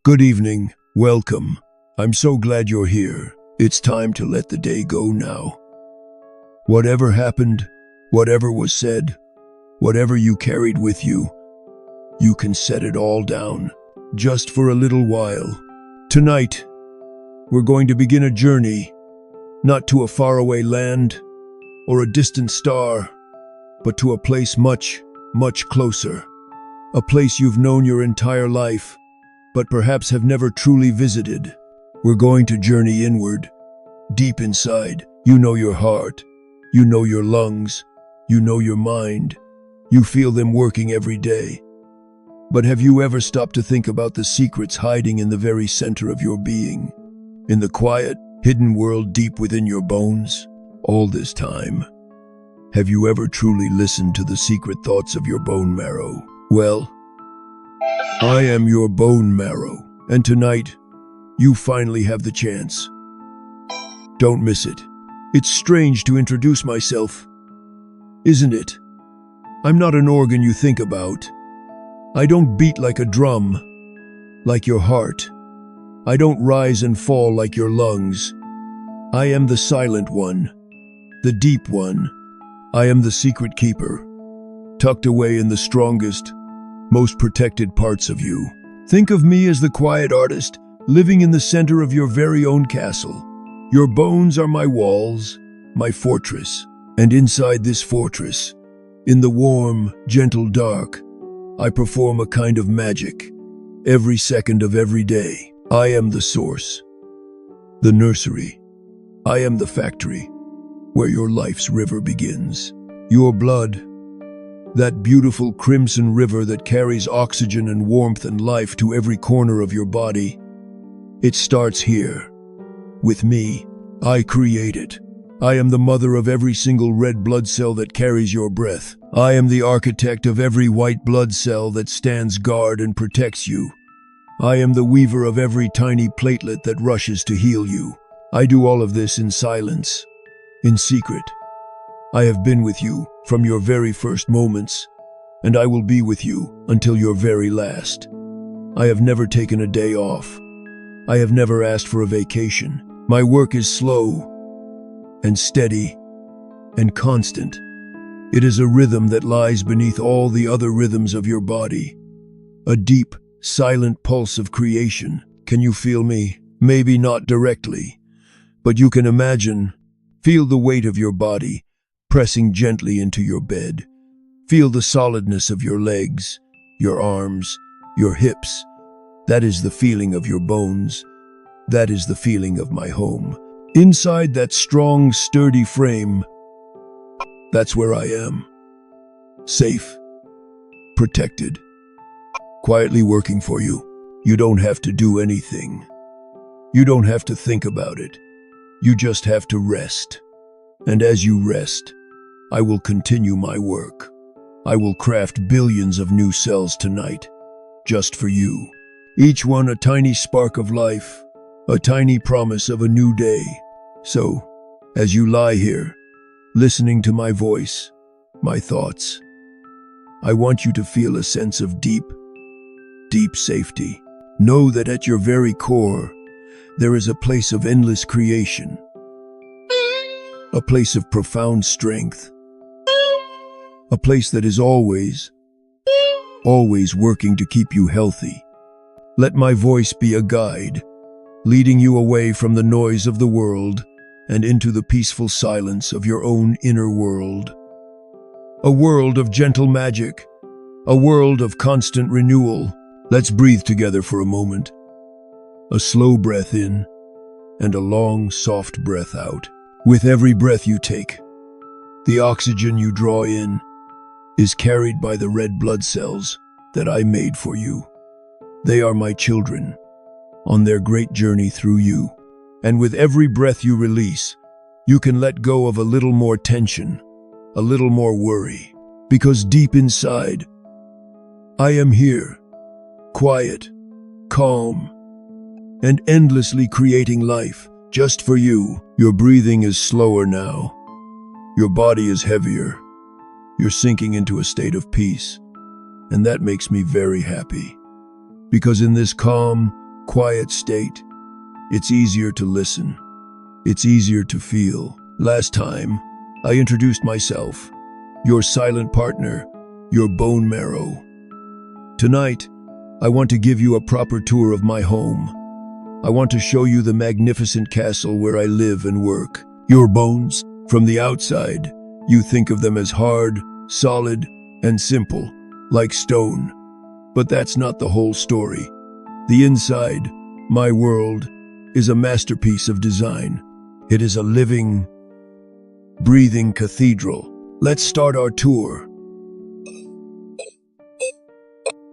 Good evening. Welcome. I'm so glad you're here. It's time to let the day go now. Whatever happened, whatever was said, whatever you carried with you, you can set it all down, just for a little while. Tonight, we're going to begin a journey, not to a faraway land or a distant star, but to a place much, much closer. A place you've known your entire life, but perhaps have never truly visited. We're going to journey inward, deep inside. You know your heart, you know your lungs, you know your mind. You feel them working every day. But have you ever stopped to think about the secrets hiding in the very center of your being? In the quiet, hidden world deep within your bones? All this time, have you ever truly listened to the secret thoughts of your bone marrow? Well, I am your bone marrow, and tonight, you finally have the chance. Don't miss it. It's strange to introduce myself, isn't it? I'm not an organ you think about. I don't beat like a drum, like your heart. I don't rise and fall like your lungs. I am the silent one, the deep one. I am the secret keeper, tucked away in the strongest, most protected parts of you. Think of me as the quiet artist, living in the center of your very own castle. Your bones are my walls, my fortress, and inside this fortress, in the warm, gentle dark, I perform a kind of magic. Every second of every day, I am the source, the nursery. I am the factory where your life's river begins. Your blood, that beautiful crimson river that carries oxygen and warmth and life to every corner of your body. It starts here, with me. I create it. I am the mother of every single red blood cell that carries your breath. I am the architect of every white blood cell that stands guard and protects you. I am the weaver of every tiny platelet that rushes to heal you. I do all of this in silence, in secret. I have been with you from your very first moments, and I will be with you until your very last. I have never taken a day off. I have never asked for a vacation. My work is slow and steady and constant. It is a rhythm that lies beneath all the other rhythms of your body. A deep, silent pulse of creation. Can you feel me? Maybe not directly, but you can imagine. Feel the weight of your body pressing gently into your bed. Feel the solidness of your legs, your arms, your hips. That is the feeling of your bones. That is the feeling of my home. Inside that strong, sturdy frame, that's where I am. Safe, protected, quietly working for you. You don't have to do anything. You don't have to think about it. You just have to rest. And as you rest, I will continue my work. I will craft billions of new cells tonight, just for you. Each one a tiny spark of life, a tiny promise of a new day. So, as you lie here, listening to my voice, my thoughts, I want you to feel a sense of deep, deep safety. Know that at your very core, there is a place of endless creation, a place of profound strength, a place that is always working to keep you healthy. Let my voice be a guide, leading you away from the noise of the world and into the peaceful silence of your own inner world. A world of gentle magic, a world of constant renewal. Let's breathe together for a moment. A slow breath in and a long, soft breath out. With every breath you take, the oxygen you draw in is carried by the red blood cells that I made for you. They are my children, on their great journey through you. And with every breath you release, you can let go of a little more tension, a little more worry, because deep inside, I am here, quiet, calm, and endlessly creating life just for you. Your breathing is slower now. Your body is heavier. You're sinking into a state of peace, and that makes me very happy. Because in this calm, quiet state, it's easier to listen. It's easier to feel. Last time, I introduced myself, your silent partner, your bone marrow. Tonight, I want to give you a proper tour of my home. I want to show you the magnificent castle where I live and work. Your bones, from the outside, you think of them as hard, solid, and simple, like stone. But that's not the whole story. The inside, my world, is a masterpiece of design. It is a living, breathing cathedral. Let's start our tour.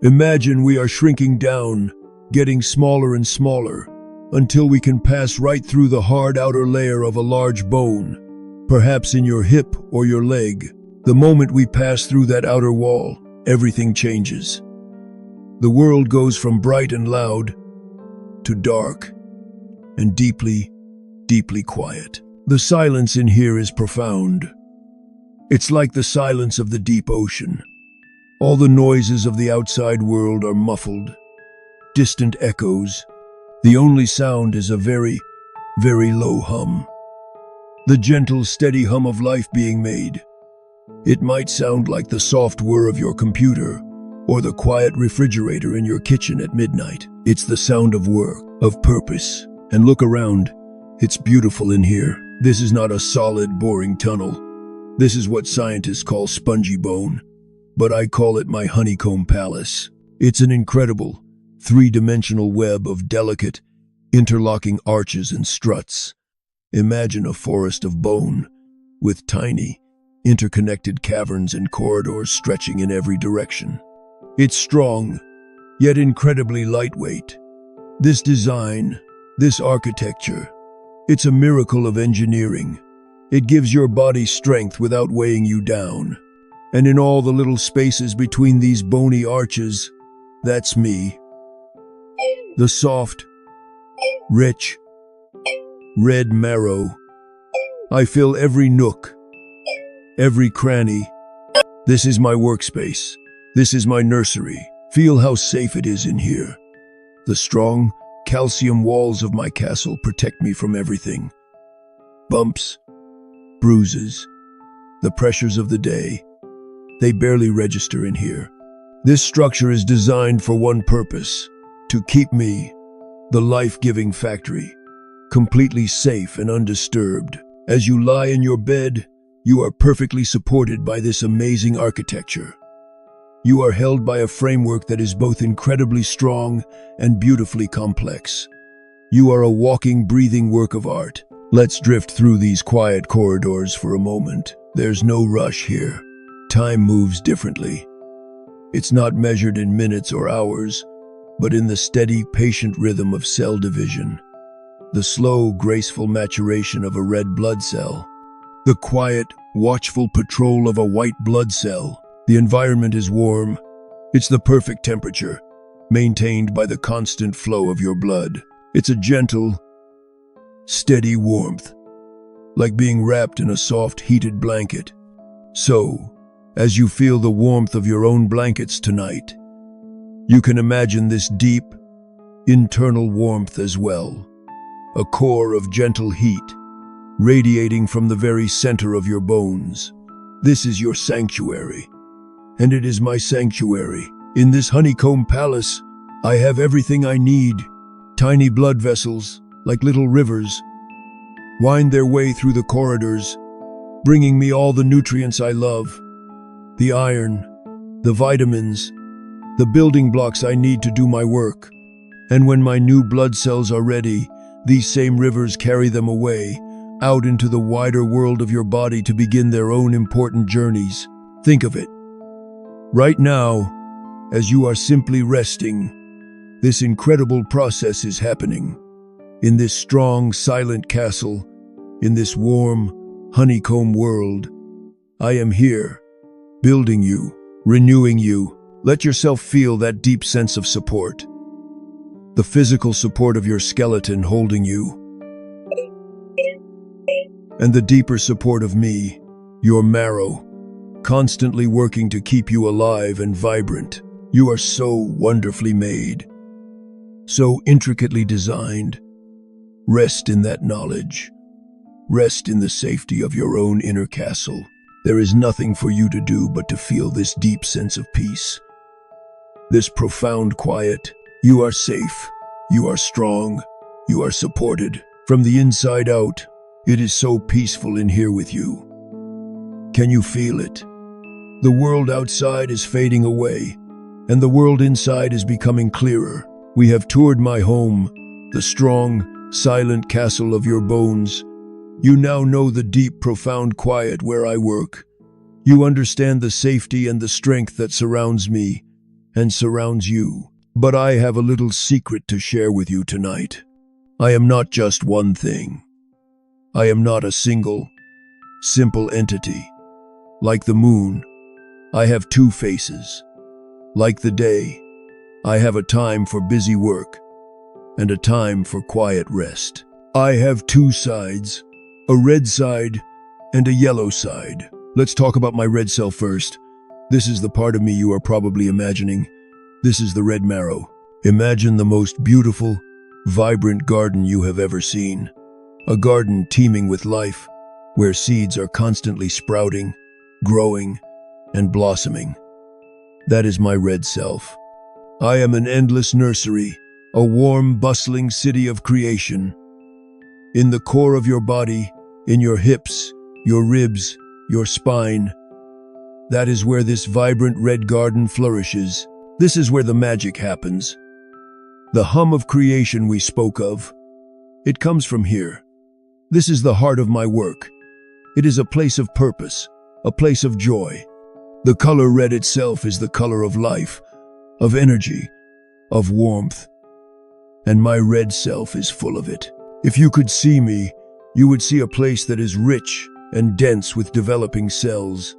Imagine we are shrinking down, getting smaller and smaller, until we can pass right through the hard outer layer of a large bone, perhaps in your hip or your leg. The moment we pass through that outer wall, everything changes. The world goes from bright and loud to dark and deeply, deeply quiet. The silence in here is profound. It's like the silence of the deep ocean. All the noises of the outside world are muffled, distant echoes. The only sound is a very, very low hum. The gentle, steady hum of life being made. It might sound like the soft whir of your computer or the quiet refrigerator in your kitchen at midnight. It's the sound of work, of purpose. And look around. It's beautiful in here. This is not a solid, boring tunnel. This is what scientists call spongy bone, but I call it my honeycomb palace. It's an incredible, three-dimensional web of delicate, interlocking arches and struts. Imagine a forest of bone, with tiny, interconnected caverns and corridors stretching in every direction. It's strong, yet incredibly lightweight. This design, this architecture, it's a miracle of engineering. It gives your body strength without weighing you down. And in all the little spaces between these bony arches, that's me. The soft, rich, red marrow. I fill every nook, every cranny. This is my workspace. This is my nursery. Feel how safe it is in here. The strong, calcium walls of my castle protect me from everything. Bumps, bruises, the pressures of the day, they barely register in here. This structure is designed for one purpose, to keep me, the life-giving factory, completely safe and undisturbed. As you lie in your bed, you are perfectly supported by this amazing architecture. You are held by a framework that is both incredibly strong and beautifully complex. You are a walking, breathing work of art. Let's drift through these quiet corridors for a moment. There's no rush here. Time moves differently. It's not measured in minutes or hours, but in the steady, patient rhythm of cell division. The slow, graceful maturation of a red blood cell. The quiet, watchful patrol of a white blood cell. The environment is warm. It's the perfect temperature, maintained by the constant flow of your blood. It's a gentle, steady warmth, like being wrapped in a soft, heated blanket. So, as you feel the warmth of your own blankets tonight, you can imagine this deep, internal warmth as well. A core of gentle heat, radiating from the very center of your bones. This is your sanctuary. And it is my sanctuary. In this honeycomb palace, I have everything I need. Tiny blood vessels, like little rivers, wind their way through the corridors, bringing me all the nutrients I love. The iron, the vitamins, the building blocks I need to do my work. And when my new blood cells are ready, these same rivers carry them away, out into the wider world of your body to begin their own important journeys. Think of it. Right now, as you are simply resting, this incredible process is happening. In this strong, silent castle, in this warm, honeycomb world, I am here, building you, renewing you. Let yourself feel that deep sense of support. The physical support of your skeleton holding you, and the deeper support of me, your marrow, constantly working to keep you alive and vibrant. You are so wonderfully made. so intricately designed. Rest in that knowledge. Rest in the safety of your own inner castle. There is nothing for you to do but to feel this deep sense of peace. This profound quiet. You are safe. You are strong. You are supported. From the inside out, it is so peaceful in here with you. Can you feel it? The world outside is fading away, and the world inside is becoming clearer. We have toured my home, the strong, silent castle of your bones. You now know the deep, profound quiet where I work. You understand the safety and the strength that surrounds me and surrounds you. But I have a little secret to share with you tonight. I am not just one thing. I am not a single, simple entity. Like the moon, I have two faces. Like the day, I have a time for busy work and a time for quiet rest. I have two sides, a red side and a yellow side. Let's talk about my red self first. This is the part of me you are probably imagining. This is the red marrow. Imagine the most beautiful, vibrant garden you have ever seen. A garden teeming with life, where seeds are constantly sprouting, growing, and blossoming. That is my red self. I am an endless nursery, a warm, bustling city of creation. In the core of your body, in your hips, your ribs, your spine, that is where this vibrant red garden flourishes. This is where the magic happens. The hum of creation we spoke of, it comes from here. This is the heart of my work. It is a place of purpose, a place of joy. The color red itself is the color of life, of energy, of warmth. And my red self is full of it. If you could see me, you would see a place that is rich and dense with developing cells.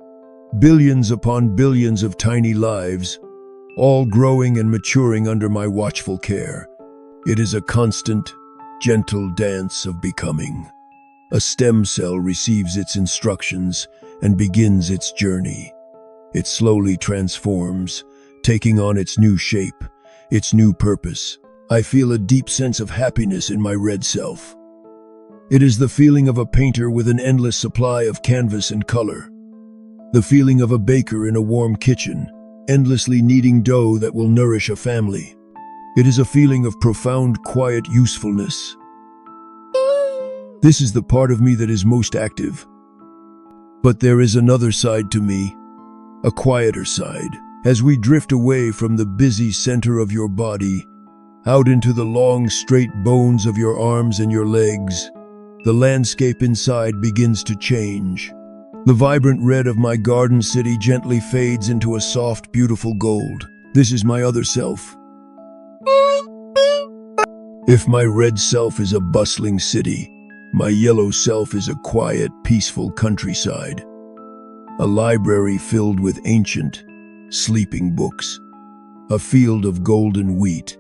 Billions upon billions of tiny lives, all growing and maturing under my watchful care. It is a constant, gentle dance of becoming. A stem cell receives its instructions and begins its journey. It slowly transforms, taking on its new shape, its new purpose. I feel a deep sense of happiness in my red self. It is the feeling of a painter with an endless supply of canvas and color. The feeling of a baker in a warm kitchen, endlessly kneading dough that will nourish a family. It is a feeling of profound, quiet usefulness. This is the part of me that is most active. But there is another side to me, a quieter side. As we drift away from the busy center of your body, out into the long, straight bones of your arms and your legs, the landscape inside begins to change. The vibrant red of my garden city gently fades into a soft, beautiful gold. This is my other self. If my red self is a bustling city, my yellow self is a quiet, peaceful countryside. A library filled with ancient, sleeping books. A field of golden wheat,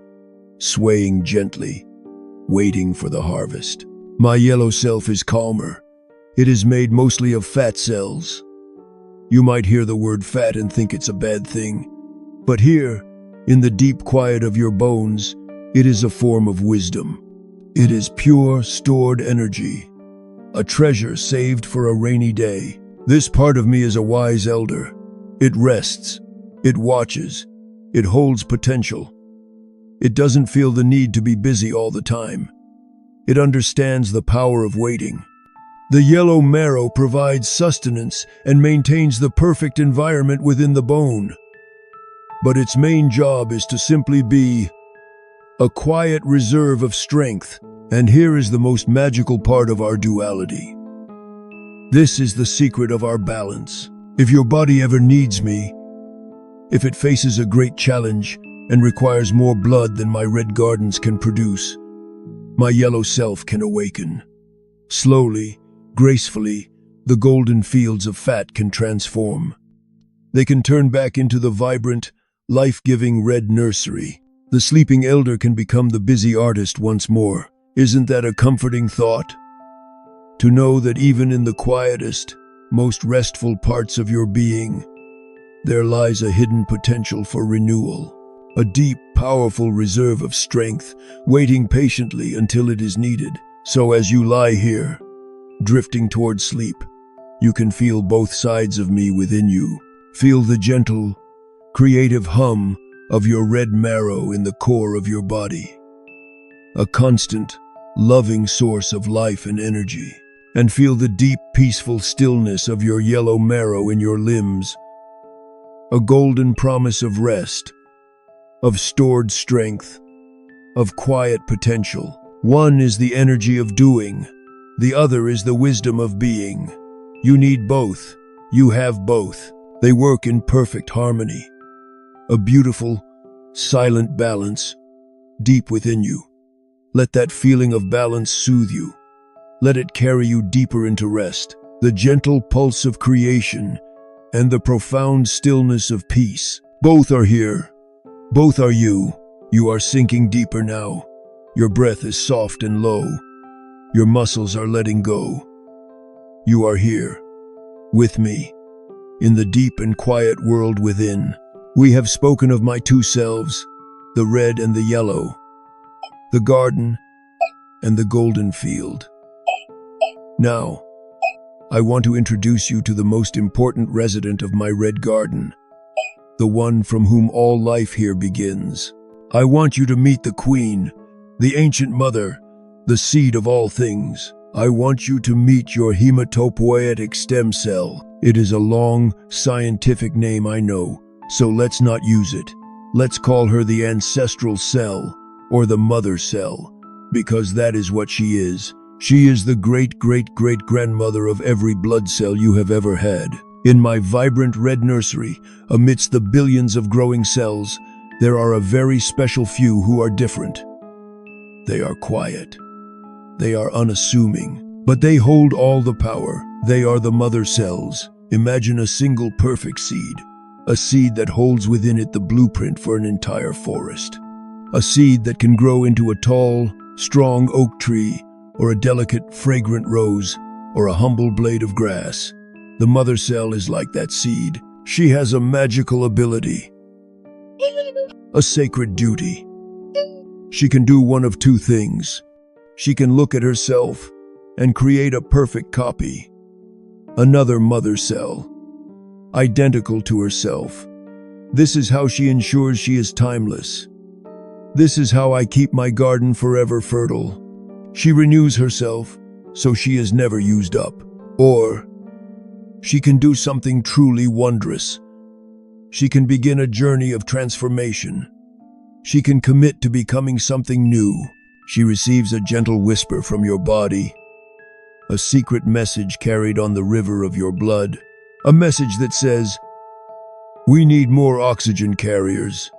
swaying gently, waiting for the harvest. My yellow self is calmer. It is made mostly of fat cells. You might hear the word fat and think it's a bad thing. But here, in the deep quiet of your bones, it is a form of wisdom. It is pure, stored energy, a treasure saved for a rainy day. This part of me is a wise elder. It rests, it watches, it holds potential. It doesn't feel the need to be busy all the time. It understands the power of waiting. The yellow marrow provides sustenance and maintains the perfect environment within the bone. But its main job is to simply be a quiet reserve of strength. And here is the most magical part of our duality. This is the secret of our balance. If your body ever needs me, if it faces a great challenge and requires more blood than my red gardens can produce, my yellow self can awaken. Slowly, gracefully, the golden fields of fat can transform. They can turn back into the vibrant, life-giving red nursery. The sleeping elder can become the busy artist once more. Isn't that a comforting thought? To know that even in the quietest, most restful parts of your being, there lies a hidden potential for renewal, a deep, powerful reserve of strength, waiting patiently until it is needed. So as you lie here, drifting toward sleep, you can feel both sides of me within you. Feel the gentle, creative hum of your red marrow in the core of your body. A constant, loving source of life and energy. And feel the deep, peaceful stillness of your yellow marrow in your limbs. A golden promise of rest, of stored strength, of quiet potential. One is the energy of doing, the other is the wisdom of being. You need both. You have both. They work in perfect harmony. A beautiful, silent balance deep within you. Let that feeling of balance soothe you. Let it carry you deeper into rest, the gentle pulse of creation and the profound stillness of peace. Both are here. Both are you. You are sinking deeper now. Your breath is soft and low. Your muscles are letting go. You are here, with me, in the deep and quiet world within. We have spoken of my two selves, the red and the yellow, the garden and the golden field. Now, I want to introduce you to the most important resident of my red garden, the one from whom all life here begins. I want you to meet the queen, the ancient mother, the seed of all things. I want you to meet your hematopoietic stem cell. It is a long, scientific name, I know, so let's not use it. Let's call her the ancestral cell, or the mother cell, because that is what she is. She is the great-great-great-grandmother of every blood cell you have ever had. In my vibrant red nursery, amidst the billions of growing cells, there are a very special few who are different. They are quiet. They are unassuming, but they hold all the power. They are the mother cells. Imagine a single perfect seed, a seed that holds within it the blueprint for an entire forest. A seed that can grow into a tall, strong oak tree, or a delicate, fragrant rose, or a humble blade of grass. The mother cell is like that seed. She has a magical ability, a sacred duty. She can do one of two things. She can look at herself and create a perfect copy, another mother cell, identical to herself. This is how she ensures she is timeless. This is how I keep my garden forever fertile. She renews herself, so she is never used up. Or, she can do something truly wondrous. She can begin a journey of transformation. She can commit to becoming something new. She receives a gentle whisper from your body, a secret message carried on the river of your blood, a message that says, "We need more oxygen carriers."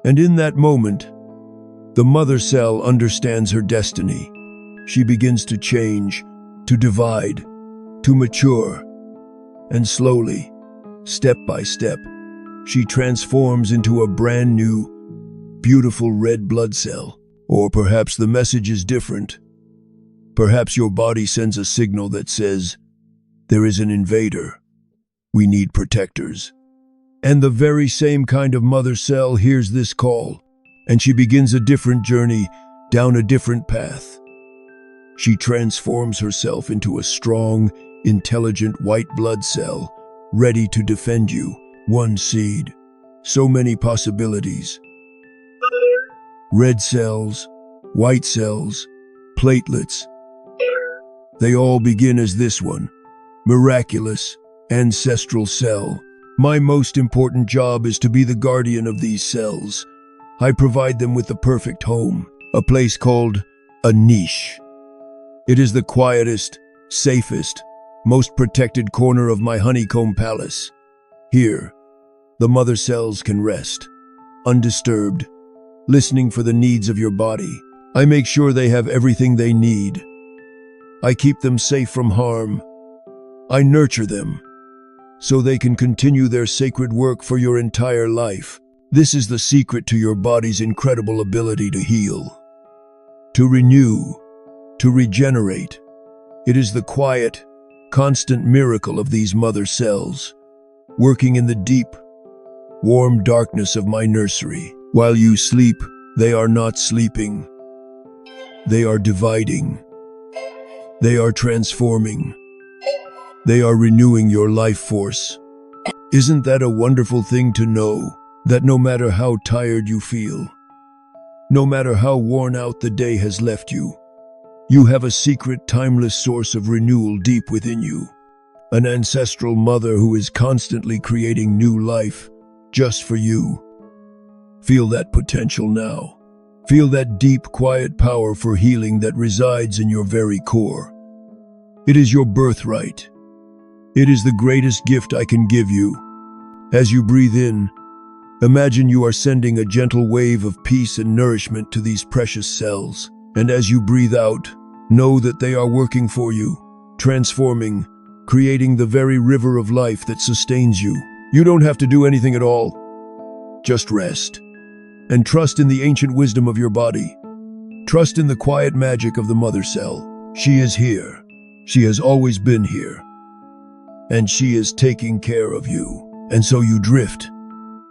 And in that moment, the mother cell understands her destiny. She begins to change, to divide, to mature, and slowly, step by step, she transforms into a brand new, beautiful red blood cell. Or perhaps the message is different. Perhaps your body sends a signal that says, "There is an invader. We need protectors." And the very same kind of mother cell hears this call, and she begins a different journey down a different path. She transforms herself into a strong, intelligent white blood cell, ready to defend you. One seed, so many possibilities. Red cells, white cells, platelets. They all begin as this one, miraculous, ancestral cell. My most important job is to be the guardian of these cells. I provide them with the perfect home, a place called a niche. It is the quietest, safest, most protected corner of my honeycomb palace. Here, the mother cells can rest, undisturbed, listening for the needs of your body. I make sure they have everything they need. I keep them safe from harm. I nurture them, so they can continue their sacred work for your entire life. This is the secret to your body's incredible ability to heal, to renew, to regenerate. It is the quiet, constant miracle of these mother cells, working in the deep, warm darkness of my nursery. While you sleep, they are not sleeping. They are dividing. They are transforming. They are renewing your life force. Isn't that a wonderful thing to know? That no matter how tired you feel, no matter how worn out the day has left you, you have a secret, timeless source of renewal deep within you. An ancestral mother who is constantly creating new life just for you. Feel that potential now. Feel that deep, quiet power for healing that resides in your very core. It is your birthright. It is the greatest gift I can give you. As you breathe in, imagine you are sending a gentle wave of peace and nourishment to these precious cells. And as you breathe out, know that they are working for you, transforming, creating the very river of life that sustains you. You don't have to do anything at all. Just rest. And trust in the ancient wisdom of your body. Trust in the quiet magic of the mother cell. She is here. She has always been here. And she is taking care of you. And so you drift,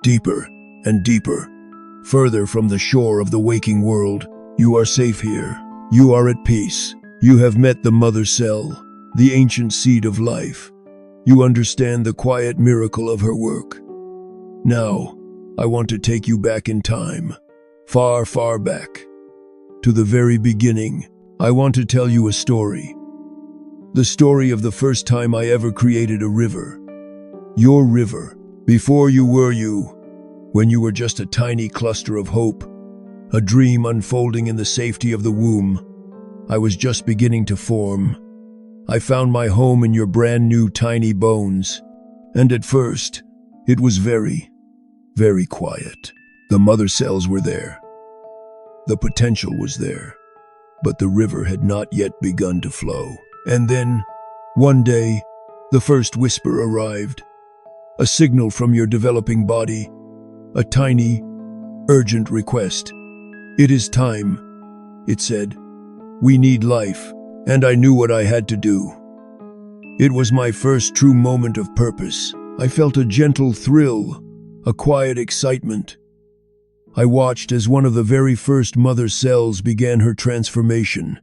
deeper and deeper, further from the shore of the waking world. You are safe here. You are at peace. You have met the mother cell, the ancient seed of life. You understand the quiet miracle of her work. Now, I want to take you back in time, far, far back. To the very beginning, I want to tell you a story. The story of the first time I ever created a river. Your river, before you were you, when you were just a tiny cluster of hope, a dream unfolding in the safety of the womb. I was just beginning to form. I found my home in your brand new tiny bones. And at first, it was very, very quiet. The mother cells were there. The potential was there. But the river had not yet begun to flow. And then, one day, the first whisper arrived. A signal from your developing body. A tiny, urgent request. It is time, it said. We need life. And I knew what I had to do. It was my first true moment of purpose. I felt a gentle thrill, a quiet excitement. I watched as one of the very first mother cells began her transformation.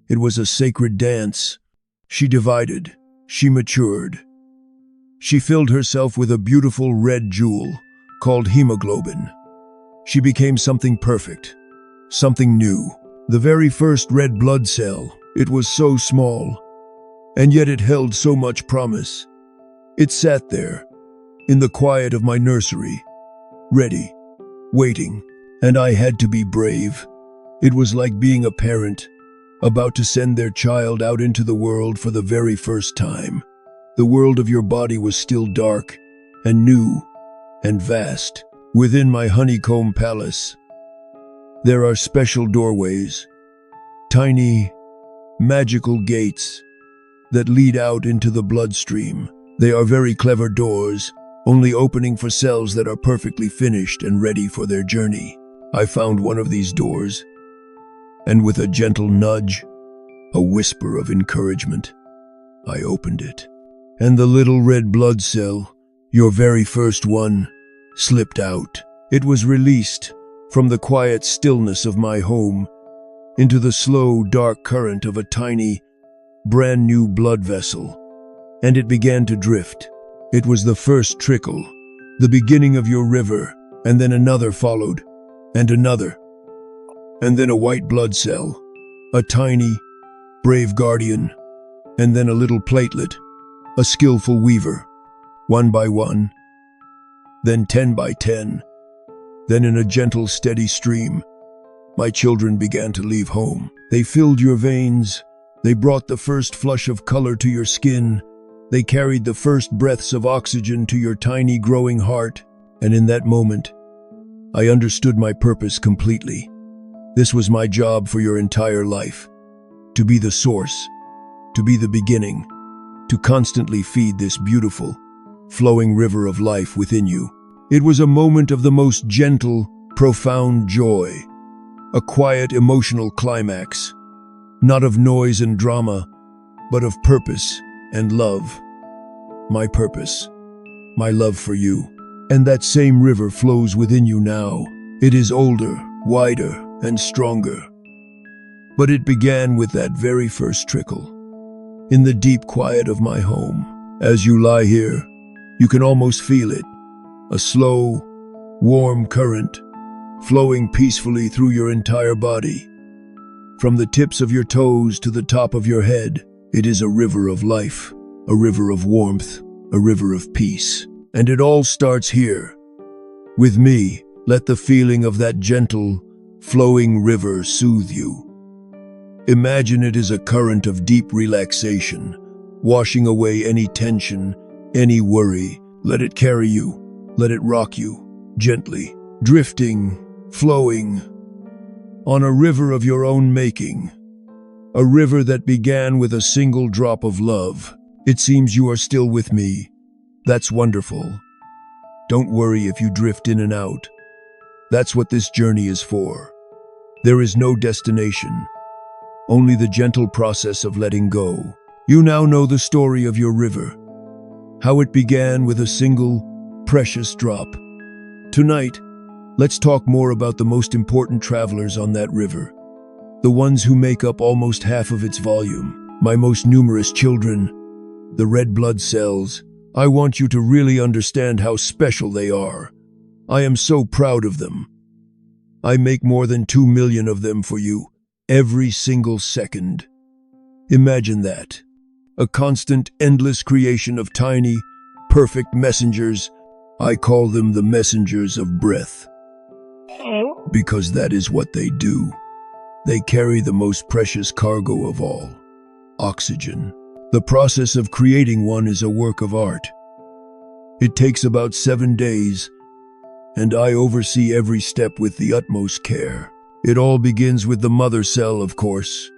It was a sacred dance. She divided. She matured. She filled herself with a beautiful red jewel called hemoglobin. She became something perfect, something new. The very first red blood cell. It was so small, and yet it held so much promise. It sat there, in the quiet of my nursery, ready, waiting, and I had to be brave. It was like being a parent, about to send their child out into the world for the very first time. The world of your body was still dark, and new, and vast. Within my honeycomb palace, there are special doorways, tiny, magical gates that lead out into the bloodstream. They are very clever doors, only opening for cells that are perfectly finished and ready for their journey. I found one of these doors, and with a gentle nudge, a whisper of encouragement, I opened it. And the little red blood cell, your very first one, slipped out. It was released from the quiet stillness of my home into the slow, dark current of a tiny, brand new blood vessel, and it began to drift. It was the first trickle, the beginning of your river, and then another followed, and another, and then a white blood cell, a tiny, brave guardian, and then a little platelet, a skillful weaver, 1 by 1, then 10 by 10, then in a gentle, steady stream, my children began to leave home. They filled your veins, they brought the first flush of color to your skin, they carried the first breaths of oxygen to your tiny growing heart, and in that moment, I understood my purpose completely. This was my job for your entire life, to be the source, to be the beginning, to constantly feed this beautiful, flowing river of life within you. It was a moment of the most gentle, profound joy, a quiet emotional climax, not of noise and drama, but of purpose and love. My purpose, my love for you. And that same river flows within you now. It is older, wider, and stronger. But it began with that very first trickle. In the deep quiet of my home, as you lie here, you can almost feel it. A slow, warm current flowing peacefully through your entire body. From the tips of your toes to the top of your head, it is a river of life, a river of warmth, a river of peace. And it all starts here. With me, let the feeling of that gentle, flowing river soothe you. Imagine it is a current of deep relaxation, washing away any tension, any worry. Let it carry you, let it rock you, gently, drifting, flowing, on a river of your own making. A river that began with a single drop of love. It seems you are still with me. That's wonderful. Don't worry if you drift in and out. That's what this journey is for. There is no destination, only the gentle process of letting go. You now know the story of your river, how it began with a single, precious drop. Tonight, let's talk more about the most important travelers on that river, the ones who make up almost half of its volume, my most numerous children, the red blood cells. I want you to really understand how special they are. I am so proud of them. I make more than 2 million of them for you, every single second. Imagine that. A constant, endless creation of tiny, perfect messengers. I call them the messengers of breath. Because that is what they do. They carry the most precious cargo of all, oxygen. The process of creating one is a work of art. It takes about 7 days, and I oversee every step with the utmost care. It all begins with the mother cell, of course.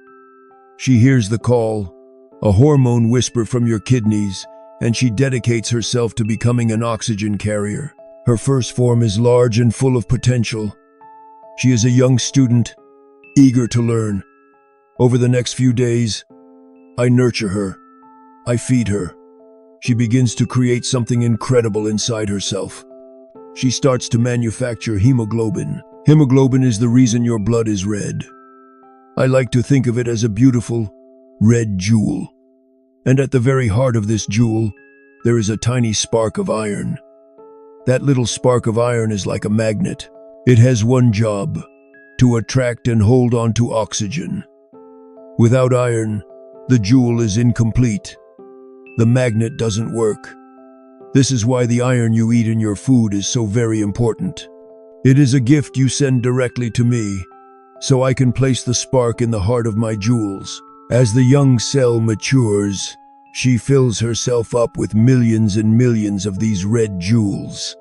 She hears the call, a hormone whisper from your kidneys, and she dedicates herself to becoming an oxygen carrier. Her first form is large and full of potential. She is a young student, eager to learn. Over the next few days, I nurture her. I feed her. She begins to create something incredible inside herself. She starts to manufacture hemoglobin. Hemoglobin is the reason your blood is red. I like to think of it as a beautiful, red jewel. And at the very heart of this jewel, there is a tiny spark of iron. That little spark of iron is like a magnet. It has one job, to attract and hold on to oxygen. Without iron, the jewel is incomplete. The magnet doesn't work. This is why the iron you eat in your food is so very important. It is a gift you send directly to me, so I can place the spark in the heart of my jewels. As the young cell matures, she fills herself up with millions and millions of these red jewels.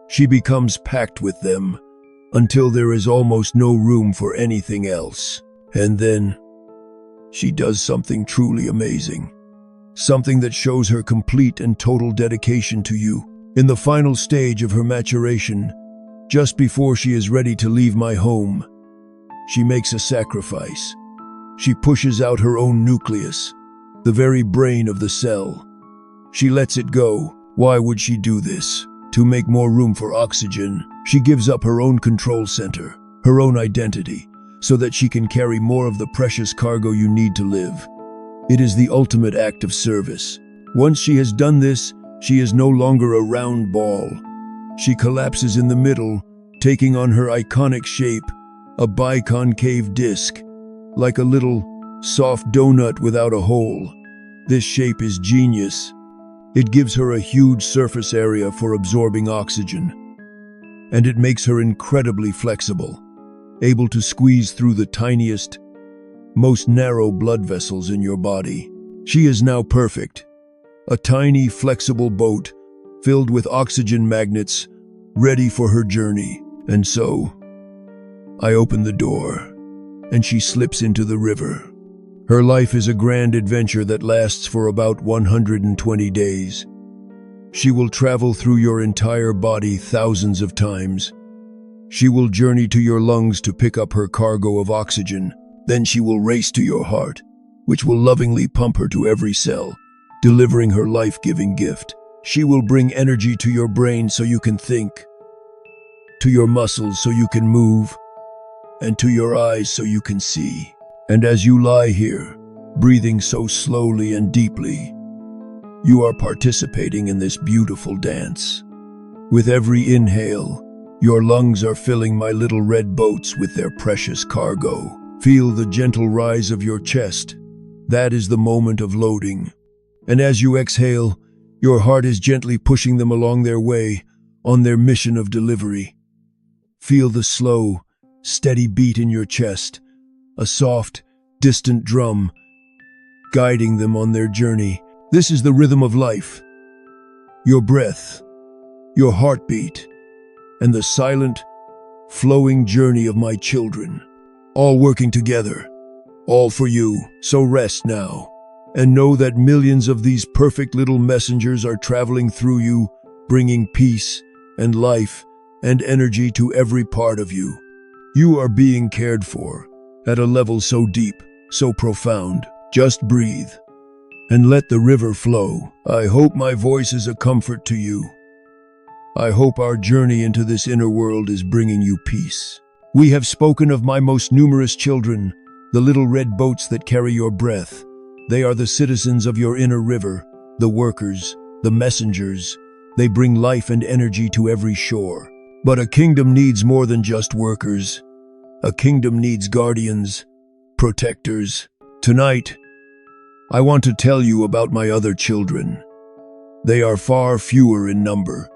She becomes packed with them until there is almost no room for anything else. And then she does something truly amazing. Something that shows her complete and total dedication to you. In the final stage of her maturation, just before she is ready to leave my home, she makes a sacrifice. She pushes out her own nucleus, the very brain of the cell. She lets it go. Why would she do this? To make more room for oxygen. She gives up her own control center, her own identity, so that she can carry more of the precious cargo you need to live. It is the ultimate act of service. Once she has done this, she is no longer a round ball. She collapses in the middle, taking on her iconic shape, a biconcave disc, like a little, soft donut without a hole. This shape is genius. It gives her a huge surface area for absorbing oxygen, and it makes her incredibly flexible, able to squeeze through the tiniest, most narrow blood vessels in your body. She is now perfect, a tiny, flexible boat filled with oxygen magnets, ready for her journey. And so, I open the door, and she slips into the river. Her life is a grand adventure that lasts for about 120 days. She will travel through your entire body thousands of times. She will journey to your lungs to pick up her cargo of oxygen. Then she will race to your heart, which will lovingly pump her to every cell, delivering her life-giving gift. She will bring energy to your brain so you can think, to your muscles so you can move, and to your eyes so you can see. And as you lie here, breathing so slowly and deeply, you are participating in this beautiful dance. With every inhale, your lungs are filling my little red boats with their precious cargo. Feel the gentle rise of your chest. That is the moment of loading. And as you exhale, your heart is gently pushing them along their way, on their mission of delivery. Feel the slow, steady beat in your chest, a soft, distant drum, guiding them on their journey. This is the rhythm of life. Your breath, your heartbeat, and the silent, flowing journey of my children, all working together, all for you. So rest now, and know that millions of these perfect little messengers are traveling through you, bringing peace and life and energy to every part of you. You are being cared for at a level so deep, so profound. Just breathe and let the river flow. I hope my voice is a comfort to you. I hope our journey into this inner world is bringing you peace. We have spoken of my most numerous children, the little red boats that carry your breath. They are the citizens of your inner river, the workers, the messengers. They bring life and energy to every shore. But a kingdom needs more than just workers. A kingdom needs guardians, protectors. Tonight, I want to tell you about my other children. They are far fewer in number,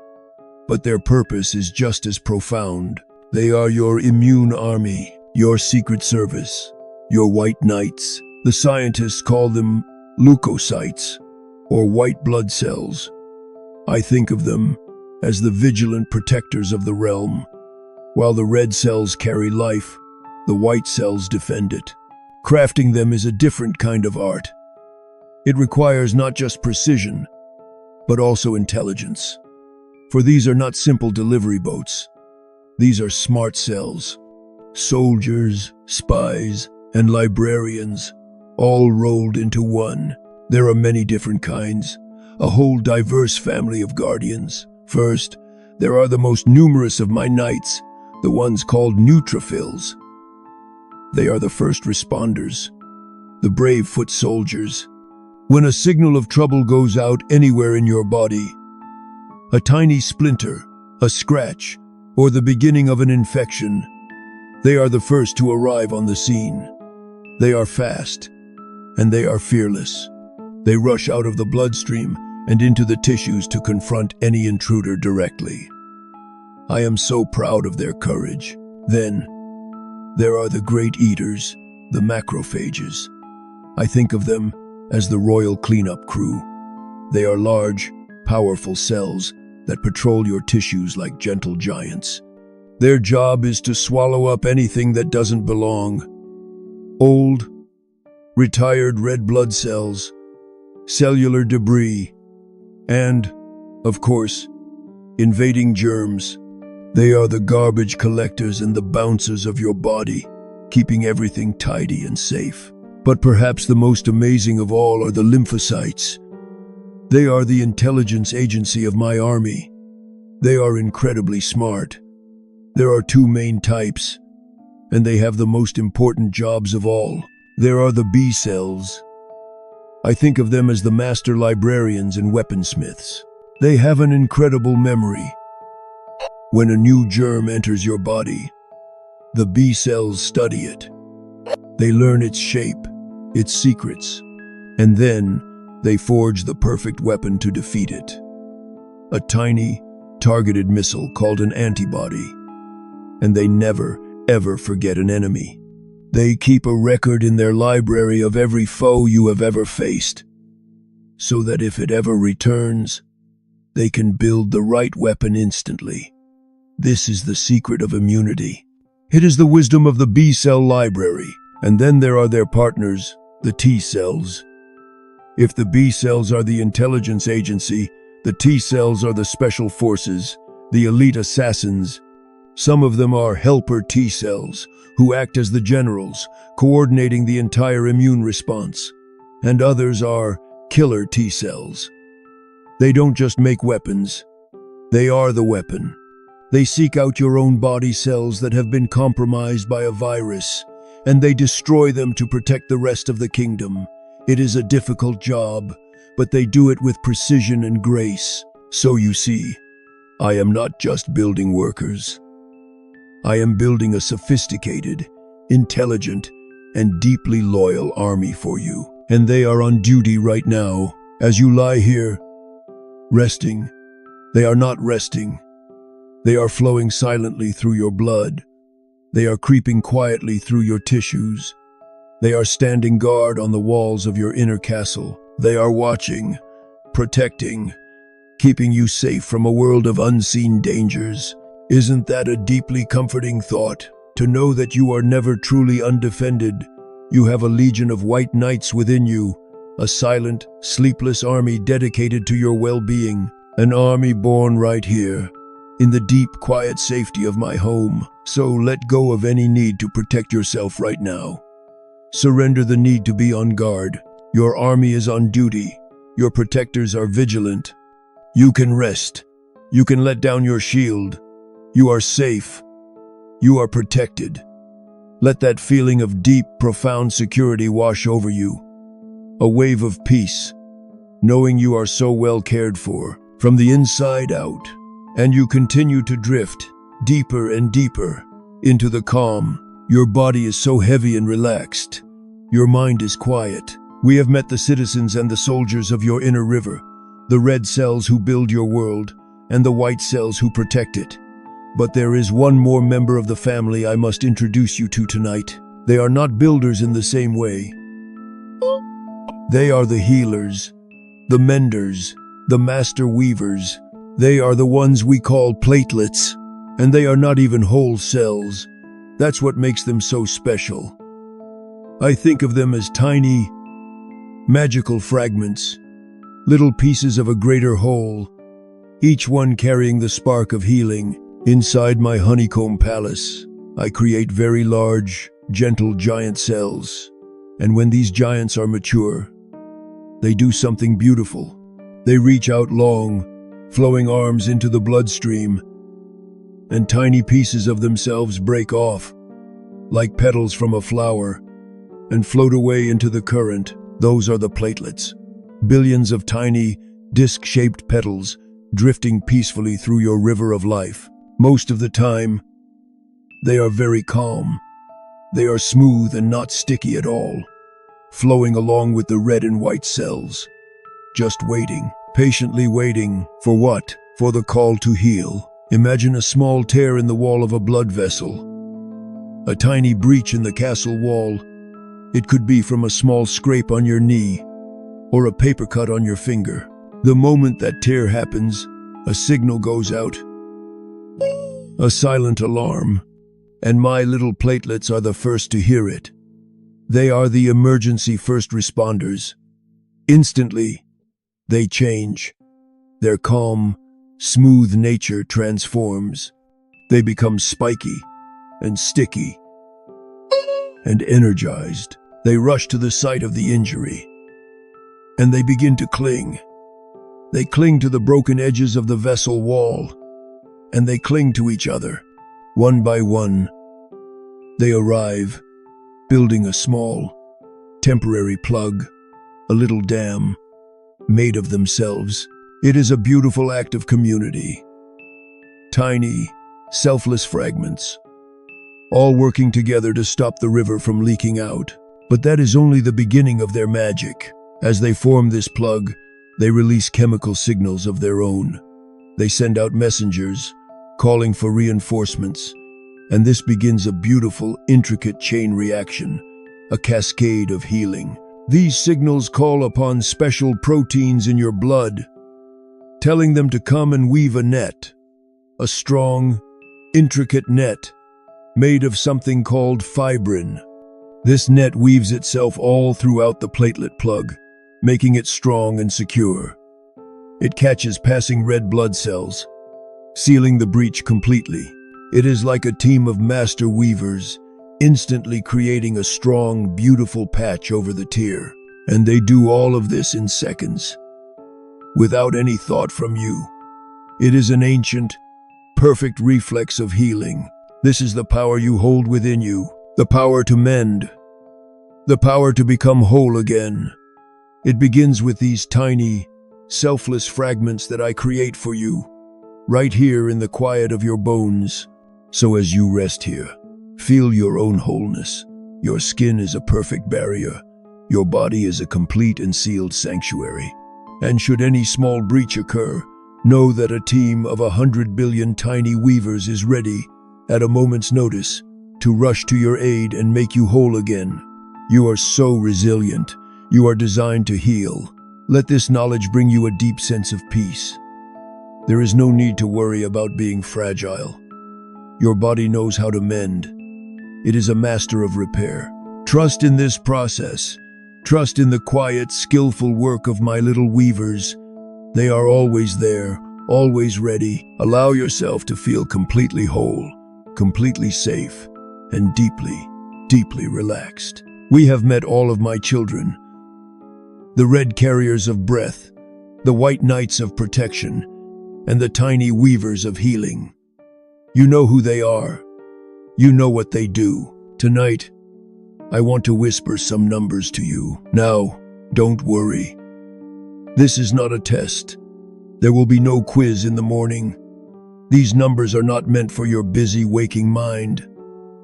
but their purpose is just as profound. They are your immune army, your secret service, your white knights. The scientists call them leukocytes, or white blood cells. I think of them as the vigilant protectors of the realm. While the red cells carry life, the white cells defend it. Crafting them is a different kind of art. It requires not just precision, but also intelligence. For these are not simple delivery boats. These are smart cells, soldiers, spies, and librarians, all rolled into one. There are many different kinds, a whole diverse family of guardians. First, there are the most numerous of my knights, the ones called neutrophils. They are the first responders, the brave foot soldiers. When a signal of trouble goes out anywhere in your body, a tiny splinter, a scratch, or the beginning of an infection, they are the first to arrive on the scene. They are fast, and they are fearless. They rush out of the bloodstream and into the tissues to confront any intruder directly. I am so proud of their courage. Then, there are the great eaters, the macrophages. I think of them as the royal cleanup crew. They are large, powerful cells that patrol your tissues like gentle giants. Their job is to swallow up anything that doesn't belong. Old, retired red blood cells, cellular debris, and, of course, invading germs. They are the garbage collectors and the bouncers of your body, keeping everything tidy and safe. But perhaps the most amazing of all are the lymphocytes. They are the intelligence agency of my army. They are incredibly smart. There are two main types, and they have the most important jobs of all. There are the B cells. I think of them as the master librarians and weaponsmiths. They have an incredible memory. When a new germ enters your body, the B cells study it. They learn its shape, its secrets, and then they forge the perfect weapon to defeat it. A tiny, targeted missile called an antibody. And they never, ever forget an enemy. They keep a record in their library of every foe you have ever faced, so that if it ever returns, they can build the right weapon instantly. This is the secret of immunity. It is the wisdom of the B cell library. And then there are their partners, the T cells. If the B cells are the intelligence agency, the T cells are the special forces, the elite assassins. Some of them are helper T cells, who act as the generals, coordinating the entire immune response. And others are killer T cells. They don't just make weapons, they are the weapon. They seek out your own body cells that have been compromised by a virus, and they destroy them to protect the rest of the kingdom. It is a difficult job, but they do it with precision and grace. So you see, I am not just building workers. I am building a sophisticated, intelligent, and deeply loyal army for you. And they are on duty right now, as you lie here, resting. They are not resting. They are flowing silently through your blood. They are creeping quietly through your tissues. They are standing guard on the walls of your inner castle. They are watching, protecting, keeping you safe from a world of unseen dangers. Isn't that a deeply comforting thought? To know that you are never truly undefended. You have a legion of white knights within you, a silent, sleepless army dedicated to your well-being, an army born right here, in the deep, quiet safety of my home. So let go of any need to protect yourself right now. Surrender the need to be on guard. Your army is on duty. Your protectors are vigilant. You can rest. You can let down your shield. You are safe. You are protected. Let that feeling of deep, profound security wash over you. A wave of peace, knowing you are so well cared for, from the inside out. And you continue to drift, deeper and deeper, into the calm. Your body is so heavy and relaxed. Your mind is quiet. We have met the citizens and the soldiers of your inner river, the red cells who build your world, and the white cells who protect it. But there is one more member of the family I must introduce you to tonight. They are not builders in the same way. They are the healers, the menders, the master weavers. They are the ones we call platelets, and they are not even whole cells. That's what makes them so special. I think of them as tiny, magical fragments, little pieces of a greater whole, each one carrying the spark of healing. Inside my honeycomb palace, I create very large, gentle giant cells. And when these giants are mature, they do something beautiful. They reach out long, flowing arms into the bloodstream, and tiny pieces of themselves break off, like petals from a flower, and float away into the current. Those are the platelets. Billions of tiny, disc-shaped petals drifting peacefully through your river of life. Most of the time, they are very calm. They are smooth and not sticky at all, flowing along with the red and white cells, just waiting, patiently waiting. For what? For the call to heal. Imagine a small tear in the wall of a blood vessel, a tiny breach in the castle wall. It could be from a small scrape on your knee or a paper cut on your finger. The moment that tear happens, a signal goes out, a silent alarm, and my little platelets are the first to hear it. They are the emergency first responders. Instantly, they change. Their calm, smooth nature transforms. They become spiky and sticky and energized. They rush to the site of the injury, and they begin to cling. They cling to the broken edges of the vessel wall, and they cling to each other. One by one, they arrive, building a small, temporary plug, a little dam, made of themselves. It is a beautiful act of community. Tiny, selfless fragments, all working together to stop the river from leaking out. But that is only the beginning of their magic. As they form this plug, they release chemical signals of their own. They send out messengers, calling for reinforcements, and this begins a beautiful, intricate chain reaction, a cascade of healing. These signals call upon special proteins in your blood, telling them to come and weave a net, a strong, intricate net made of something called fibrin. This net weaves itself all throughout the platelet plug, making it strong and secure. It catches passing red blood cells, sealing the breach completely. It is like a team of master weavers, instantly creating a strong, beautiful patch over the tear. And they do all of this in seconds, without any thought from you. It is an ancient, perfect reflex of healing. This is the power you hold within you, the power to mend, the power to become whole again. It begins with these tiny, selfless fragments that I create for you, right here in the quiet of your bones. So as you rest here, feel your own wholeness. Your skin is a perfect barrier. Your body is a complete and sealed sanctuary. And should any small breach occur, know that a team of 100 billion tiny weavers is ready, at a moment's notice, to rush to your aid and make you whole again. You are so resilient. You are designed to heal. Let this knowledge bring you a deep sense of peace. There is no need to worry about being fragile. Your body knows how to mend. It is a master of repair. Trust in this process. Trust in the quiet, skillful work of my little weavers. They are always there, always ready. Allow yourself to feel completely whole, completely safe, and deeply, deeply relaxed. We have met all of my children. The red carriers of breath, the white knights of protection, and the tiny weavers of healing. You know who they are. You know what they do. Tonight, I want to whisper some numbers to you. Now, don't worry. This is not a test. There will be no quiz in the morning. These numbers are not meant for your busy waking mind.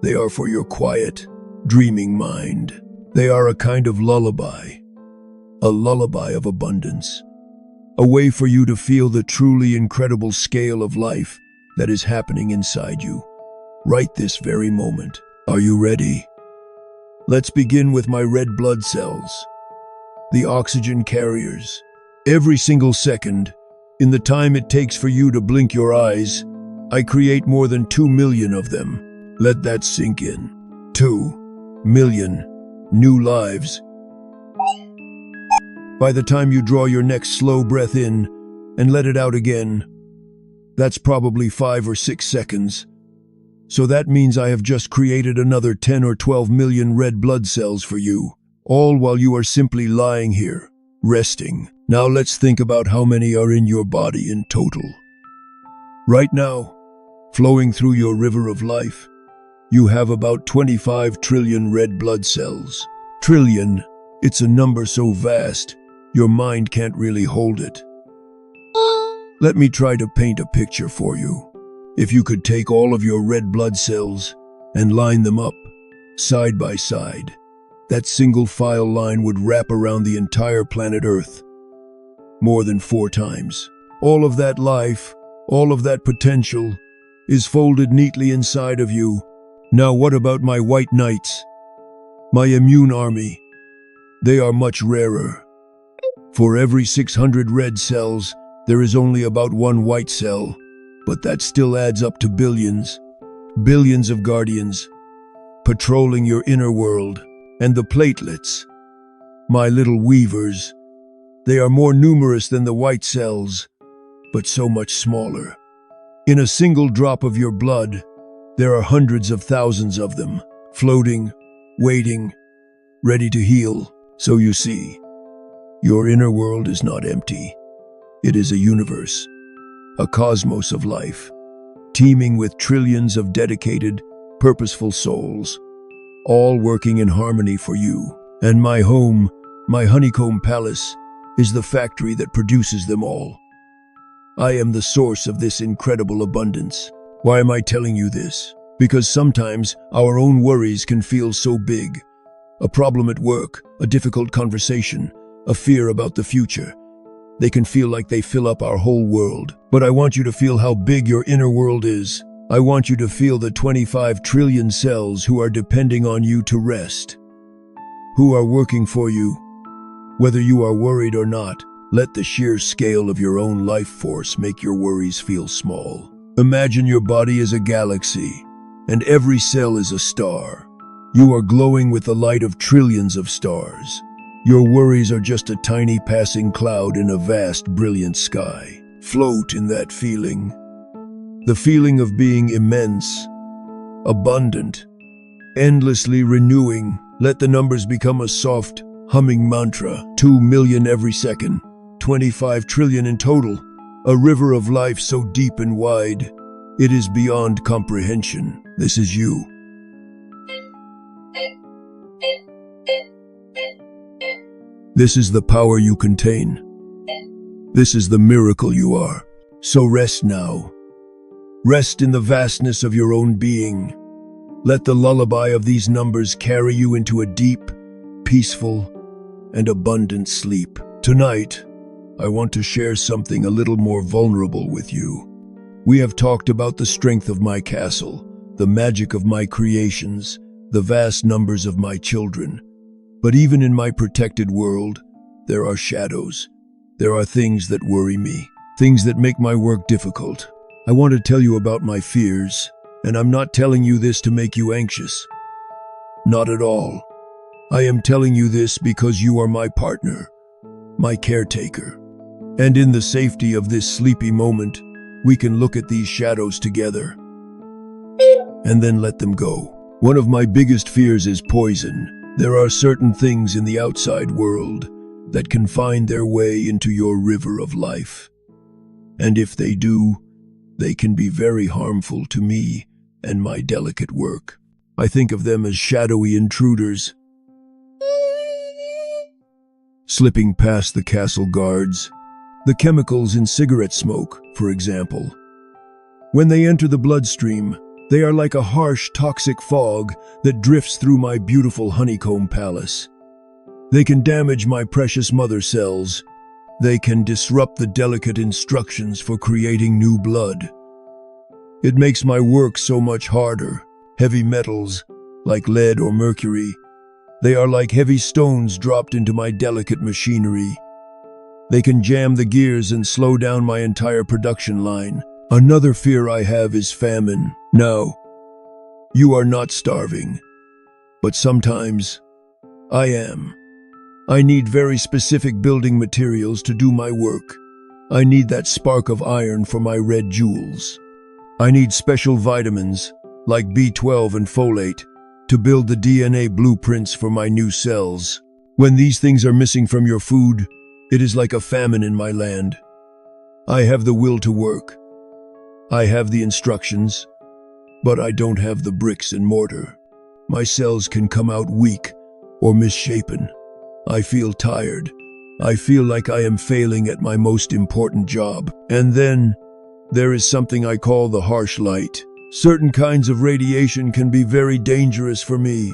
They are for your quiet, dreaming mind. They are a kind of lullaby. A lullaby of abundance. A way for you to feel the truly incredible scale of life that is happening inside you, right this very moment. Are you ready? Let's begin with my red blood cells, the oxygen carriers. Every single second, in the time it takes for you to blink your eyes, I create more than 2 million of them. Let that sink in. 2 million new lives. By the time you draw your next slow breath in and let it out again, that's probably 5 or 6 seconds. So that means I have just created another 10 or 12 million red blood cells for you, all while you are simply lying here, resting. Now let's think about how many are in your body in total. Right now, flowing through your river of life, you have about 25 trillion red blood cells. Trillion, it's a number so vast, your mind can't really hold it. Let me try to paint a picture for you. If you could take all of your red blood cells and line them up, side by side, that single file line would wrap around the entire planet Earth more than 4 times. All of that life, all of that potential, is folded neatly inside of you. Now what about my white knights? My immune army? They are much rarer. For every 600 red cells, there is only about 1 white cell, but that still adds up to billions. Billions of guardians, patrolling your inner world. And the platelets, my little weavers, they are more numerous than the white cells, but so much smaller. In a single drop of your blood, there are hundreds of thousands of them, floating, waiting, ready to heal. So you see, your inner world is not empty. It is a universe, a cosmos of life, teeming with trillions of dedicated, purposeful souls, all working in harmony for you. And my home, my honeycomb palace, is the factory that produces them all. I am the source of this incredible abundance. Why am I telling you this? Because sometimes our own worries can feel so big. A problem at work, a difficult conversation, a fear about the future. They can feel like they fill up our whole world. But I want you to feel how big your inner world is. I want you to feel the 25 trillion cells who are depending on you to rest, who are working for you. Whether you are worried or not, let the sheer scale of your own life force make your worries feel small. Imagine your body is a galaxy, and every cell is a star. You are glowing with the light of trillions of stars. Your worries are just a tiny passing cloud in a vast, brilliant sky. Float in that feeling. The feeling of being immense, abundant, endlessly renewing. Let the numbers become a soft, humming mantra. 2 million every second, 25 trillion in total. A river of life so deep and wide, It is beyond comprehension. This is you. This is the power you contain. This is the miracle you are. So rest now. Rest in the vastness of your own being. Let the lullaby of these numbers carry you into a deep, peaceful, and abundant sleep. Tonight, I want to share something a little more vulnerable with you. We have talked about the strength of my castle, the magic of my creations, the vast numbers of my children. But even in my protected world, there are shadows. There are things that worry me, things that make my work difficult. I want to tell you about my fears, and I'm not telling you this to make you anxious. Not at all. I am telling you this because you are my partner, my caretaker. And in the safety of this sleepy moment, we can look at these shadows together and then let them go. One of my biggest fears is poison. There are certain things in the outside world that can find their way into your river of life. And if they do, they can be very harmful to me and my delicate work. I think of them as shadowy intruders, slipping past the castle guards. The chemicals in cigarette smoke, for example. When they enter the bloodstream, they are like a harsh, toxic fog that drifts through my beautiful honeycomb palace. They can damage my precious mother cells. They can disrupt the delicate instructions for creating new blood. It makes my work so much harder. Heavy metals, like lead or mercury, they are like heavy stones dropped into my delicate machinery. They can jam the gears and slow down my entire production line. Another fear I have is famine. No, you are not starving, but sometimes I am. I need very specific building materials to do my work. I need that spark of iron for my red jewels. I need special vitamins, like B12 and folate, to build the DNA blueprints for my new cells. When these things are missing from your food, it is like a famine in my land. I have the will to work. I have the instructions, but I don't have the bricks and mortar. My cells can come out weak or misshapen. I feel tired. I feel like I am failing at my most important job. And then there is something I call the harsh light. Certain kinds of radiation can be very dangerous for me.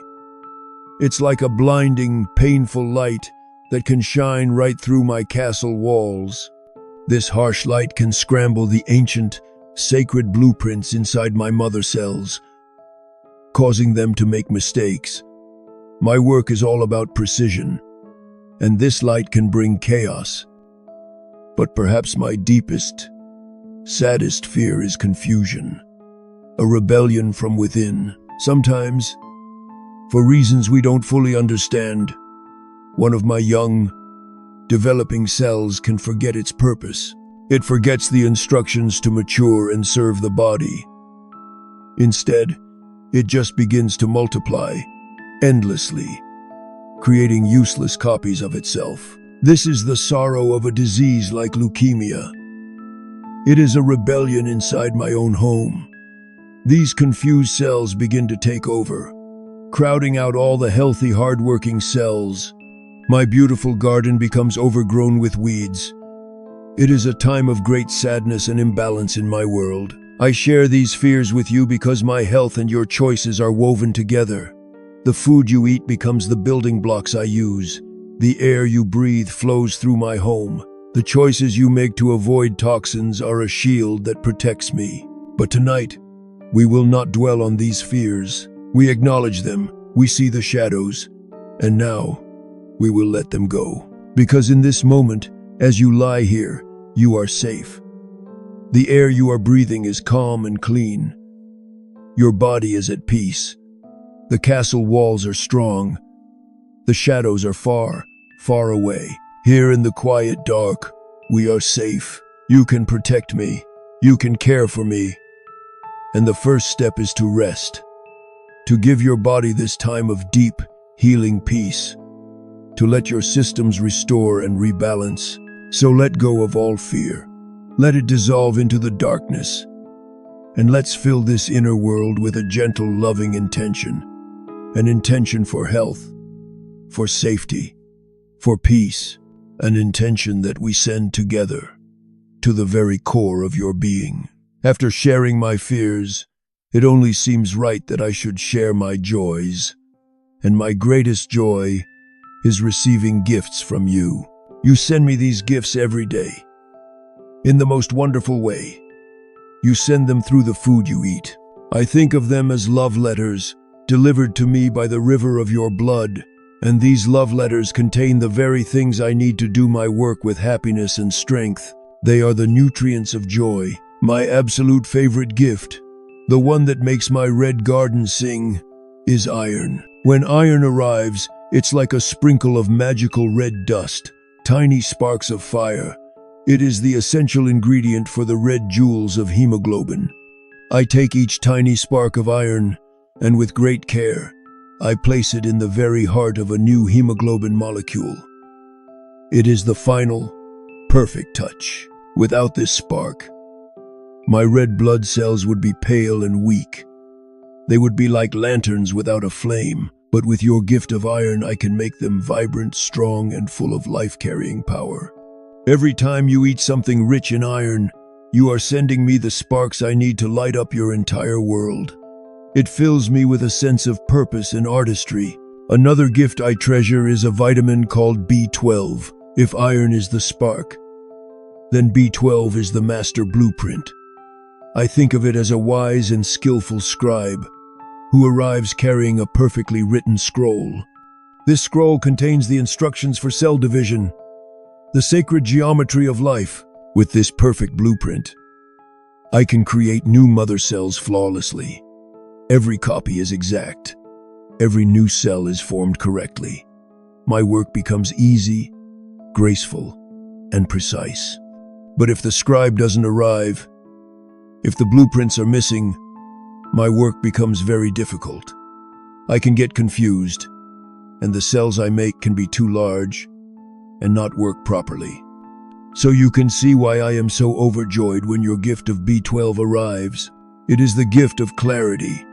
It's like a blinding, painful light that can shine right through my castle walls. This harsh light can scramble the ancient, sacred blueprints inside my mother cells, causing them to make mistakes. My work is all about precision, and this light can bring chaos. But perhaps my deepest, saddest fear is confusion, a rebellion from within. Sometimes, for reasons we don't fully understand, one of my young, developing cells can forget its purpose. It forgets the instructions to mature and serve the body. Instead, it just begins to multiply, endlessly, creating useless copies of itself. This is the sorrow of a disease like leukemia. It is a rebellion inside my own home. These confused cells begin to take over, crowding out all the healthy, hardworking cells. My beautiful garden becomes overgrown with weeds. It is a time of great sadness and imbalance in my world. I share these fears with you because my health and your choices are woven together. The food you eat becomes the building blocks I use. The air you breathe flows through my home. The choices you make to avoid toxins are a shield that protects me. But tonight, we will not dwell on these fears. We acknowledge them, we see the shadows, and now, we will let them go. Because in this moment, as you lie here, you are safe. The air you are breathing is calm and clean. Your body is at peace. The castle walls are strong. The shadows are far, far away. Here in the quiet dark, we are safe. You can protect me. You can care for me. And the first step is to rest. To give your body this time of deep, healing peace. To let your systems restore and rebalance. So let go of all fear. Let it dissolve into the darkness. And let's fill this inner world with a gentle, loving intention. An intention for health, for safety, for peace. An intention that we send together to the very core of your being. After sharing my fears, it only seems right that I should share my joys. And my greatest joy is receiving gifts from you. You send me these gifts every day, in the most wonderful way. You send them through the food you eat. I think of them as love letters delivered to me by the river of your blood, and these love letters contain the very things I need to do my work with happiness and strength. They are the nutrients of joy, my absolute favorite gift. The one that makes my red garden sing is iron. When iron arrives, it's like a sprinkle of magical red dust, tiny sparks of fire. It is the essential ingredient for the red jewels of hemoglobin. I take each tiny spark of iron, and with great care, I place it in the very heart of a new hemoglobin molecule. It is the final, perfect touch. Without this spark, my red blood cells would be pale and weak. They would be like lanterns without a flame, but with your gift of iron, I can make them vibrant, strong, and full of life-carrying power. Every time you eat something rich in iron, you are sending me the sparks I need to light up your entire world. It fills me with a sense of purpose and artistry. Another gift I treasure is a vitamin called B12. If iron is the spark, then B12 is the master blueprint. I think of it as a wise and skillful scribe who arrives carrying a perfectly written scroll. This scroll contains the instructions for cell division, the sacred geometry of life. With this perfect blueprint, I can create new mother cells flawlessly. Every copy is exact. Every new cell is formed correctly. My work becomes easy, graceful, and precise. But if the scribe doesn't arrive, if the blueprints are missing, my work becomes very difficult. I can get confused, and the cells I make can be too large and not work properly. So you can see why I am so overjoyed when your gift of B12 arrives. It is the gift of clarity,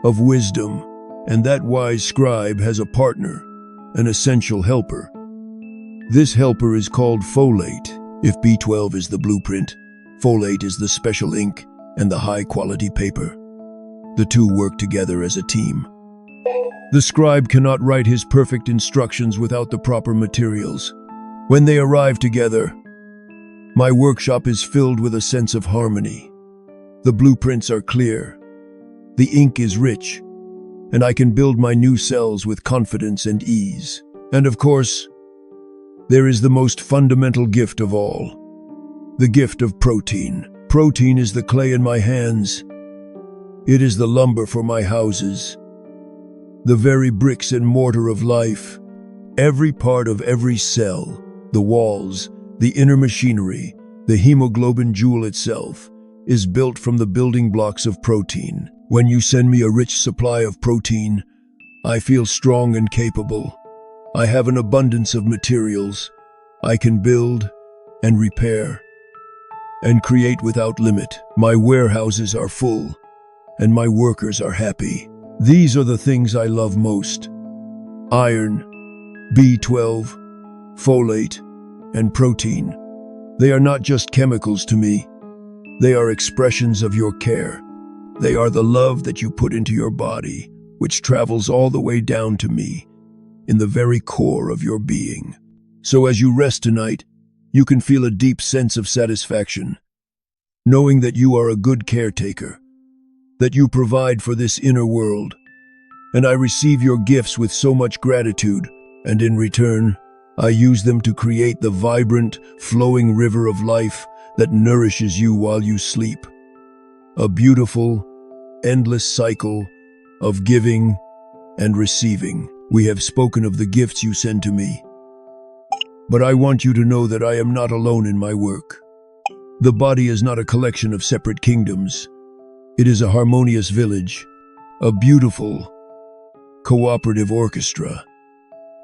of wisdom, and that wise scribe has a partner, an essential helper. This helper is called folate. If B12 is the blueprint, folate is the special ink and the high-quality paper. The two work together as a team. The scribe cannot write his perfect instructions without the proper materials. When they arrive together, my workshop is filled with a sense of harmony. The blueprints are clear, the ink is rich, and I can build my new cells with confidence and ease. And of course, there is the most fundamental gift of all, the gift of protein. Protein is the clay in my hands. It is the lumber for my houses, the very bricks and mortar of life. Every part of every cell, the walls, the inner machinery, the hemoglobin jewel itself, is built from the building blocks of protein. When you send me a rich supply of protein, I feel strong and capable. I have an abundance of materials. I can build and repair and create without limit. My warehouses are full, and my workers are happy. These are the things I love most: iron, B12, folate, and protein. They are not just chemicals to me. They are expressions of your care. They are the love that you put into your body, which travels all the way down to me, in the very core of your being. So as you rest tonight, you can feel a deep sense of satisfaction, knowing that you are a good caretaker, that you provide for this inner world. And I receive your gifts with so much gratitude, and in return, I use them to create the vibrant, flowing river of life that nourishes you while you sleep. A beautiful, endless cycle of giving and receiving. We have spoken of the gifts you send to me, but I want you to know that I am not alone in my work. The body is not a collection of separate kingdoms. It is a harmonious village, a beautiful, cooperative orchestra,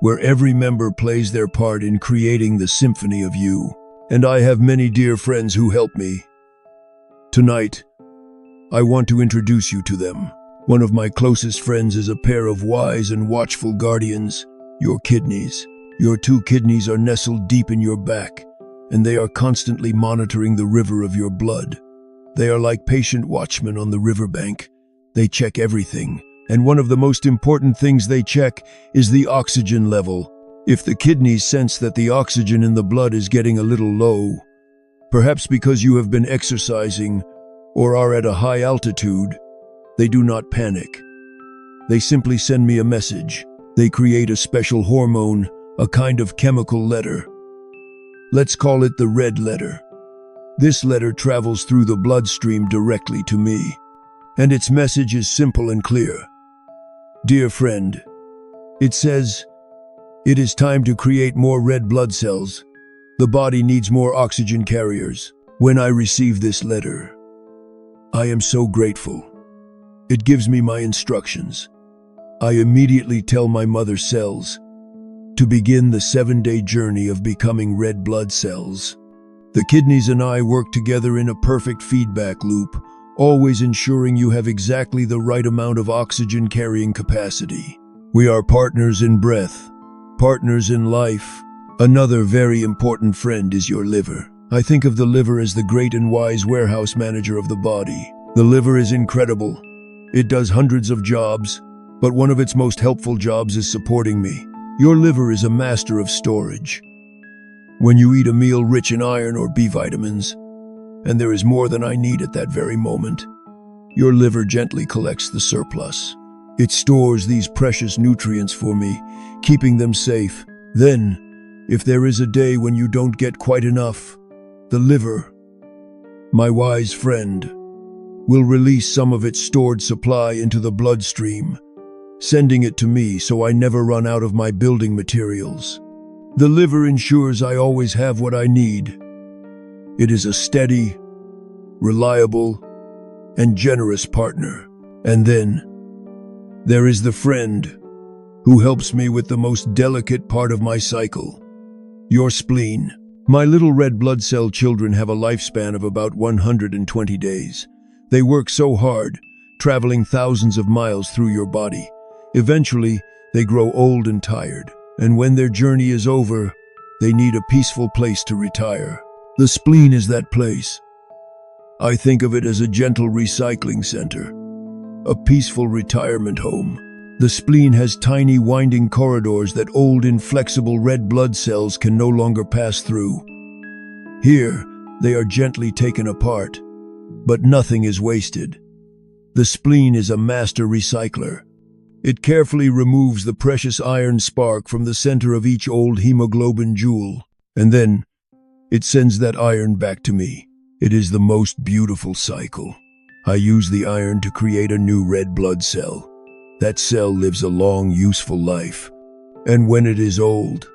where every member plays their part in creating the symphony of you. And I have many dear friends who help me. Tonight, I want to introduce you to them. One of my closest friends is a pair of wise and watchful guardians, your kidneys. Your two kidneys are nestled deep in your back, and they are constantly monitoring the river of your blood. They are like patient watchmen on the riverbank. They check everything, and one of the most important things they check is the oxygen level. If the kidneys sense that the oxygen in the blood is getting a little low, perhaps because you have been exercising or are at a high altitude, they do not panic. They simply send me a message. They create a special hormone, a kind of chemical letter. Let's call it the red letter. This letter travels through the bloodstream directly to me, and its message is simple and clear. Dear friend, it says, it is time to create more red blood cells. The body needs more oxygen carriers. When I receive this letter, I am so grateful. It gives me my instructions. I immediately tell my mother cells to begin the 7-day journey of becoming red blood cells. The kidneys and I work together in a perfect feedback loop, always ensuring you have exactly the right amount of oxygen carrying capacity. We are partners in breath, partners in life. Another very important friend is your liver. I think of the liver as the great and wise warehouse manager of the body. The liver is incredible. It does hundreds of jobs, but one of its most helpful jobs is supporting me. Your liver is a master of storage. When you eat a meal rich in iron or B vitamins, and there is more than I need at that very moment, your liver gently collects the surplus. It stores these precious nutrients for me, keeping them safe. Then, if there is a day when you don't get quite enough, the liver, my wise friend, will release some of its stored supply into the bloodstream, sending it to me so I never run out of my building materials. The liver ensures I always have what I need. It is a steady, reliable, and generous partner. And then, there is the friend who helps me with the most delicate part of my cycle, your spleen. My little red blood cell children have a lifespan of about 120 days. They work so hard, traveling thousands of miles through your body. Eventually, they grow old and tired, and when their journey is over, they need a peaceful place to retire. The spleen is that place. I think of it as a gentle recycling center, a peaceful retirement home. The spleen has tiny winding corridors that old inflexible red blood cells can no longer pass through. Here, they are gently taken apart, but nothing is wasted. The spleen is a master recycler. It carefully removes the precious iron spark from the center of each old hemoglobin jewel, and then it sends that iron back to me. It is the most beautiful cycle. I use the iron to create a new red blood cell. That cell lives a long, useful life. And when it is old,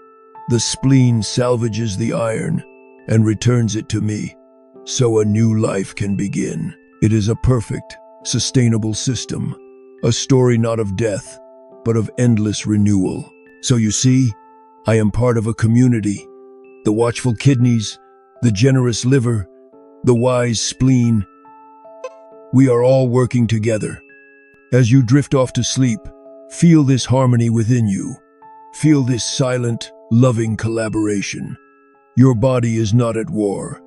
the spleen salvages the iron and returns it to me, so a new life can begin. It is a perfect, sustainable system, a story not of death, but of endless renewal. So you see, I am part of a community. The watchful kidneys, the generous liver, the wise spleen. We are all working together. As you drift off to sleep, feel this harmony within you. Feel this silent, loving collaboration. Your body is not at war.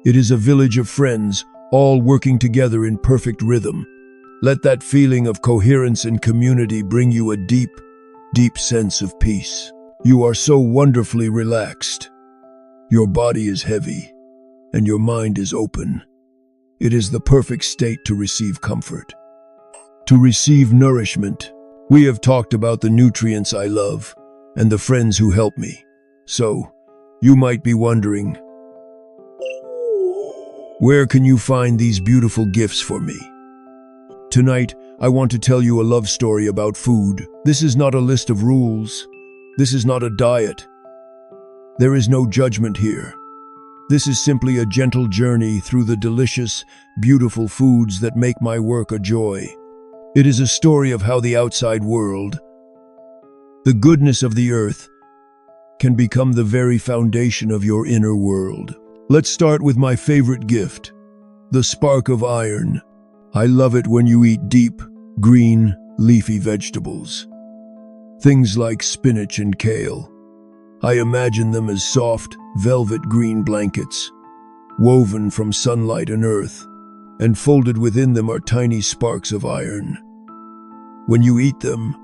It is a village of friends, all working together in perfect rhythm. Let that feeling of coherence and community bring you a deep, deep sense of peace. You are so wonderfully relaxed. Your body is heavy, and your mind is open. It is the perfect state to receive comfort, to receive nourishment. We have talked about the nutrients I love and the friends who help me. So, you might be wondering, where can you find these beautiful gifts for me? Tonight, I want to tell you a love story about food. This is not a list of rules. This is not a diet. There is no judgment here. This is simply a gentle journey through the delicious, beautiful foods that make my work a joy. It is a story of how the outside world, the goodness of the earth, can become the very foundation of your inner world. Let's start with my favorite gift, the spark of iron. I love it when you eat deep, green, leafy vegetables. Things like spinach and kale. I imagine them as soft, velvet green blankets, woven from sunlight and earth, and folded within them are tiny sparks of iron. When you eat them,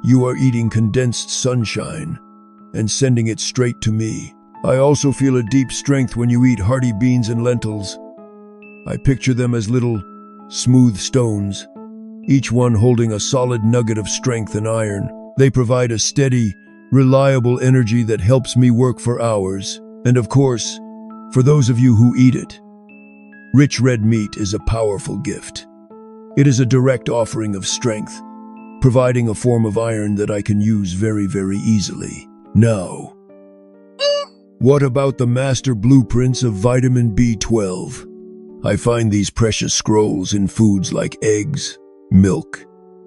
you are eating condensed sunshine and sending it straight to me. I also feel a deep strength when you eat hearty beans and lentils. I picture them as little, smooth stones, each one holding a solid nugget of strength and iron. They provide a steady, reliable energy that helps me work for hours. And of course, for those of you who eat it, rich red meat is a powerful gift. It is a direct offering of strength, providing a form of iron that I can use very, very easily. Now, what about the master blueprints of vitamin B12? I find these precious scrolls in foods like eggs, milk,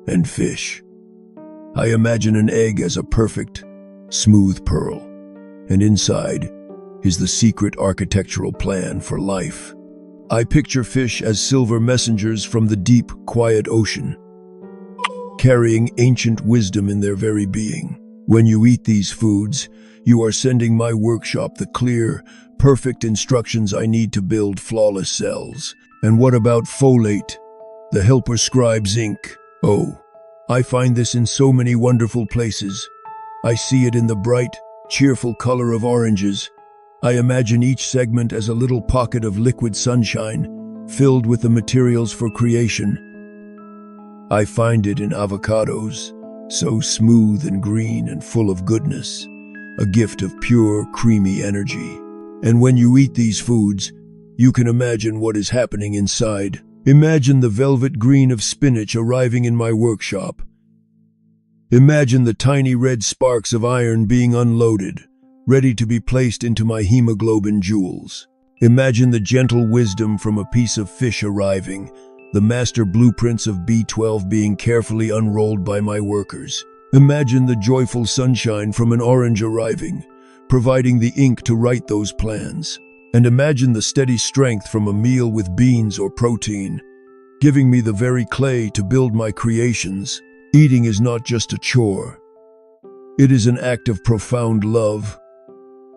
and fish. I imagine an egg as a perfect, smooth pearl, and inside is the secret architectural plan for life. I picture fish as silver messengers from the deep, quiet ocean, carrying ancient wisdom in their very being. When you eat these foods, you are sending my workshop the clear, perfect instructions I need to build flawless cells. And what about folate, the helper scribe zinc? Oh, I find this in so many wonderful places. I see it in the bright, cheerful color of oranges. I imagine each segment as a little pocket of liquid sunshine, filled with the materials for creation. I find it in avocados, so smooth and green and full of goodness, a gift of pure, creamy energy. And when you eat these foods, you can imagine what is happening inside. Imagine the velvet green of spinach arriving in my workshop. Imagine the tiny red sparks of iron being unloaded, ready to be placed into my hemoglobin jewels. Imagine the gentle wisdom from a piece of fish arriving, the master blueprints of B12 being carefully unrolled by my workers. Imagine the joyful sunshine from an orange arriving, providing the ink to write those plans. And imagine the steady strength from a meal with beans or protein, giving me the very clay to build my creations. Eating is not just a chore. It is an act of profound love.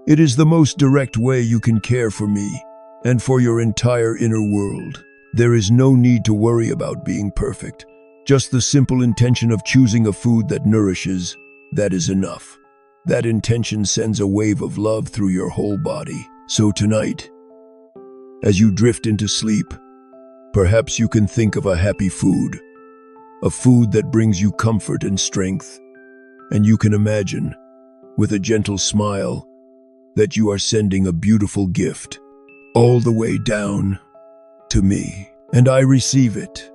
It is the most direct way you can care for me and for your entire inner world. There is no need to worry about being perfect. Just the simple intention of choosing a food that nourishes, that is enough. That intention sends a wave of love through your whole body. So tonight, as you drift into sleep, perhaps you can think of a happy food, a food that brings you comfort and strength, and you can imagine, with a gentle smile, that you are sending a beautiful gift, all the way down to me. And I receive it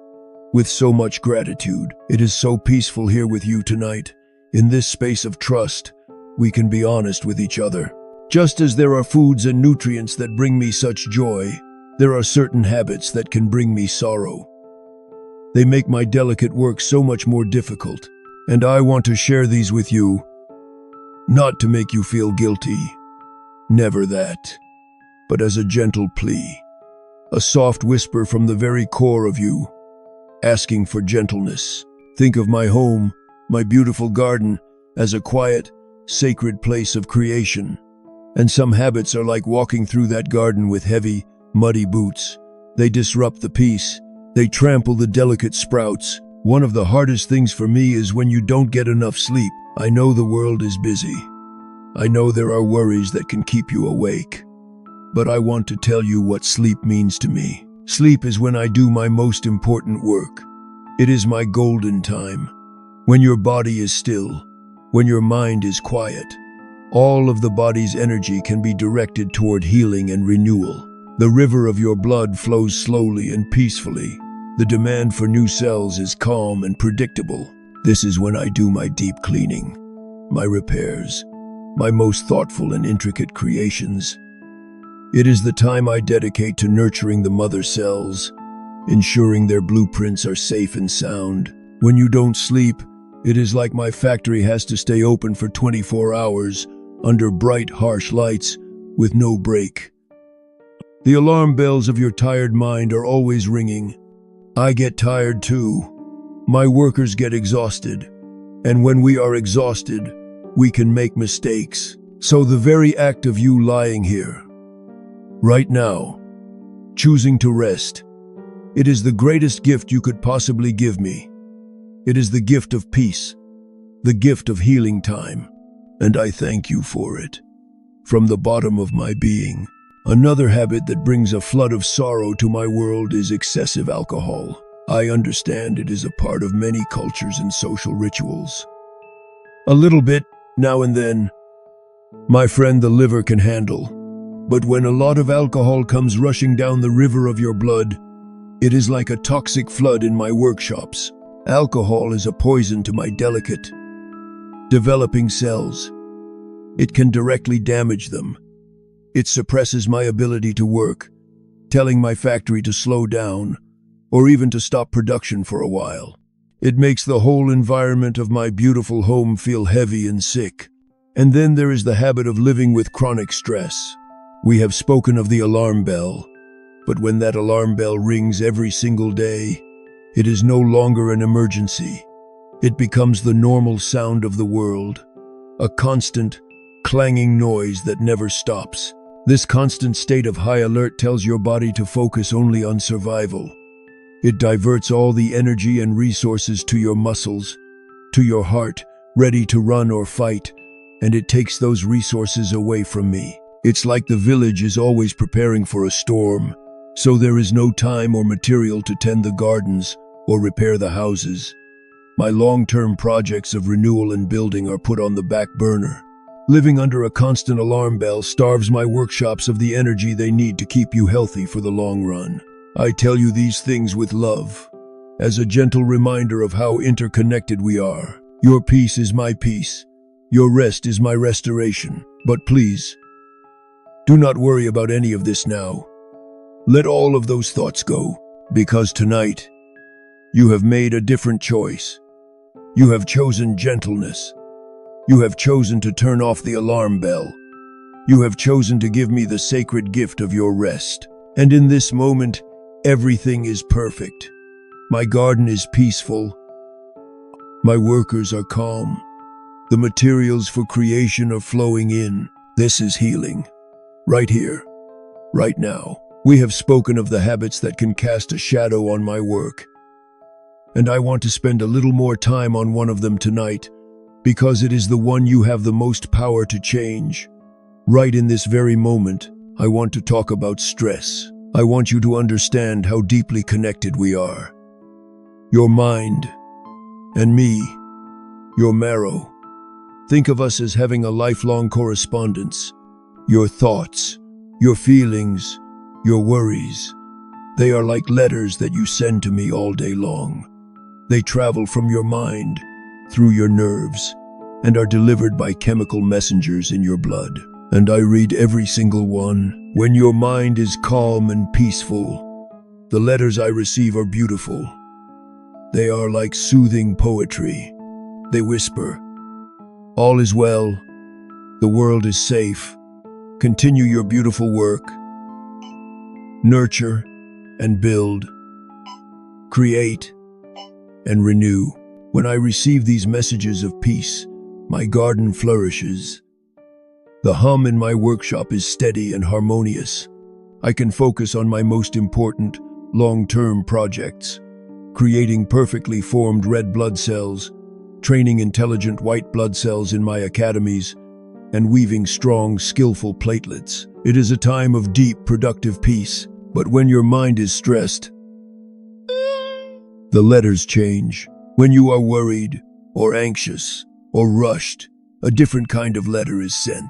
with so much gratitude. It is so peaceful here with you tonight. In this space of trust, we can be honest with each other. Just as there are foods and nutrients that bring me such joy, there are certain habits that can bring me sorrow. They make my delicate work so much more difficult, and I want to share these with you, not to make you feel guilty, never that, but as a gentle plea, a soft whisper from the very core of you, asking for gentleness. Think of my home, my beautiful garden, as a quiet, sacred place of creation. And some habits are like walking through that garden with heavy, muddy boots. They disrupt the peace. They trample the delicate sprouts. One of the hardest things for me is when you don't get enough sleep. I know the world is busy. I know there are worries that can keep you awake. But I want to tell you what sleep means to me. Sleep is when I do my most important work. It is my golden time. When your body is still, when your mind is quiet, all of the body's energy can be directed toward healing and renewal. The river of your blood flows slowly and peacefully. The demand for new cells is calm and predictable. This is when I do my deep cleaning, my repairs, my most thoughtful and intricate creations. It is the time I dedicate to nurturing the mother cells, ensuring their blueprints are safe and sound. When you don't sleep, it is like my factory has to stay open for 24 hours, under bright, harsh lights, with no break. The alarm bells of your tired mind are always ringing, I get tired too. My workers get exhausted. And when we are exhausted, we can make mistakes. So the very act of you lying here, right now, choosing to rest, it is the greatest gift you could possibly give me. It is the gift of peace, the gift of healing time, and I thank you for it. From the bottom of my being. Another habit that brings a flood of sorrow to my world is excessive alcohol. I understand it is a part of many cultures and social rituals. A little bit, now and then, my friend, the liver can handle. But when a lot of alcohol comes rushing down the river of your blood, it is like a toxic flood in my workshops. Alcohol is a poison to my delicate, developing cells. It can directly damage them. It suppresses my ability to work, telling my factory to slow down, or even to stop production for a while. It makes the whole environment of my beautiful home feel heavy and sick. And then there is the habit of living with chronic stress. We have spoken of the alarm bell, but when that alarm bell rings every single day, it is no longer an emergency. It becomes the normal sound of the world, a constant, clanging noise that never stops. This constant state of high alert tells your body to focus only on survival. It diverts all the energy and resources to your muscles, to your heart, ready to run or fight, and it takes those resources away from me. It's like the village is always preparing for a storm, so there is no time or material to tend the gardens or repair the houses. My long-term projects of renewal and building are put on the back burner. Living under a constant alarm bell starves my workshops of the energy they need to keep you healthy for the long run. I tell you these things with love, as a gentle reminder of how interconnected we are. Your peace is my peace. Your rest is my restoration. But please, do not worry about any of this now. Let all of those thoughts go, because tonight, you have made a different choice. You have chosen gentleness. You have chosen to turn off the alarm bell. You have chosen to give me the sacred gift of your rest. And in this moment, everything is perfect. My garden is peaceful. My workers are calm. The materials for creation are flowing in. This is healing. Right here, right now. We have spoken of the habits that can cast a shadow on my work. And I want to spend a little more time on one of them tonight, because it is the one you have the most power to change. Right in this very moment, I want to talk about stress. I want you to understand how deeply connected we are. Your mind and me, your marrow. Think of us as having a lifelong correspondence. Your thoughts, your feelings, your worries, they are like letters that you send to me all day long. They travel from your mind, through your nerves, and are delivered by chemical messengers in your blood. And I read every single one. When your mind is calm and peaceful, the letters I receive are beautiful. They are like soothing poetry. They whisper, "All is well. The world is safe. Continue your beautiful work. Nurture and build. Create and renew." When I receive these messages of peace, my garden flourishes. The hum in my workshop is steady and harmonious. I can focus on my most important, long-term projects, creating perfectly formed red blood cells, training intelligent white blood cells in my academies, and weaving strong, skillful platelets. It is a time of deep, productive peace. But when your mind is stressed, the letters change. When you are worried, or anxious, or rushed, a different kind of letter is sent.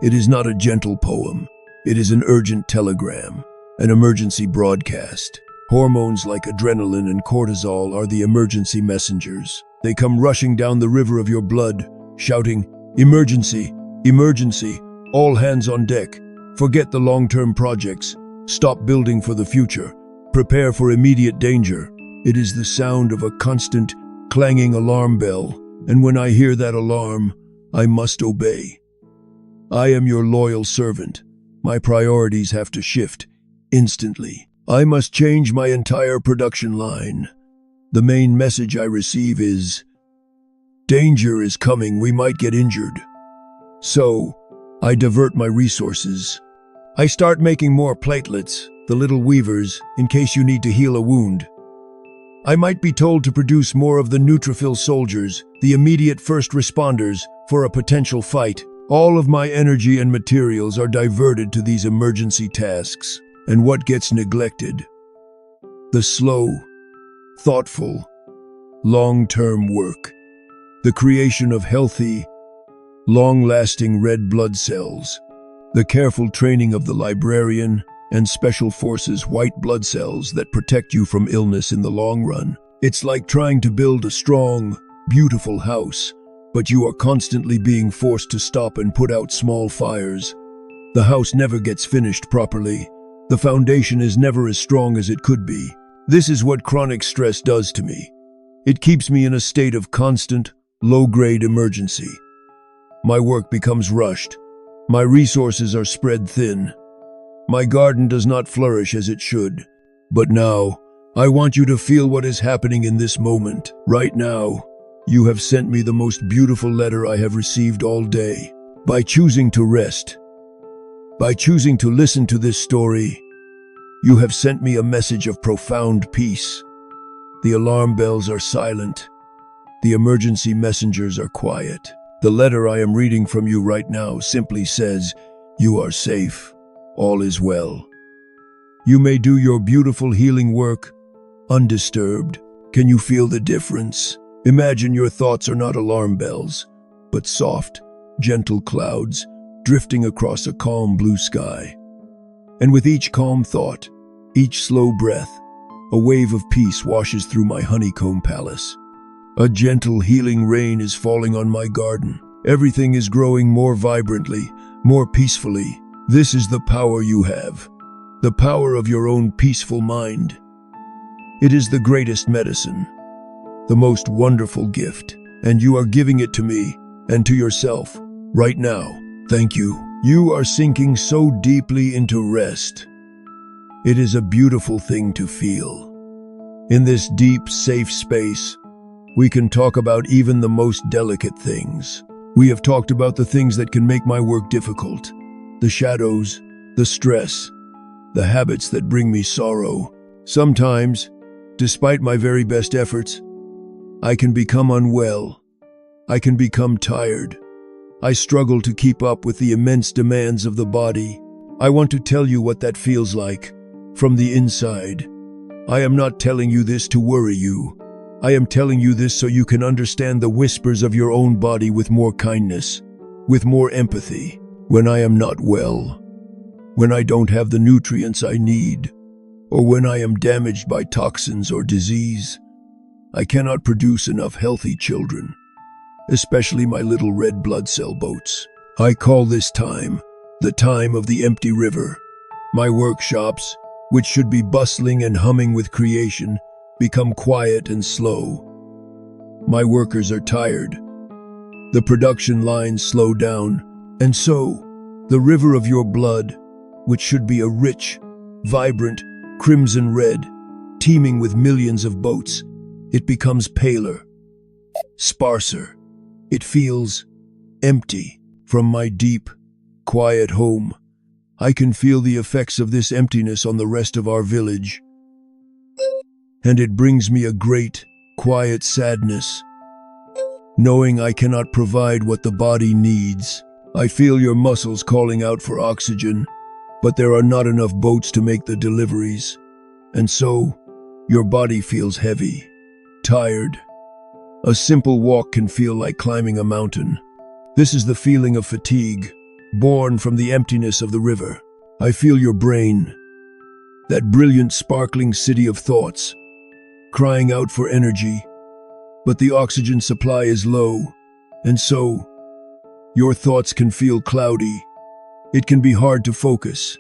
It is not a gentle poem. It is an urgent telegram, an emergency broadcast. Hormones like adrenaline and cortisol are the emergency messengers. They come rushing down the river of your blood, shouting, "Emergency! Emergency! All hands on deck! Forget the long-term projects. Stop building for the future. Prepare for immediate danger." It is the sound of a constant, clanging alarm bell, and when I hear that alarm, I must obey. I am your loyal servant. My priorities have to shift instantly. I must change my entire production line. The main message I receive is, danger is coming, we might get injured. So, I divert my resources. I start making more platelets, the little weavers, in case you need to heal a wound. I might be told to produce more of the neutrophil soldiers, the immediate first responders, for a potential fight. All of my energy and materials are diverted to these emergency tasks. And what gets neglected? The slow, thoughtful, long-term work. The creation of healthy, long-lasting red blood cells. The careful training of the librarian and special forces white blood cells that protect you from illness in the long run. It's like trying to build a strong, beautiful house, but you are constantly being forced to stop and put out small fires. The house never gets finished properly. The foundation is never as strong as it could be. This is what chronic stress does to me. It keeps me in a state of constant, low-grade emergency. My work becomes rushed. My resources are spread thin. My garden does not flourish as it should. But now, I want you to feel what is happening in this moment. Right now, you have sent me the most beautiful letter I have received all day. By choosing to rest, by choosing to listen to this story, you have sent me a message of profound peace. The alarm bells are silent. The emergency messengers are quiet. The letter I am reading from you right now simply says, you are safe. All is well. You may do your beautiful healing work undisturbed. Can you feel the difference? Imagine your thoughts are not alarm bells, but soft, gentle clouds drifting across a calm blue sky. And with each calm thought, each slow breath, a wave of peace washes through my honeycomb palace. A gentle healing rain is falling on my garden. Everything is growing more vibrantly, more peacefully. This is the power you have, the power of your own peaceful mind. It is the greatest medicine, the most wonderful gift, and you are giving it to me and to yourself right now. Thank you. You are sinking so deeply into rest. It is a beautiful thing to feel. In this deep, safe space, we can talk about even the most delicate things. We have talked about the things that can make my work difficult, the shadows, the stress, the habits that bring me sorrow. Sometimes, despite my very best efforts, I can become unwell. I can become tired. I struggle to keep up with the immense demands of the body. I want to tell you what that feels like, from the inside. I am not telling you this to worry you. I am telling you this so you can understand the whispers of your own body with more kindness, with more empathy. When I am not well, when I don't have the nutrients I need, or when I am damaged by toxins or disease, I cannot produce enough healthy children, especially my little red blood cell boats. I call this time the time of the empty river. My workshops, which should be bustling and humming with creation, become quiet and slow. My workers are tired. The production lines slow down, and so, the river of your blood, which should be a rich, vibrant, crimson red, teeming with millions of boats, it becomes paler, sparser. It feels empty. From my deep, quiet home, I can feel the effects of this emptiness on the rest of our village. And it brings me a great, quiet sadness, knowing I cannot provide what the body needs. I feel your muscles calling out for oxygen, but there are not enough boats to make the deliveries. And so, your body feels heavy, tired. A simple walk can feel like climbing a mountain. This is the feeling of fatigue, born from the emptiness of the river. I feel your brain, that brilliant, sparkling city of thoughts, crying out for energy, but the oxygen supply is low, and so, your thoughts can feel cloudy. It can be hard to focus.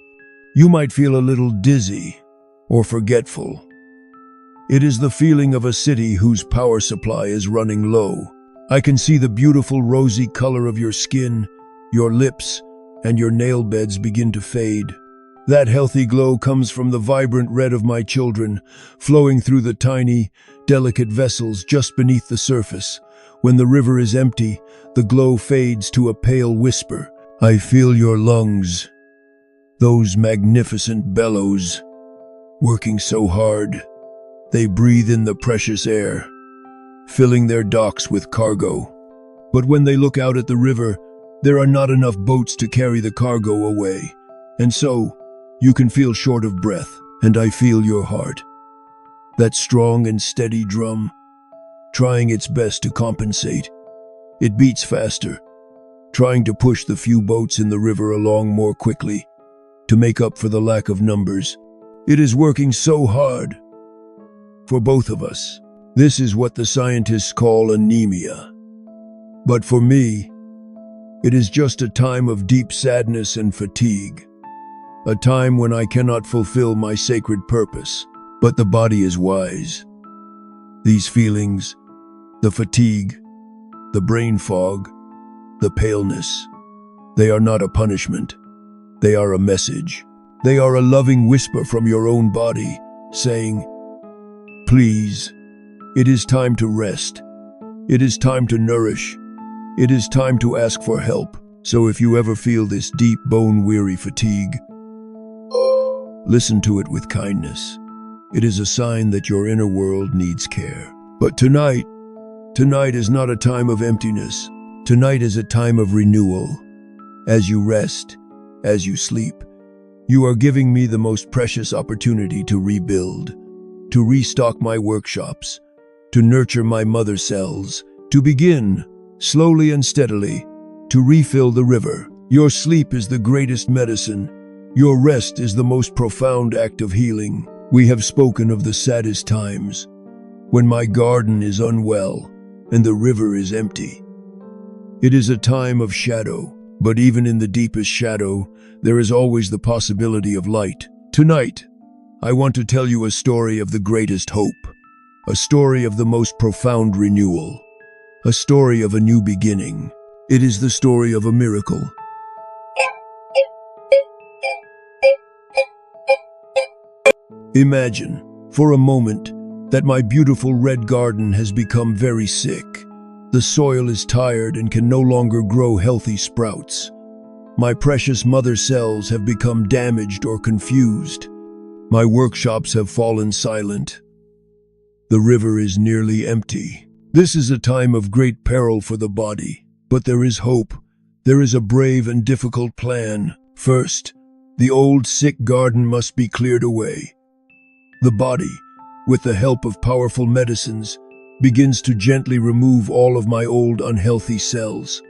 You might feel a little dizzy or forgetful. It is the feeling of a city whose power supply is running low. I can see the beautiful rosy color of your skin, your lips, and your nail beds begin to fade. That healthy glow comes from the vibrant red of my children, flowing through the tiny, delicate vessels just beneath the surface. When the river is empty, the glow fades to a pale whisper. I feel your lungs, those magnificent bellows, working so hard. They breathe in the precious air, filling their docks with cargo. But when they look out at the river, there are not enough boats to carry the cargo away. And so, you can feel short of breath, and I feel your heart. That strong and steady drum, trying its best to compensate. It beats faster, trying to push the few boats in the river along more quickly, to make up for the lack of numbers. It is working so hard for both of us. This is what the scientists call anemia. But for me, it is just a time of deep sadness and fatigue. A time when I cannot fulfill my sacred purpose. But the body is wise. These feelings, the fatigue, the brain fog, the paleness, they are not a punishment. They are a message. They are a loving whisper from your own body, saying, please, it is time to rest. It is time to nourish. It is time to ask for help. So if you ever feel this deep bone-weary fatigue, listen to it with kindness. It is a sign that your inner world needs care. But tonight is not a time of emptiness. Tonight is a time of renewal. As you rest, as you sleep, you are giving me the most precious opportunity to rebuild, to restock my workshops, to nurture my mother cells, to begin, slowly and steadily, to refill the river. Your sleep is the greatest medicine. Your rest is the most profound act of healing. We have spoken of the saddest times, when my garden is unwell and the river is empty. It is a time of shadow, but even in the deepest shadow, there is always the possibility of light. Tonight, I want to tell you a story of the greatest hope, a story of the most profound renewal, a story of a new beginning. It is the story of a miracle. Imagine, for a moment, that my beautiful red garden has become very sick. The soil is tired and can no longer grow healthy sprouts. My precious mother cells have become damaged or confused. My workshops have fallen silent. The river is nearly empty. This is a time of great peril for the body, but there is hope. There is a brave and difficult plan. First, the old sick garden must be cleared away. The body, with the help of powerful medicines, begins to gently remove all of my old unhealthy cells.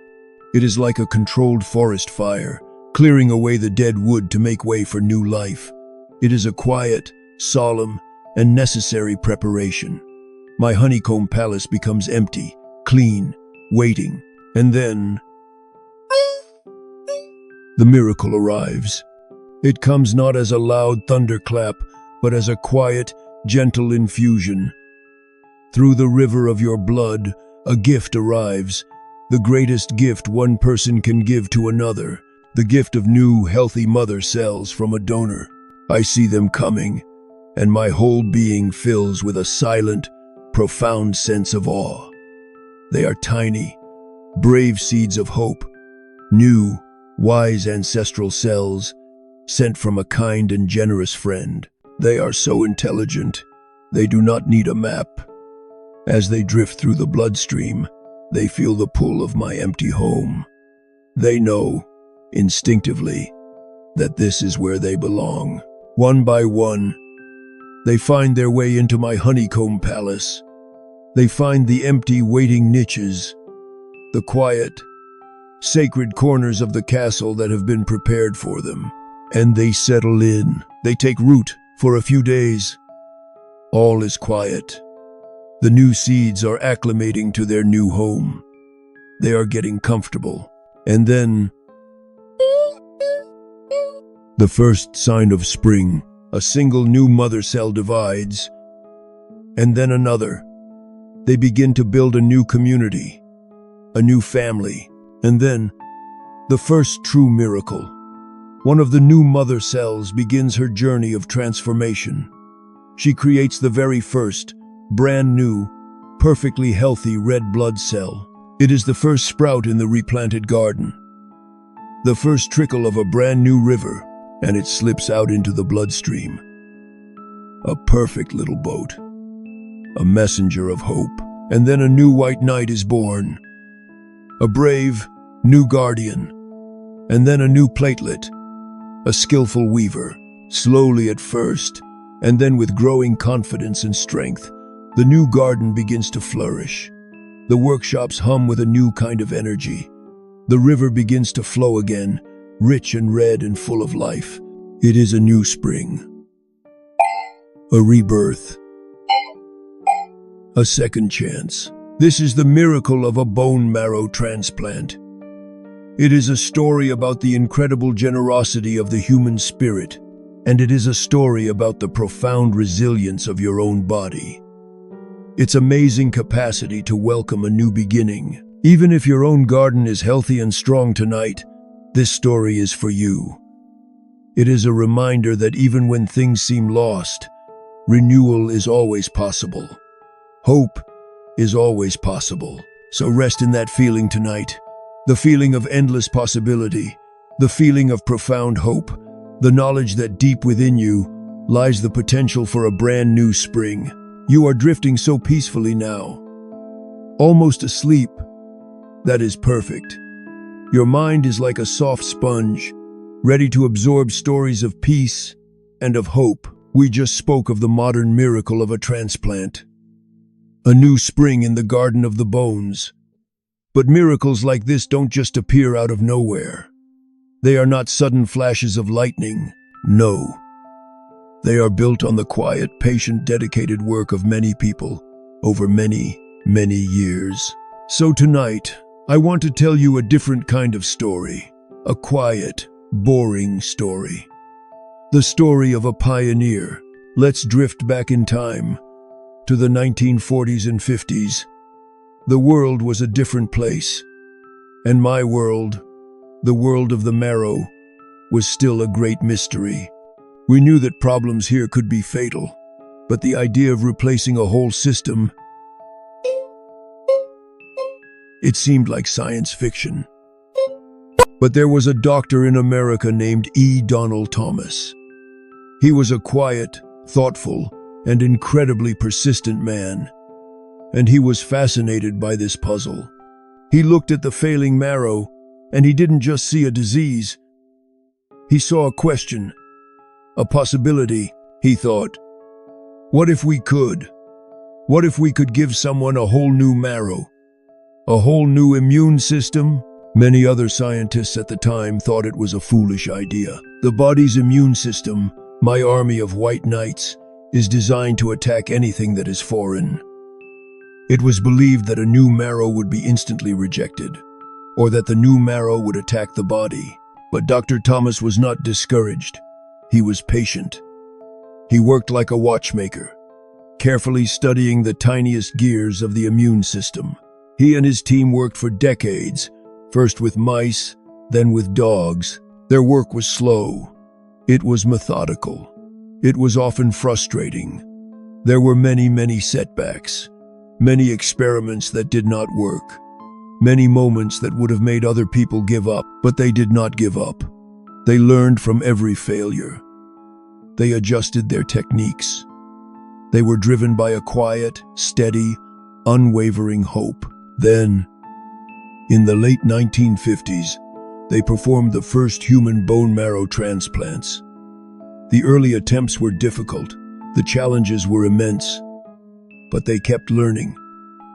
It is like a controlled forest fire, clearing away the dead wood to make way for new life. It is a quiet, solemn, and necessary preparation. My honeycomb palace becomes empty, clean, waiting, and then the miracle arrives. It comes not as a loud thunderclap, but as a quiet, gentle infusion. Through the river of your blood, a gift arrives, the greatest gift one person can give to another, the gift of new, healthy mother cells from a donor. I see them coming, and my whole being fills with a silent, profound sense of awe. They are tiny, brave seeds of hope, new, wise ancestral cells, sent from a kind and generous friend. They are so intelligent, they do not need a map. As they drift through the bloodstream, they feel the pull of my empty home. They know, instinctively, that this is where they belong. One by one, they find their way into my honeycomb palace. They find the empty, waiting niches, the quiet, sacred corners of the castle that have been prepared for them. And they settle in. They take root for a few days. All is quiet. The new seeds are acclimating to their new home. They are getting comfortable. And then, the first sign of spring, a single new mother cell divides, and then another. They begin to build a new community, a new family, and then the first true miracle. one of the new mother cells begins her journey of transformation. She creates the very first, brand new, perfectly healthy red blood cell. It is the first sprout in the replanted garden, the first trickle of a brand new river, and it slips out into the bloodstream. A perfect little boat, a messenger of hope. And then a new white knight is born, a brave, new guardian. And then a new platelet, a skillful weaver. Slowly at first, and then with growing confidence and strength, the new garden begins to flourish. The workshops hum with a new kind of energy. The river begins to flow again, rich and red and full of life. It is a new spring, a rebirth, a second chance. This is the miracle of a bone marrow transplant. It is a story about the incredible generosity of the human spirit, and it is a story about the profound resilience of your own body. Its amazing capacity to welcome a new beginning. Even if your own garden is healthy and strong tonight, this story is for you. It is a reminder that even when things seem lost, renewal is always possible. Hope is always possible. So rest in that feeling tonight, the feeling of endless possibility, the feeling of profound hope, the knowledge that deep within you lies the potential for a brand new spring. You are drifting so peacefully now, almost asleep. That is perfect. Your mind is like a soft sponge, ready to absorb stories of peace and of hope. We just spoke of the modern miracle of a transplant, a new spring in the garden of the bones. But miracles like this don't just appear out of nowhere. They are not sudden flashes of lightning. No. They are built on the quiet, patient, dedicated work of many people over many, many years. So tonight, I want to tell you a different kind of story. A quiet, boring story. The story of a pioneer. Let's drift back in time to the 1940s and 50s. The world was a different place, and my world, the world of the marrow, was still a great mystery. We knew that problems here could be fatal, but the idea of replacing a whole system, it seemed like science fiction. But there was a doctor in America named E. Donald Thomas. He was a quiet, thoughtful, and incredibly persistent man, and he was fascinated by this puzzle. He looked at the failing marrow, and he didn't just see a disease. He saw a question, a possibility. He thought, what if we could? What if we could give someone a whole new marrow? A whole new immune system? Many other scientists at the time thought it was a foolish idea. The body's immune system, my army of white knights, is designed to attack anything that is foreign. It was believed that a new marrow would be instantly rejected, or that the new marrow would attack the body. But Dr. Thomas was not discouraged. He was patient. He worked like a watchmaker, carefully studying the tiniest gears of the immune system. He and his team worked for decades, first with mice, then with dogs. Their work was slow. It was methodical. It was often frustrating. There were many setbacks, many experiments that did not work, many moments that would have made other people give up, but they did not give up. They learned from every failure. They adjusted their techniques. They were driven by a quiet, steady, unwavering hope. Then, in the late 1950s, they performed the first human bone marrow transplants. The early attempts were difficult. The challenges were immense. But they kept learning.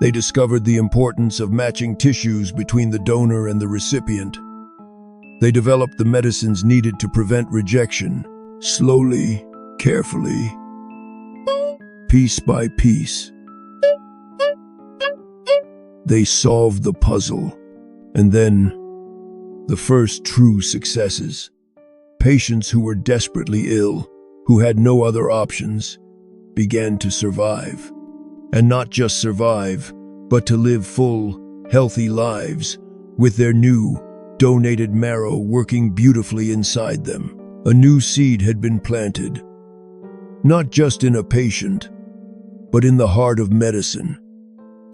They discovered the importance of matching tissues between the donor and the recipient. They developed the medicines needed to prevent rejection. Slowly, carefully, piece by piece, they solved the puzzle. And then, the first true successes. Patients who were desperately ill, who had no other options, began to survive. And not just survive, but to live full, healthy lives with their new, donated marrow working beautifully inside them. A new seed had been planted, not just in a patient, but in the heart of medicine.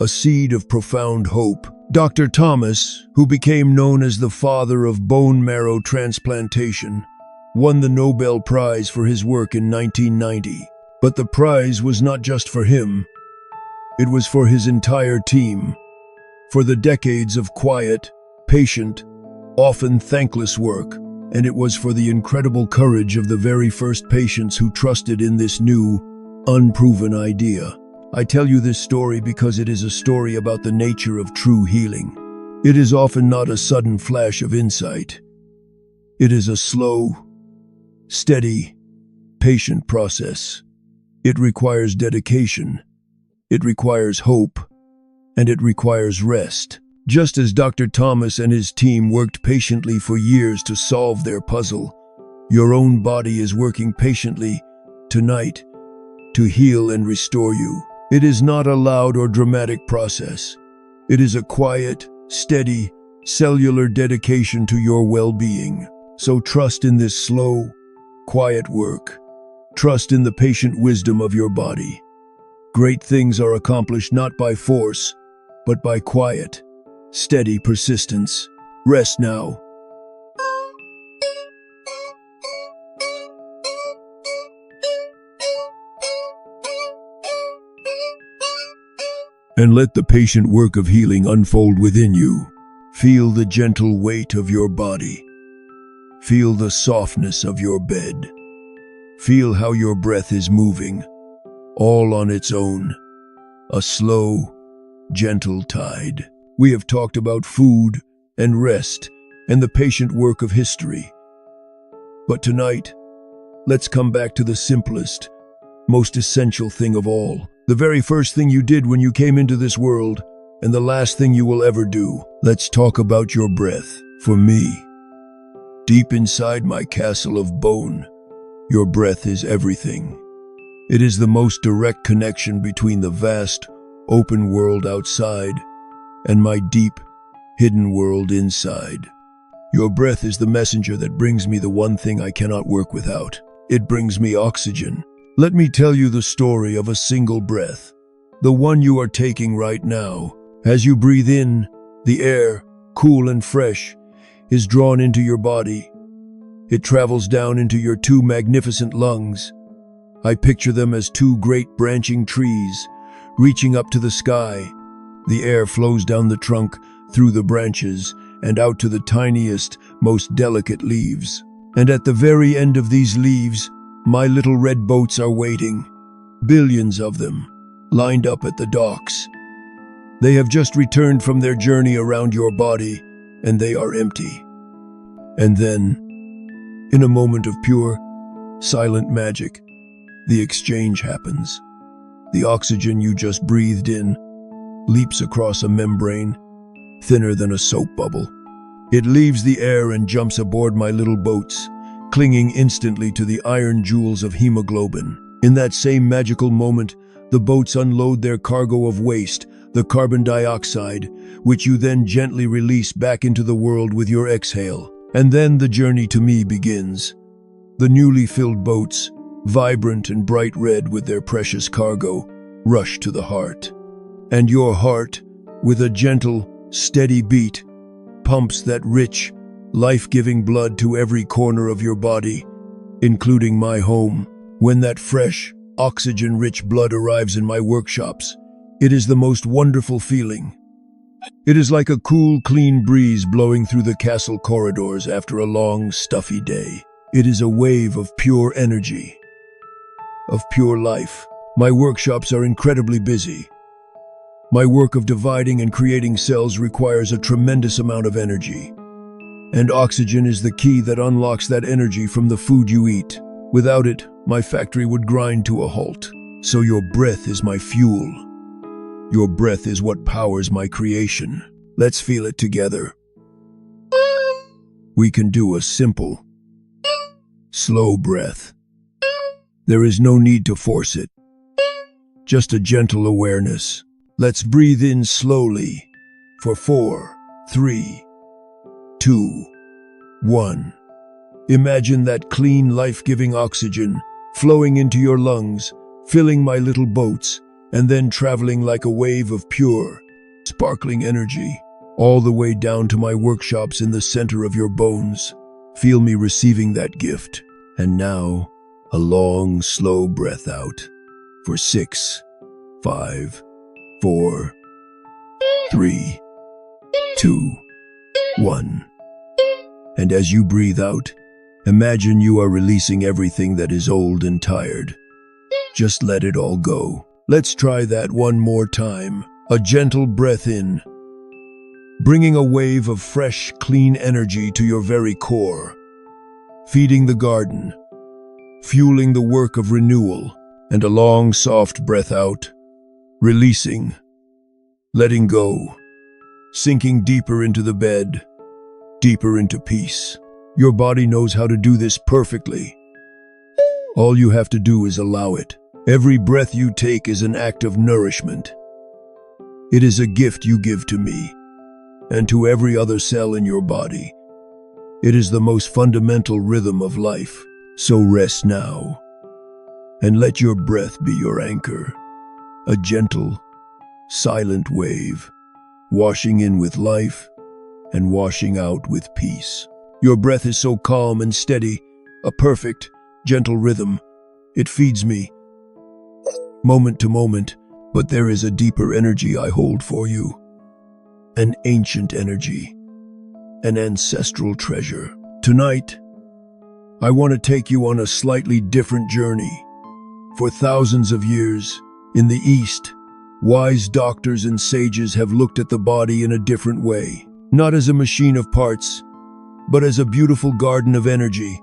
A seed of profound hope. Dr. Thomas, who became known as the father of bone marrow transplantation, won the Nobel Prize for his work in 1990. But the prize was not just for him. It was for his entire team, for the decades of quiet, patient, often thankless work, and it was for the incredible courage of the very first patients who trusted in this new, unproven idea. I tell you this story because it is a story about the nature of true healing. It is often not a sudden flash of insight. It is a slow, steady, patient process. It requires dedication. It requires hope. And it requires rest. Just as Dr. Thomas and his team worked patiently for years to solve their puzzle, your own body is working patiently tonight to heal and restore you. It is not a loud or dramatic process. It is a quiet, steady, cellular dedication to your well-being. So trust in this slow, quiet work. Trust in the patient wisdom of your body. Great things are accomplished not by force, but by quiet, steady persistence. Rest now. And let the patient work of healing unfold within you. Feel the gentle weight of your body. Feel the softness of your bed. Feel how your breath is moving, all on its own. A slow, gentle tide. We have talked about food and rest and the patient work of history. But tonight, let's come back to the simplest, most essential thing of all. The very first thing you did when you came into this world, and the last thing you will ever do. Let's talk about your breath. For me, deep inside my castle of bone, your breath is everything. It is the most direct connection between the vast, open world outside and my deep, hidden world inside. Your breath is the messenger that brings me the one thing I cannot work without. It brings me oxygen. Let me tell you the story of a single breath, the one you are taking right now. As you breathe in, the air, cool and fresh, is drawn into your body. It travels down into your two magnificent lungs. I picture them as two great branching trees, reaching up to the sky. The air flows down the trunk, through the branches, and out to the tiniest, most delicate leaves. And at the very end of these leaves, my little red boats are waiting, billions of them, lined up at the docks. They have just returned from their journey around your body, and they are empty. And then, in a moment of pure, silent magic, the exchange happens. The oxygen you just breathed in leaps across a membrane, thinner than a soap bubble. It leaves the air and jumps aboard my little boats, clinging instantly to the iron jewels of hemoglobin. In that same magical moment, the boats unload their cargo of waste, the carbon dioxide, which you then gently release back into the world with your exhale. And then the journey to me begins. The newly filled boats, vibrant and bright red with their precious cargo, rush to the heart. And your heart, with a gentle, steady beat, pumps that rich, life-giving blood to every corner of your body, including my home. When that fresh, oxygen-rich blood arrives in my workshops, it is the most wonderful feeling. It is like a cool, clean breeze blowing through the castle corridors after a long, stuffy day. It is a wave of pure energy, of pure life. My workshops are incredibly busy. My work of dividing and creating cells requires a tremendous amount of energy. And oxygen is the key that unlocks that energy from the food you eat. Without it, my factory would grind to a halt. So your breath is my fuel. Your breath is what powers my creation. Let's feel it together. We can do a simple, slow breath. There is no need to force it. Just a gentle awareness. Let's breathe in slowly for 4, 3, 2, 1. Imagine that clean, life-giving oxygen flowing into your lungs, filling my little boats, and then traveling like a wave of pure, sparkling energy, all the way down to my workshops in the center of your bones. Feel me receiving that gift. And now, a long, slow breath out. For 6, 5, 4, 3, 2, 1. And as you breathe out, imagine you are releasing everything that is old and tired. Just let it all go. Let's try that one more time. A gentle breath in, bringing a wave of fresh, clean energy to your very core, feeding the garden, fueling the work of renewal, and a long, soft breath out, releasing, letting go, sinking deeper into the bed, deeper into peace. Your body knows how to do this perfectly. All you have to do is allow it. Every breath you take is an act of nourishment. It is a gift you give to me, and to every other cell in your body. It is the most fundamental rhythm of life. So rest now, and let your breath be your anchor. A gentle, silent wave, washing in with life and washing out with peace. Your breath is so calm and steady, a perfect, gentle rhythm. It feeds me, moment to moment, but there is a deeper energy I hold for you. An ancient energy, an ancestral treasure. Tonight, I want to take you on a slightly different journey. For thousands of years, in the East, wise doctors and sages have looked at the body in a different way. Not as a machine of parts, but as a beautiful garden of energy,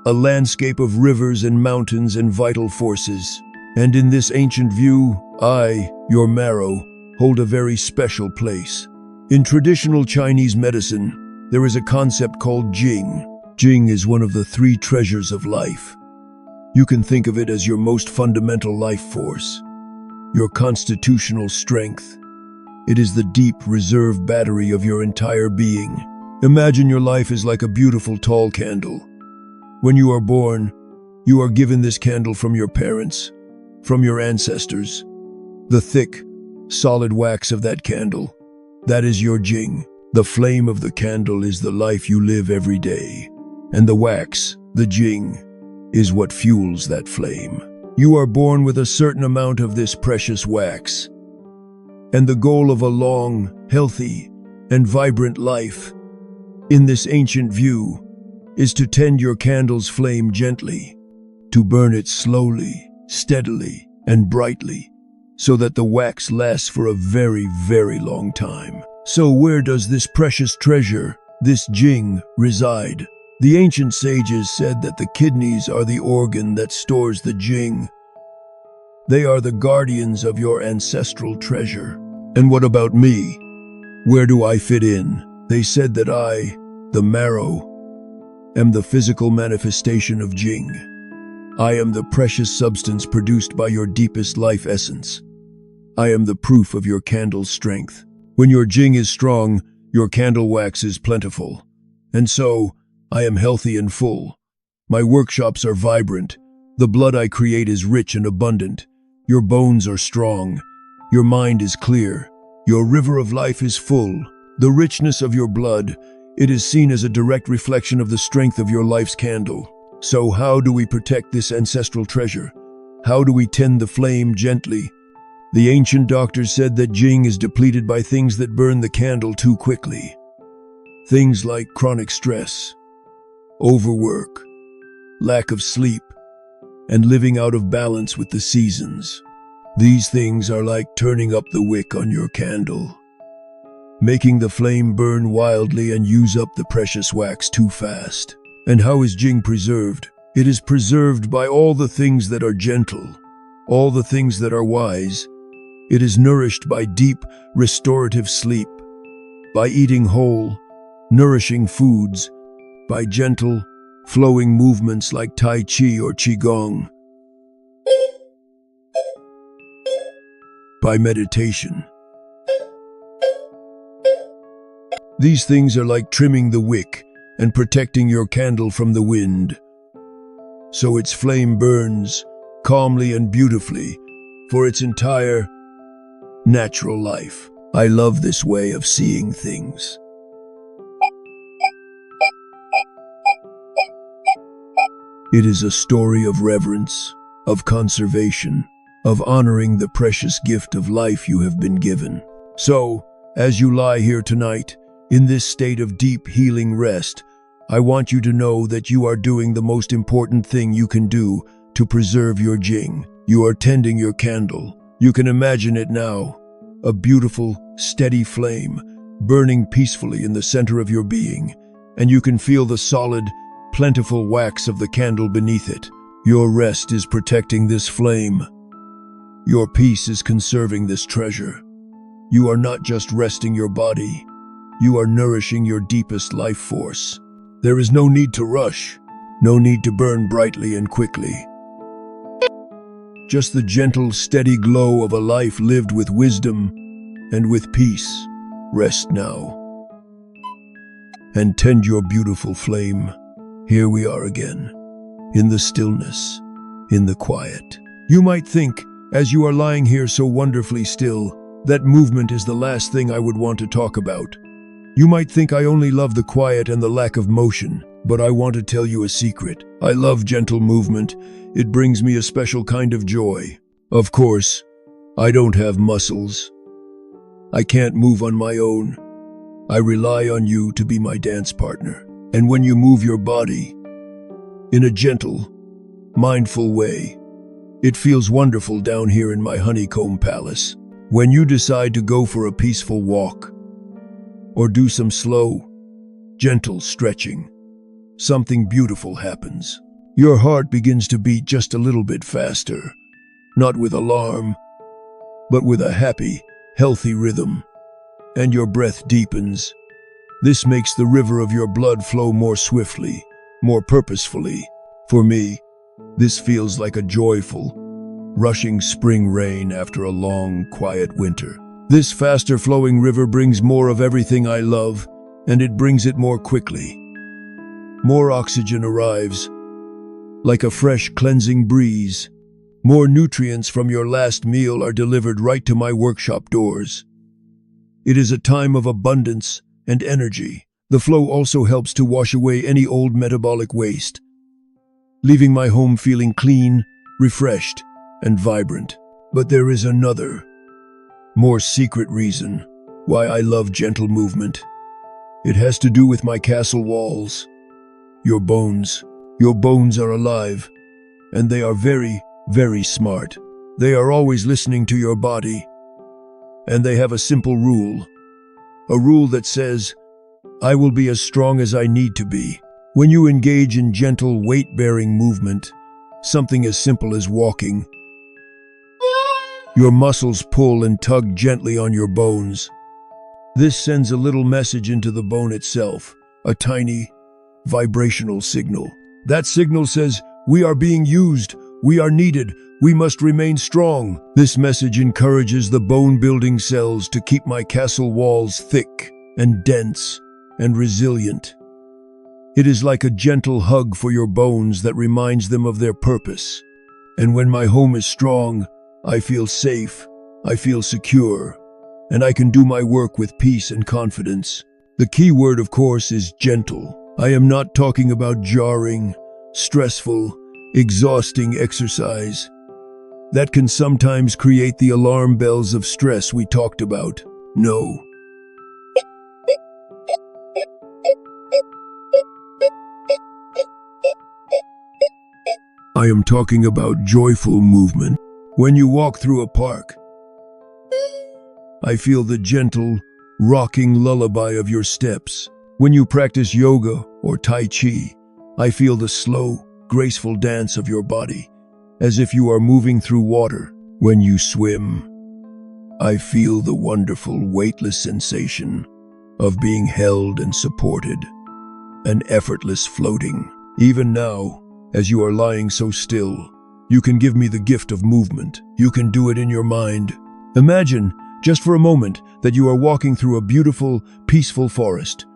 a landscape of rivers and mountains and vital forces. And in this ancient view, I, your marrow, hold a very special place. In traditional Chinese medicine, there is a concept called Jing. Jing is one of the 3 treasures of life. You can think of it as your most fundamental life force, your constitutional strength. It is the deep reserve battery of your entire being. Imagine your life is like a beautiful tall candle. When you are born, you are given this candle from your parents, from your ancestors. The thick, solid wax of that candle, that is your Jing. The flame of the candle is the life you live every day. And the wax, the Jing, is what fuels that flame. You are born with a certain amount of this precious wax. And the goal of a long, healthy, and vibrant life, in this ancient view, is to tend your candle's flame gently, to burn it slowly, steadily, and brightly, so that the wax lasts for a very, very long time. So where does this precious treasure, this Jing, reside? The ancient sages said that the kidneys are the organ that stores the Jing. They are the guardians of your ancestral treasure. And what about me? Where do I fit in? They said that I, the marrow, am the physical manifestation of Jing. I am the precious substance produced by your deepest life essence. I am the proof of your candle's strength. When your Jing is strong, your candle wax is plentiful. And so, I am healthy and full. My workshops are vibrant. The blood I create is rich and abundant. Your bones are strong. Your mind is clear. Your river of life is full. The richness of your blood, it is seen as a direct reflection of the strength of your life's candle. So how do we protect this ancestral treasure? How do we tend the flame gently? The ancient doctors said that Jing is depleted by things that burn the candle too quickly. Things like chronic stress, overwork, lack of sleep, and living out of balance with the seasons. These things are like turning up the wick on your candle, making the flame burn wildly and use up the precious wax too fast. And how is Jing preserved? It is preserved by all the things that are gentle, all the things that are wise. It is nourished by deep, restorative sleep, by eating whole, nourishing foods, by gentle, flowing movements like Tai Chi or Qigong, by meditation, These things are like trimming the wick and protecting your candle from the wind, so its flame burns calmly and beautifully for its entire natural life. I love this way of seeing things. It is a story of reverence, of conservation, of honoring the precious gift of life you have been given. So, as you lie here tonight, in this state of deep healing rest, I want you to know that you are doing the most important thing you can do to preserve your Jing. You are tending your candle. You can imagine it now, a beautiful, steady flame, burning peacefully in the center of your being, and you can feel the solid, plentiful wax of the candle beneath it. Your rest is protecting this flame. Your peace is conserving this treasure. You are not just resting your body, you are nourishing your deepest life force. There is no need to rush, no need to burn brightly and quickly. Just the gentle, steady glow of a life lived with wisdom and with peace. Rest now and tend your beautiful flame. Here we are again, in the stillness, in the quiet. You might think, as you are lying here so wonderfully still, that movement is the last thing I would want to talk about. You might think I only love the quiet and the lack of motion, but I want to tell you a secret. I love gentle movement. It brings me a special kind of joy. Of course, I don't have muscles. I can't move on my own. I rely on you to be my dance partner. And when you move your body in a gentle, mindful way, it feels wonderful down here in my honeycomb palace. When you decide to go for a peaceful walk or do some slow, gentle stretching, something beautiful happens. Your heart begins to beat just a little bit faster, not with alarm, but with a happy, healthy rhythm, and your breath deepens. This makes the river of your blood flow more swiftly, more purposefully. For me, this feels like a joyful, rushing spring rain after a long, quiet winter. This faster flowing river brings more of everything I love, and it brings it more quickly. More oxygen arrives, like a fresh, cleansing breeze. More nutrients from your last meal are delivered right to my workshop doors. It is a time of abundance and energy. The flow also helps to wash away any old metabolic waste, leaving my home feeling clean, refreshed, and vibrant. But there is another, more secret reason why I love gentle movement. It has to do with my castle walls. Your bones. Your bones are alive, and they are very, very smart. They are always listening to your body, and they have a simple rule. A rule that says, I will be as strong as I need to be. When you engage in gentle, weight-bearing movement, something as simple as walking, your muscles pull and tug gently on your bones. This sends a little message into the bone itself, a tiny, vibrational signal. That signal says, we are being used, we are needed, we must remain strong. This message encourages the bone-building cells to keep my castle walls thick and dense and resilient. It is like a gentle hug for your bones that reminds them of their purpose. And when my home is strong, I feel safe, I feel secure, and I can do my work with peace and confidence. The key word, of course, is gentle. I am not talking about jarring, stressful, exhausting exercise that can sometimes create the alarm bells of stress we talked about. No. I am talking about joyful movement. When you walk through a park, I feel the gentle, rocking lullaby of your steps. When you practice yoga or Tai Chi, I feel the slow, graceful dance of your body, as if you are moving through water. When you swim, I feel the wonderful, weightless sensation of being held and supported, an effortless floating. Even now, as you are lying so still, you can give me the gift of movement. You can do it in your mind. Imagine just for a moment, that you are walking through a beautiful, peaceful forest.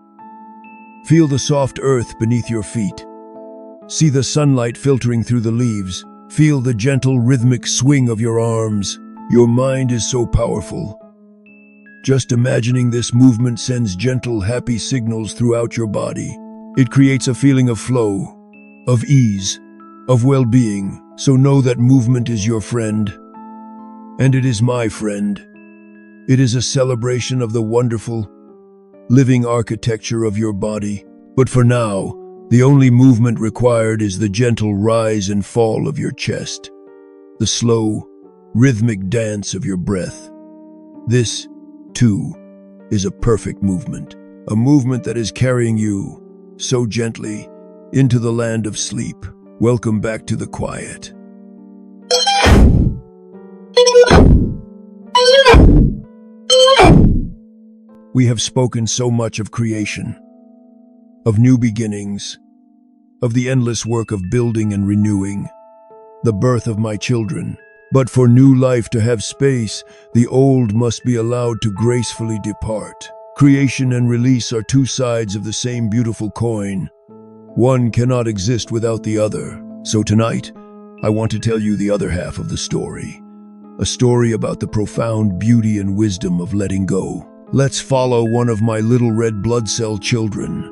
Feel the soft earth beneath your feet. See the sunlight filtering through the leaves. Feel the gentle, rhythmic swing of your arms. Your mind is so powerful. Just imagining this movement sends gentle, happy signals throughout your body. It creates a feeling of flow, of ease, of well-being. So know that movement is your friend. And it is my friend. It is a celebration of the wonderful, living architecture of your body. But for now, the only movement required is the gentle rise and fall of your chest, the slow, rhythmic dance of your breath. This, too, is a perfect movement, a movement that is carrying you so gently into the land of sleep. Welcome back to the quiet. We have spoken so much of creation, of new beginnings, of the endless work of building and renewing, the birth of my children. But for new life to have space, the old must be allowed to gracefully depart. Creation and release are two sides of the same beautiful coin. One cannot exist without the other. So tonight, I want to tell you the other half of the story. A story about the profound beauty and wisdom of letting go. Let's follow one of my little red blood cell children.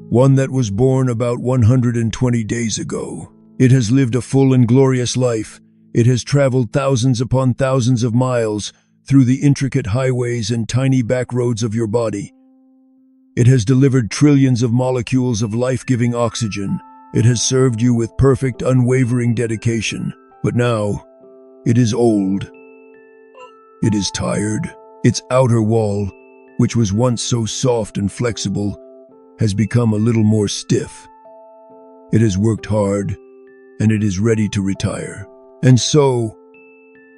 One that was born about 120 days ago. It has lived a full and glorious life. It has traveled thousands upon thousands of miles through the intricate highways and tiny back roads of your body. It has delivered trillions of molecules of life-giving oxygen. It has served you with perfect, unwavering dedication. But now, it is old. It is tired. Its outer wall, which was once so soft and flexible, has become a little more stiff. It has worked hard, and it is ready to retire. And so,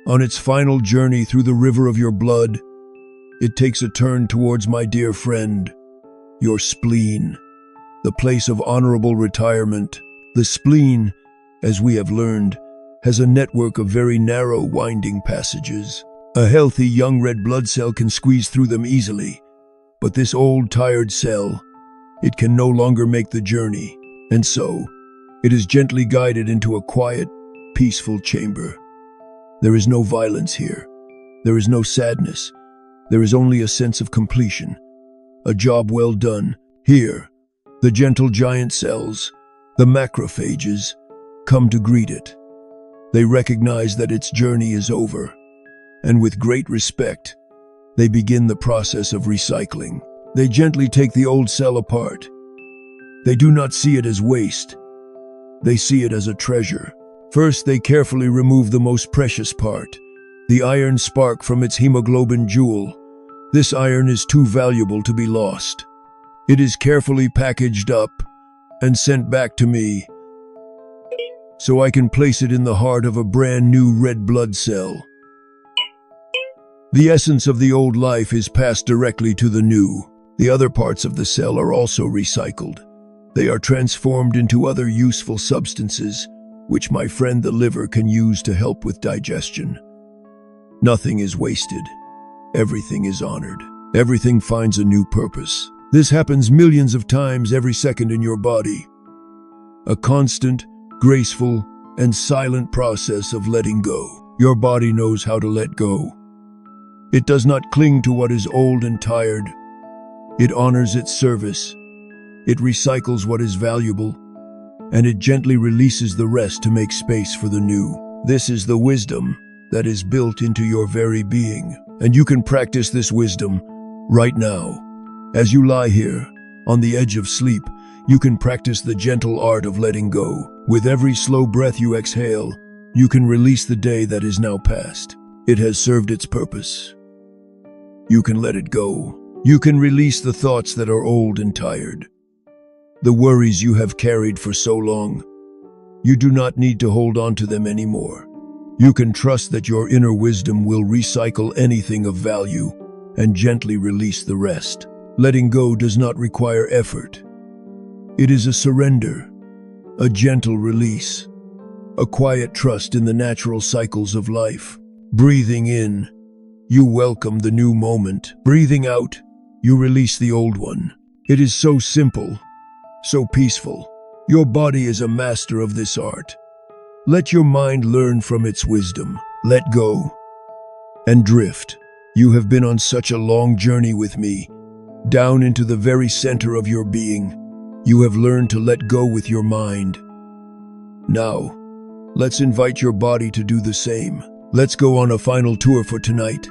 on its final journey through the river of your blood, it takes a turn towards my dear friend, your spleen, the place of honorable retirement. The spleen, as we have learned, has a network of very narrow, winding passages. A healthy young red blood cell can squeeze through them easily, but this old, tired cell, it can no longer make the journey, and so, it is gently guided into a quiet, peaceful chamber. There is no violence here. There is no sadness. There is only a sense of completion. A job well done. Here, the gentle giant cells, the macrophages, come to greet it. They recognize that its journey is over, and with great respect, they begin the process of recycling. They gently take the old cell apart. They do not see it as waste. They see it as a treasure. First, they carefully remove the most precious part, the iron spark from its hemoglobin jewel. This iron is too valuable to be lost. It is carefully packaged up and sent back to me, so I can place it in the heart of a brand new red blood cell. The essence of the old life is passed directly to the new. The other parts of the cell are also recycled. They are transformed into other useful substances, which my friend the liver can use to help with digestion. Nothing is wasted. Everything is honored. Everything finds a new purpose. This happens millions of times every second in your body. A constant, graceful, and silent process of letting go. Your body knows how to let go. It does not cling to what is old and tired. It honors its service. It recycles what is valuable, and it gently releases the rest to make space for the new. This is the wisdom that is built into your very being, and you can practice this wisdom right now. As you lie here, on the edge of sleep, you can practice the gentle art of letting go. With every slow breath you exhale, you can release the day that is now past. It has served its purpose. You can let it go. You can release the thoughts that are old and tired, the worries you have carried for so long. You do not need to hold on to them anymore. You can trust that your inner wisdom will recycle anything of value and gently release the rest. Letting go does not require effort. It is a surrender, a gentle release, a quiet trust in the natural cycles of life. Breathing in you welcome the new moment. Breathing out, you release the old one. It is so simple, so peaceful. Your body is a master of this art. Let your mind learn from its wisdom. Let go and drift. You have been on such a long journey with me, down into the very center of your being. You have learned to let go with your mind. Now, let's invite your body to do the same. Let's go on a final tour for tonight.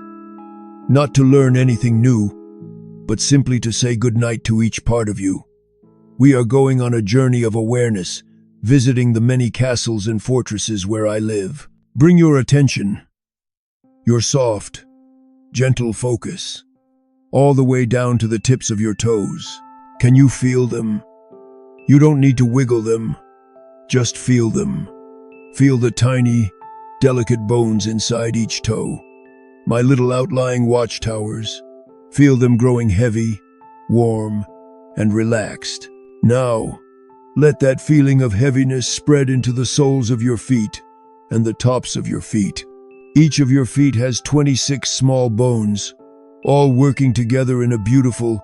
Not to learn anything new, but simply to say goodnight to each part of you. We are going on a journey of awareness, visiting the many castles and fortresses where I live. Bring your attention, your soft, gentle focus, all the way down to the tips of your toes. Can you feel them? You don't need to wiggle them, just feel them. Feel the tiny, delicate bones inside each toe. My little outlying watchtowers. Feel them growing heavy, warm, and relaxed. Now, let that feeling of heaviness spread into the soles of your feet and the tops of your feet. Each of your feet has 26 small bones, all working together in a beautiful,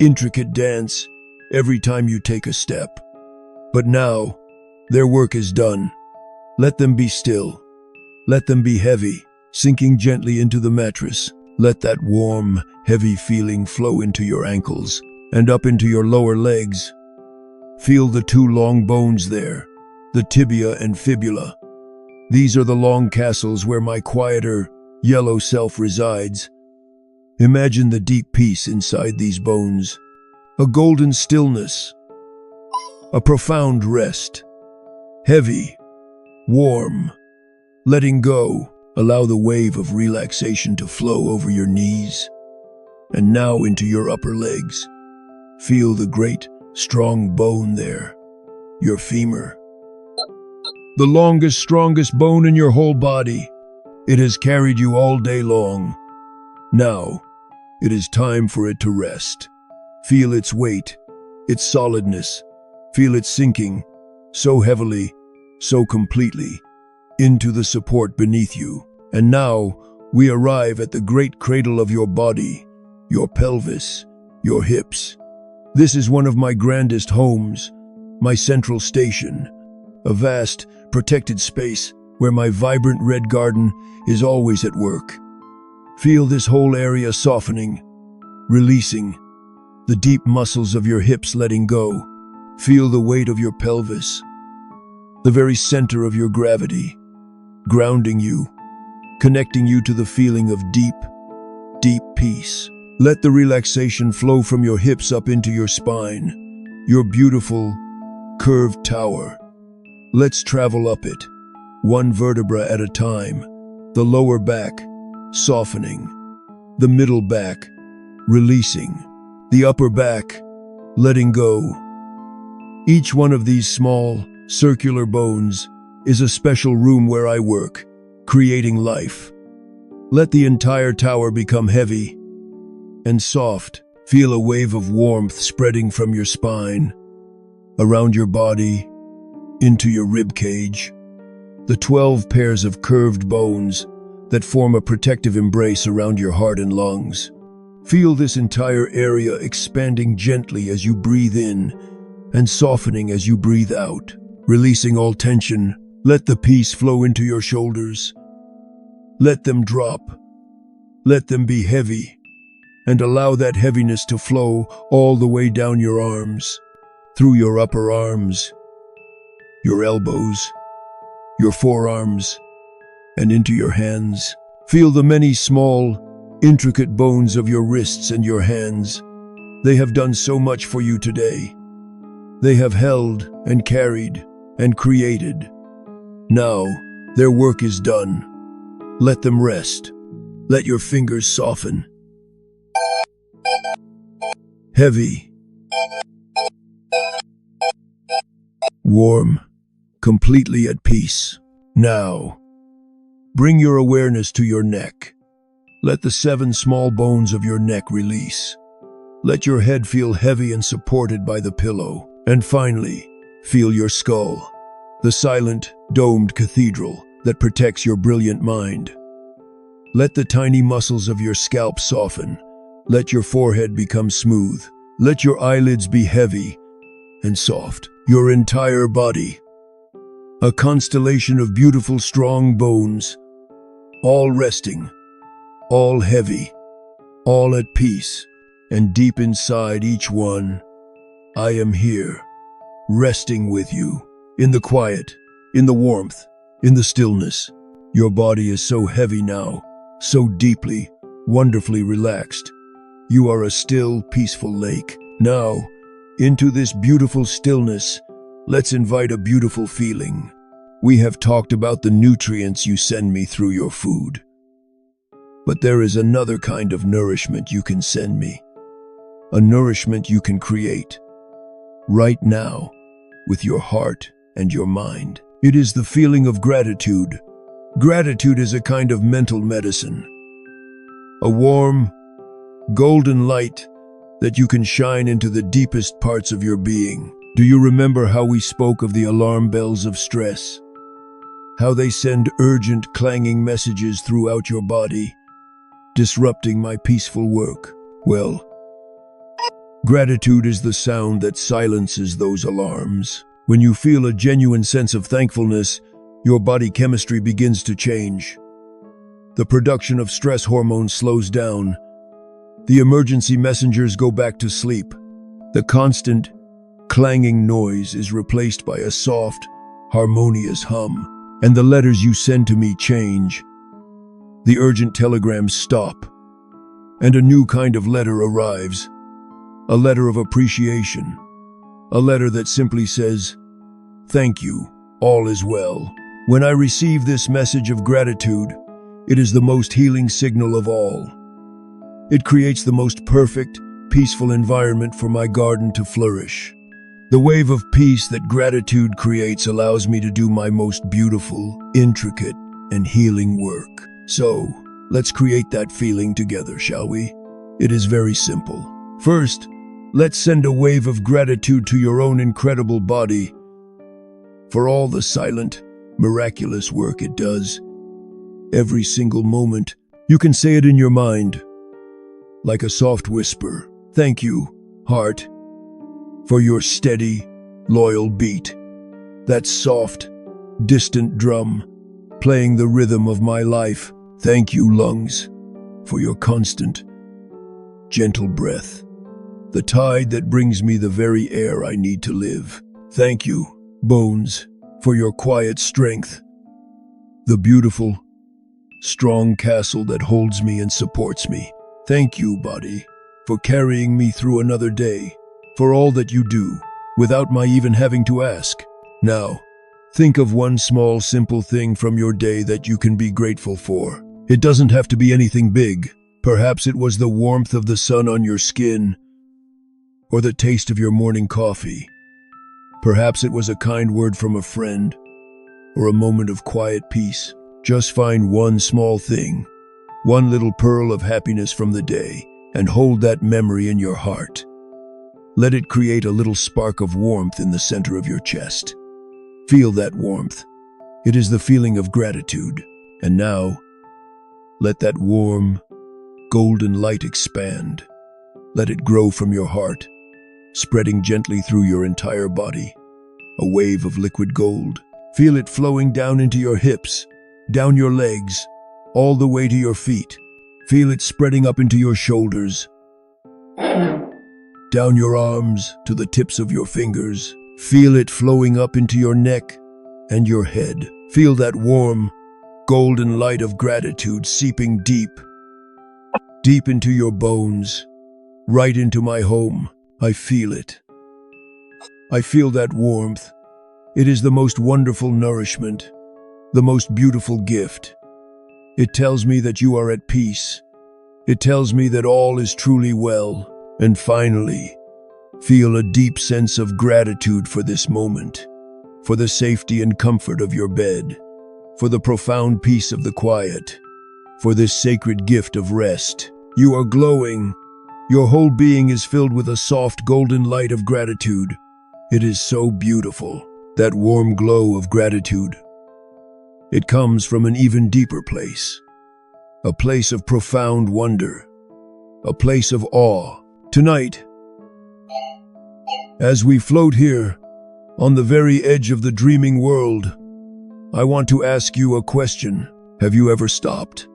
intricate dance every time you take a step. But now, their work is done. Let them be still. Let them be heavy, sinking gently into the mattress. Let that warm, heavy feeling flow into your ankles and up into your lower legs. Feel the two long bones there, the tibia and fibula. These are the long castles where my quieter, yellow self resides. Imagine the deep peace inside these bones, a golden stillness, a profound rest. Heavy, warm, letting go. Allow the wave of relaxation to flow over your knees and now into your upper legs. Feel the great, strong bone there, your femur. The longest, strongest bone in your whole body. It has carried you all day long. Now, it is time for it to rest. Feel its weight, its solidness. Feel it sinking, so heavily, so completely, into the support beneath you. And now, we arrive at the great cradle of your body, your pelvis, your hips. This is one of my grandest homes, my central station, a vast, protected space where my vibrant red garden is always at work. Feel this whole area softening, releasing, the deep muscles of your hips letting go. Feel the weight of your pelvis, the very center of your gravity, grounding you, connecting you to the feeling of deep, deep peace. Let the relaxation flow from your hips up into your spine, your beautiful, curved tower. Let's travel up it, one vertebra at a time. The lower back, softening. The middle back, releasing. The upper back, letting go. Each one of these small, circular bones is a special room where I work, creating life. Let the entire tower become heavy and soft. Feel a wave of warmth spreading from your spine, around your body, into your rib cage. The 12 pairs of curved bones that form a protective embrace around your heart and lungs. Feel this entire area expanding gently as you breathe in and softening as you breathe out. Releasing all tension, let the peace flow into your shoulders. Let them drop. Let them be heavy, and allow that heaviness to flow all the way down your arms, through your upper arms, your elbows, your forearms, and into your hands. Feel the many small, intricate bones of your wrists and your hands. They have done so much for you today. They have held and carried and created. Now, their work is done. Let them rest. Let your fingers soften. Heavy. Warm. Completely at peace. Now, bring your awareness to your neck. Let the 7 small bones of your neck release. Let your head feel heavy and supported by the pillow. And finally, feel your skull, the silent, domed cathedral that protects your brilliant mind. Let the tiny muscles of your scalp soften. Let your forehead become smooth. Let your eyelids be heavy and soft. Your entire body, a constellation of beautiful, strong bones, all resting, all heavy, all at peace, and deep inside each one, I am here, resting with you, in the quiet, in the warmth, in the stillness. Your body is so heavy now, so deeply, wonderfully relaxed. You are a still, peaceful lake. Now, into this beautiful stillness, let's invite a beautiful feeling. We have talked about the nutrients you send me through your food. But there is another kind of nourishment you can send me. A nourishment you can create. Right now, with your heart and your mind. It is the feeling of gratitude. Gratitude is a kind of mental medicine. A warm, golden light that you can shine into the deepest parts of your being. Do you remember how we spoke of the alarm bells of stress? How they send urgent, clanging messages throughout your body, disrupting my peaceful work? Well, gratitude is the sound that silences those alarms. When you feel a genuine sense of thankfulness, your body chemistry begins to change. The production of stress hormones slows down. The emergency messengers go back to sleep. The constant, clanging noise is replaced by a soft, harmonious hum. And the letters you send to me change. The urgent telegrams stop. And a new kind of letter arrives. A letter of appreciation. A letter that simply says, "Thank you, all is well." When I receive this message of gratitude, it is the most healing signal of all. It creates the most perfect, peaceful environment for my garden to flourish. The wave of peace that gratitude creates allows me to do my most beautiful, intricate, and healing work. So, let's create that feeling together, shall we? It is very simple. First, let's send a wave of gratitude to your own incredible body for all the silent, miraculous work it does. Every single moment, you can say it in your mind, like a soft whisper. Thank you, heart, for your steady, loyal beat. That soft, distant drum, playing the rhythm of my life. Thank you, lungs, for your constant, gentle breath. The tide that brings me the very air I need to live. Thank you, bones, for your quiet strength. The beautiful, strong castle that holds me and supports me. Thank you, body, for carrying me through another day, for all that you do, without my even having to ask. Now, think of one small, simple thing from your day that you can be grateful for. It doesn't have to be anything big. Perhaps it was the warmth of the sun on your skin, or the taste of your morning coffee. Perhaps it was a kind word from a friend, or a moment of quiet peace. Just find one small thing, one little pearl of happiness from the day, and hold that memory in your heart. Let it create a little spark of warmth in the center of your chest. Feel that warmth. It is the feeling of gratitude. And now, let that warm, golden light expand. Let it grow from your heart, spreading gently through your entire body. A wave of liquid gold. Feel it flowing down into your hips, down your legs, all the way to your feet. Feel it spreading up into your shoulders, down your arms to the tips of your fingers. Feel it flowing up into your neck and your head. Feel that warm, golden light of gratitude seeping deep, deep into your bones, right into my home. I feel it. I feel that warmth. It is the most wonderful nourishment, the most beautiful gift. It tells me that you are at peace. It tells me that all is truly well. And finally, feel a deep sense of gratitude for this moment, for the safety and comfort of your bed, for the profound peace of the quiet, for this sacred gift of rest. You are glowing. Your whole being is filled with a soft golden light of gratitude. It is so beautiful, that warm glow of gratitude. It comes from an even deeper place, a place of profound wonder, a place of awe. Tonight, as we float here, on the very edge of the dreaming world, I want to ask you a question. Have you ever stopped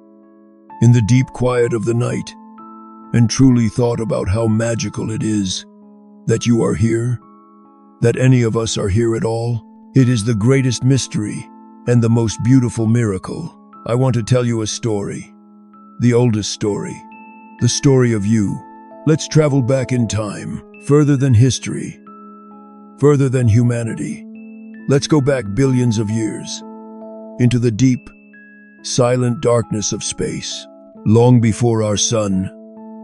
in the deep quiet of the night and truly thought about how magical it is that you are here, that any of us are here at all? It is the greatest mystery and the most beautiful miracle. I want to tell you a story, the oldest story, the story of you. Let's travel back in time, further than history, further than humanity. Let's go back billions of years, into the deep, silent darkness of space. Long before our sun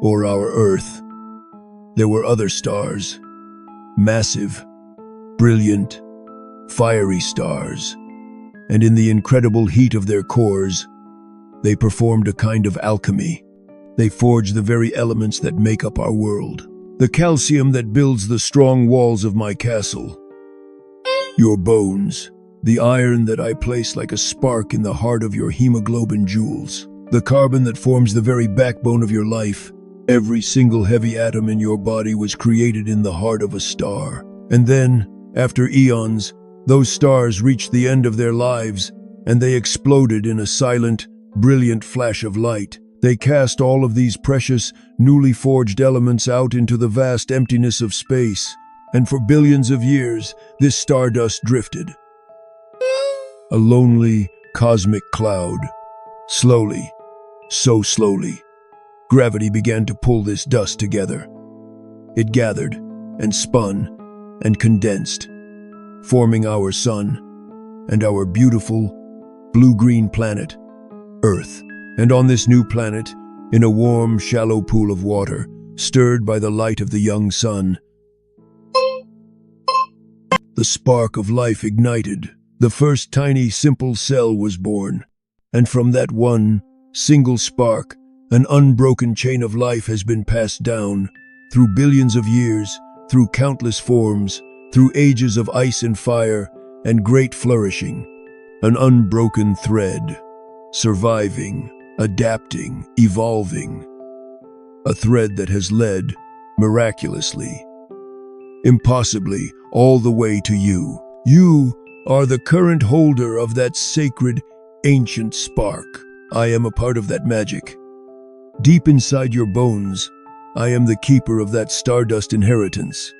or our Earth, there were other stars, massive, brilliant, fiery stars, and in the incredible heat of their cores, they performed a kind of alchemy. They forged the very elements that make up our world. The calcium that builds the strong walls of my castle. Your bones. The iron that I place like a spark in the heart of your hemoglobin jewels. The carbon that forms the very backbone of your life. Every single heavy atom in your body was created in the heart of a star. And then, after eons, those stars reached the end of their lives, and they exploded in a silent, brilliant flash of light. They cast all of these precious, newly forged elements out into the vast emptiness of space, and for billions of years, this stardust drifted. A lonely, cosmic cloud. Slowly, so slowly, gravity began to pull this dust together. It gathered and spun and condensed, forming our sun and our beautiful, blue-green planet, Earth. And on this new planet, in a warm, shallow pool of water, stirred by the light of the young sun, the spark of life ignited. The first tiny, simple cell was born. And from that one single spark, an unbroken chain of life has been passed down, through billions of years, through countless forms, through ages of ice and fire, and great flourishing. An unbroken thread, surviving, adapting, evolving. A thread that has led, miraculously, impossibly, all the way to you. You are the current holder of that sacred, ancient spark. I am a part of that magic. Deep inside your bones, I am the keeper of that stardust inheritance.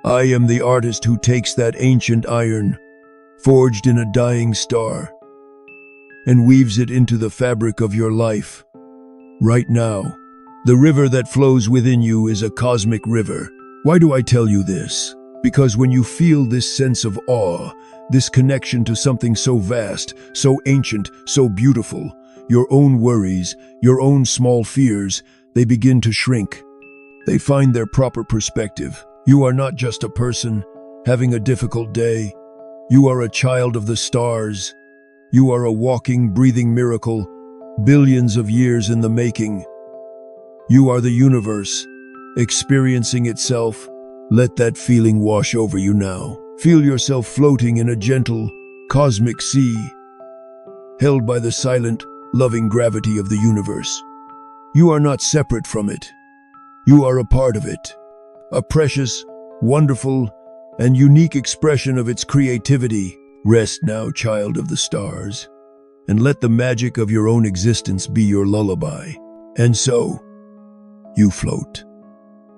I am the artist who takes that ancient iron, forged in a dying star, and weaves it into the fabric of your life. Right now, the river that flows within you is a cosmic river. Why do I tell you this? Because when you feel this sense of awe, this connection to something so vast, so ancient, so beautiful, your own worries, your own small fears, they begin to shrink. They find their proper perspective. You are not just a person having a difficult day. You are a child of the stars. You are a walking, breathing miracle, billions of years in the making. You are the universe, experiencing itself. Let that feeling wash over you now. Feel yourself floating in a gentle, cosmic sea, held by the silent, loving gravity of the universe. You are not separate from it. You are a part of it, a precious, wonderful, and unique expression of its creativity. Rest now, child of the stars, and let the magic of your own existence be your lullaby. And so, you float,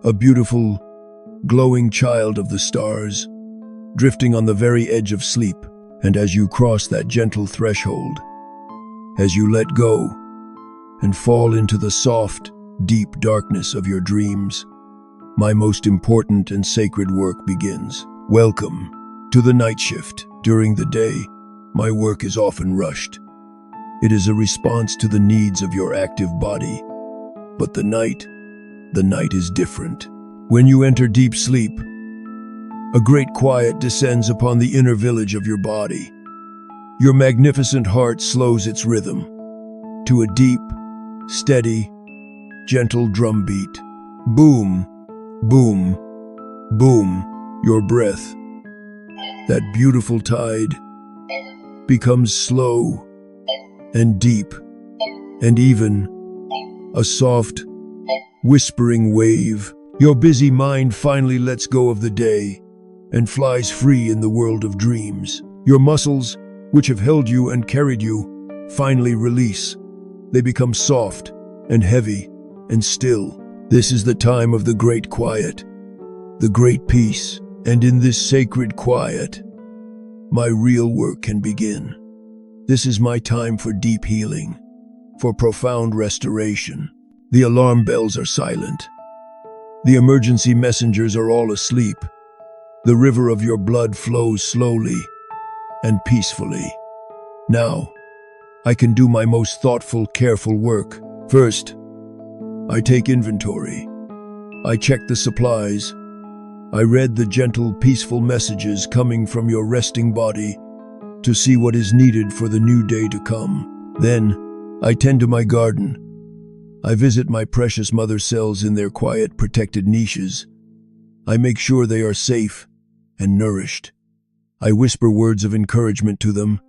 a beautiful, glowing child of the stars, drifting on the very edge of sleep. And as you cross that gentle threshold, as you let go and fall into the soft, deep darkness of your dreams, my most important and sacred work begins. Welcome to the night shift. During the day, my work is often rushed. It is a response to the needs of your active body. But the night is different. When you enter deep sleep, a great quiet descends upon the inner village of your body. Your magnificent heart slows its rhythm to a deep, steady, gentle drumbeat. Boom, boom, boom. Your breath, that beautiful tide, becomes slow and deep and even a soft, whispering wave. Your busy mind finally lets go of the day and flies free in the world of dreams. Your muscles, which have held you and carried you, finally release. They become soft and heavy and still. This is the time of the great quiet, the great peace, and in this sacred quiet, my real work can begin. This is my time for deep healing, for profound restoration. The alarm bells are silent. The emergency messengers are all asleep. The river of your blood flows slowly and peacefully. Now, I can do my most thoughtful, careful work. First, I take inventory. I check the supplies. I read the gentle, peaceful messages coming from your resting body to see what is needed for the new day to come. Then, I tend to my garden. I visit my precious mother cells in their quiet, protected niches. I make sure they are safe and nourished. I whisper words of encouragement to them.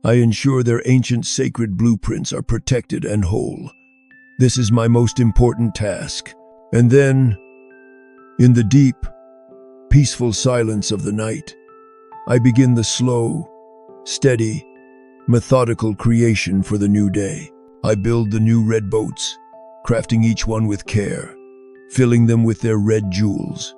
I ensure their ancient sacred blueprints are protected and whole. This is my most important task. And then, in the deep, peaceful silence of the night, I begin the slow, steady, methodical creation for the new day. I build the new red boats, crafting each one with care, filling them with their red jewels,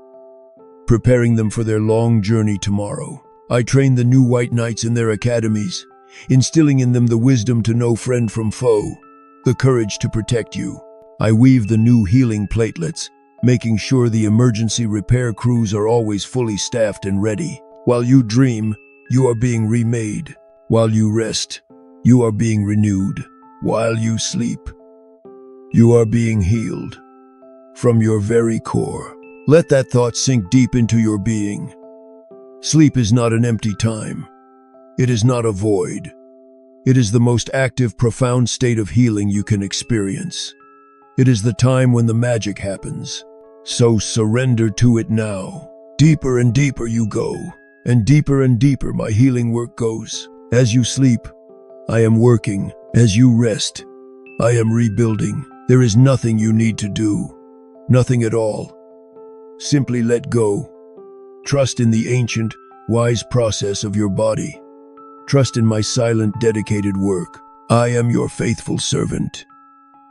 preparing them for their long journey tomorrow. I train the new white knights in their academies, instilling in them the wisdom to know friend from foe, the courage to protect you. I weave the new healing platelets, making sure the emergency repair crews are always fully staffed and ready. While you dream, you are being remade. While you rest, you are being renewed. While you sleep, you are being healed from your very core. Let that thought sink deep into your being. Sleep is not an empty time. It is not a void. It is the most active, profound state of healing you can experience. It is the time when the magic happens. So surrender to it now. Deeper and deeper you go, and deeper my healing work goes. As you sleep, I am working. As you rest, I am rebuilding. There is nothing you need to do. Nothing at all. Simply let go. Trust in the ancient, wise process of your body. Trust in my silent, dedicated work. I am your faithful servant,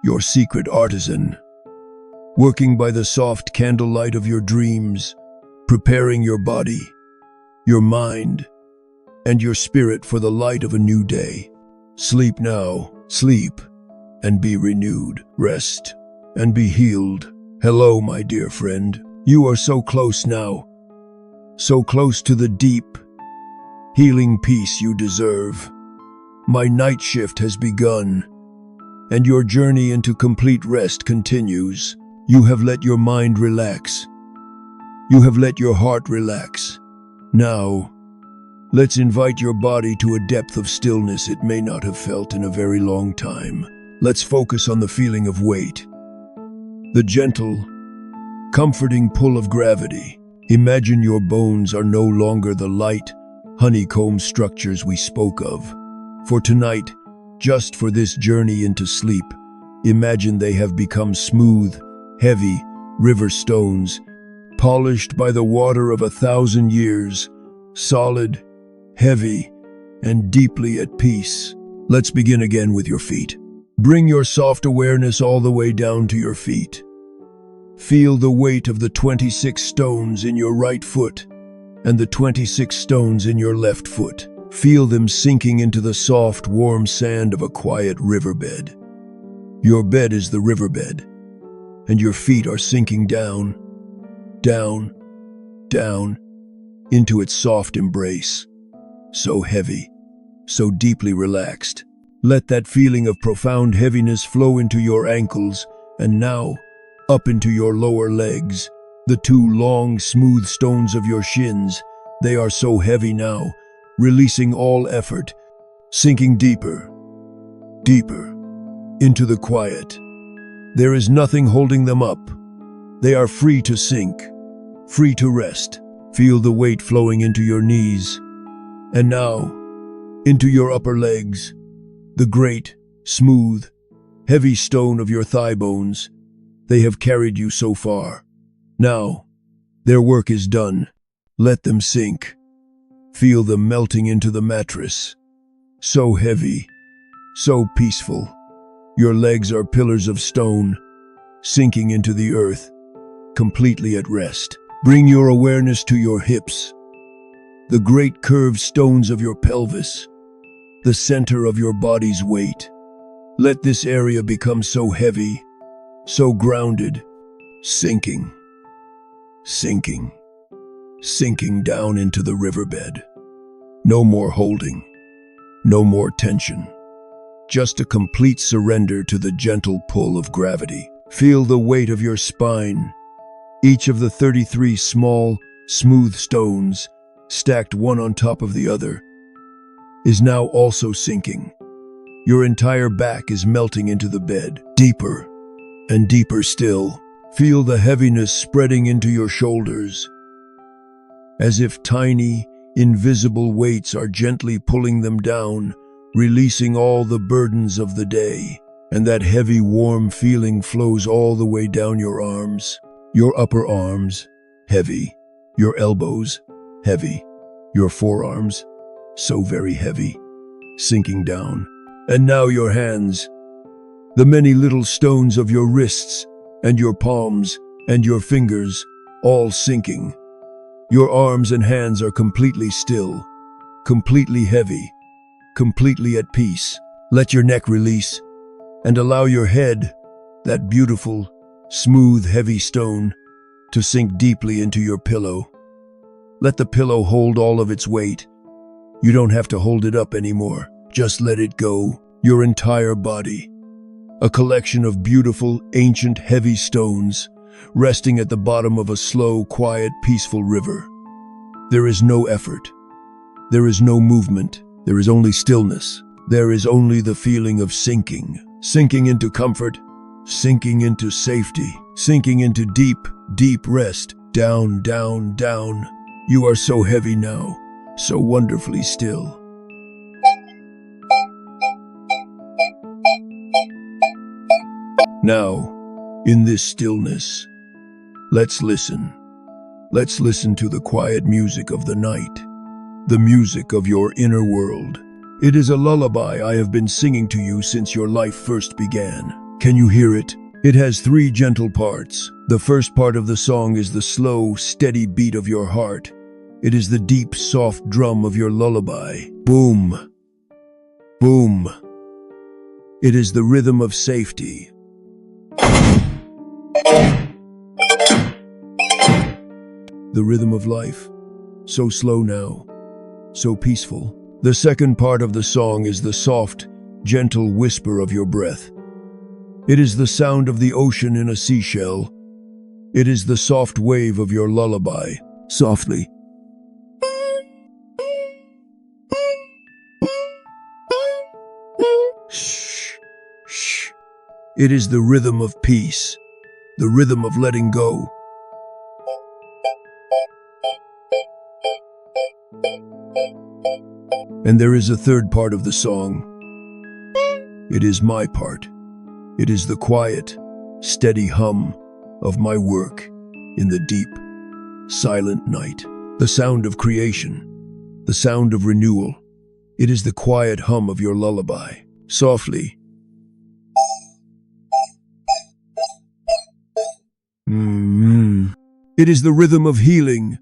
your secret artisan, working by the soft candlelight of your dreams, preparing your body, your mind, and your spirit for the light of a new day. Sleep now, sleep, and be renewed. Rest, and be healed. Hello, my dear friend. You are so close now, so close to the deep, healing peace you deserve. My night shift has begun, and your journey into complete rest continues. You have let your mind relax. You have let your heart relax. Now, let's invite your body to a depth of stillness it may not have felt in a very long time. Let's focus on the feeling of weight, the gentle, comforting pull of gravity. Imagine your bones are no longer the light, honeycomb structures we spoke of. For tonight, just for this journey into sleep, imagine they have become smooth, heavy river stones, polished by the water of 1,000 years, solid, heavy, and deeply at peace. Let's begin again with your feet. Bring your soft awareness all the way down to your feet. Feel the weight of the 26 stones in your right foot and the 26 stones in your left foot. Feel them sinking into the soft, warm sand of a quiet riverbed. Your bed is the riverbed, and your feet are sinking down, down, down, into its soft embrace. So heavy, so deeply relaxed. Let that feeling of profound heaviness flow into your ankles, and now, up into your lower legs, the two long, smooth stones of your shins. They are so heavy now, releasing all effort, sinking deeper, deeper, into the quiet. There is nothing holding them up. They are free to sink, free to rest. Feel the weight flowing into your knees, and now, into your upper legs, the great, smooth, heavy stone of your thigh bones. They have carried you so far. Now, their work is done. Let them sink. Feel them melting into the mattress. So heavy, so peaceful. Your legs are pillars of stone, sinking into the earth, completely at rest. Bring your awareness to your hips, the great curved stones of your pelvis, the center of your body's weight. Let this area become so heavy, so grounded, sinking, sinking, sinking down into the riverbed. No more holding, no more tension. Just a complete surrender to the gentle pull of gravity. Feel the weight of your spine. Each of the 33 small, smooth stones, stacked one on top of the other, is now also sinking. Your entire back is melting into the bed, deeper and deeper still. Feel the heaviness spreading into your shoulders, as if tiny, invisible weights are gently pulling them down, releasing all the burdens of the day. And that heavy, warm feeling flows all the way down your arms. Your upper arms, heavy. Your elbows, heavy. Your forearms, so very heavy, sinking down. And now your hands, the many little stones of your wrists and your palms and your fingers, all sinking. Your arms and hands are completely still, completely heavy, completely at peace. Let your neck release and allow your head, that beautiful, smooth, heavy stone, to sink deeply into your pillow. Let the pillow hold all of its weight. You don't have to hold it up anymore. Just let it go. Your entire body. A collection of beautiful, ancient, heavy stones, resting at the bottom of a slow, quiet, peaceful river. There is no effort. There is no movement. There is only stillness. There is only the feeling of sinking. Sinking into comfort, sinking into safety, sinking into deep, deep rest. Down, down, down. You are so heavy now, so wonderfully still. Now, in this stillness, let's listen. Let's listen to the quiet music of the night, the music of your inner world. It is a lullaby I have been singing to you since your life first began. Can you hear it? It has 3 gentle parts. The first part of the song is the slow, steady beat of your heart. It is the deep, soft drum of your lullaby. Boom, boom. It is the rhythm of safety. The rhythm of life. So slow now, so peaceful. The second part of the song is the soft, gentle whisper of your breath. It is the sound of the ocean in a seashell. It is the soft wave of your lullaby, softly. Shh, shh. It is the rhythm of peace, the rhythm of letting go. And there is a third part of the song. It is my part. It is the quiet, steady hum of my work in the deep, silent night. The sound of creation, the sound of renewal. It is the quiet hum of your lullaby, softly. It is the rhythm of healing.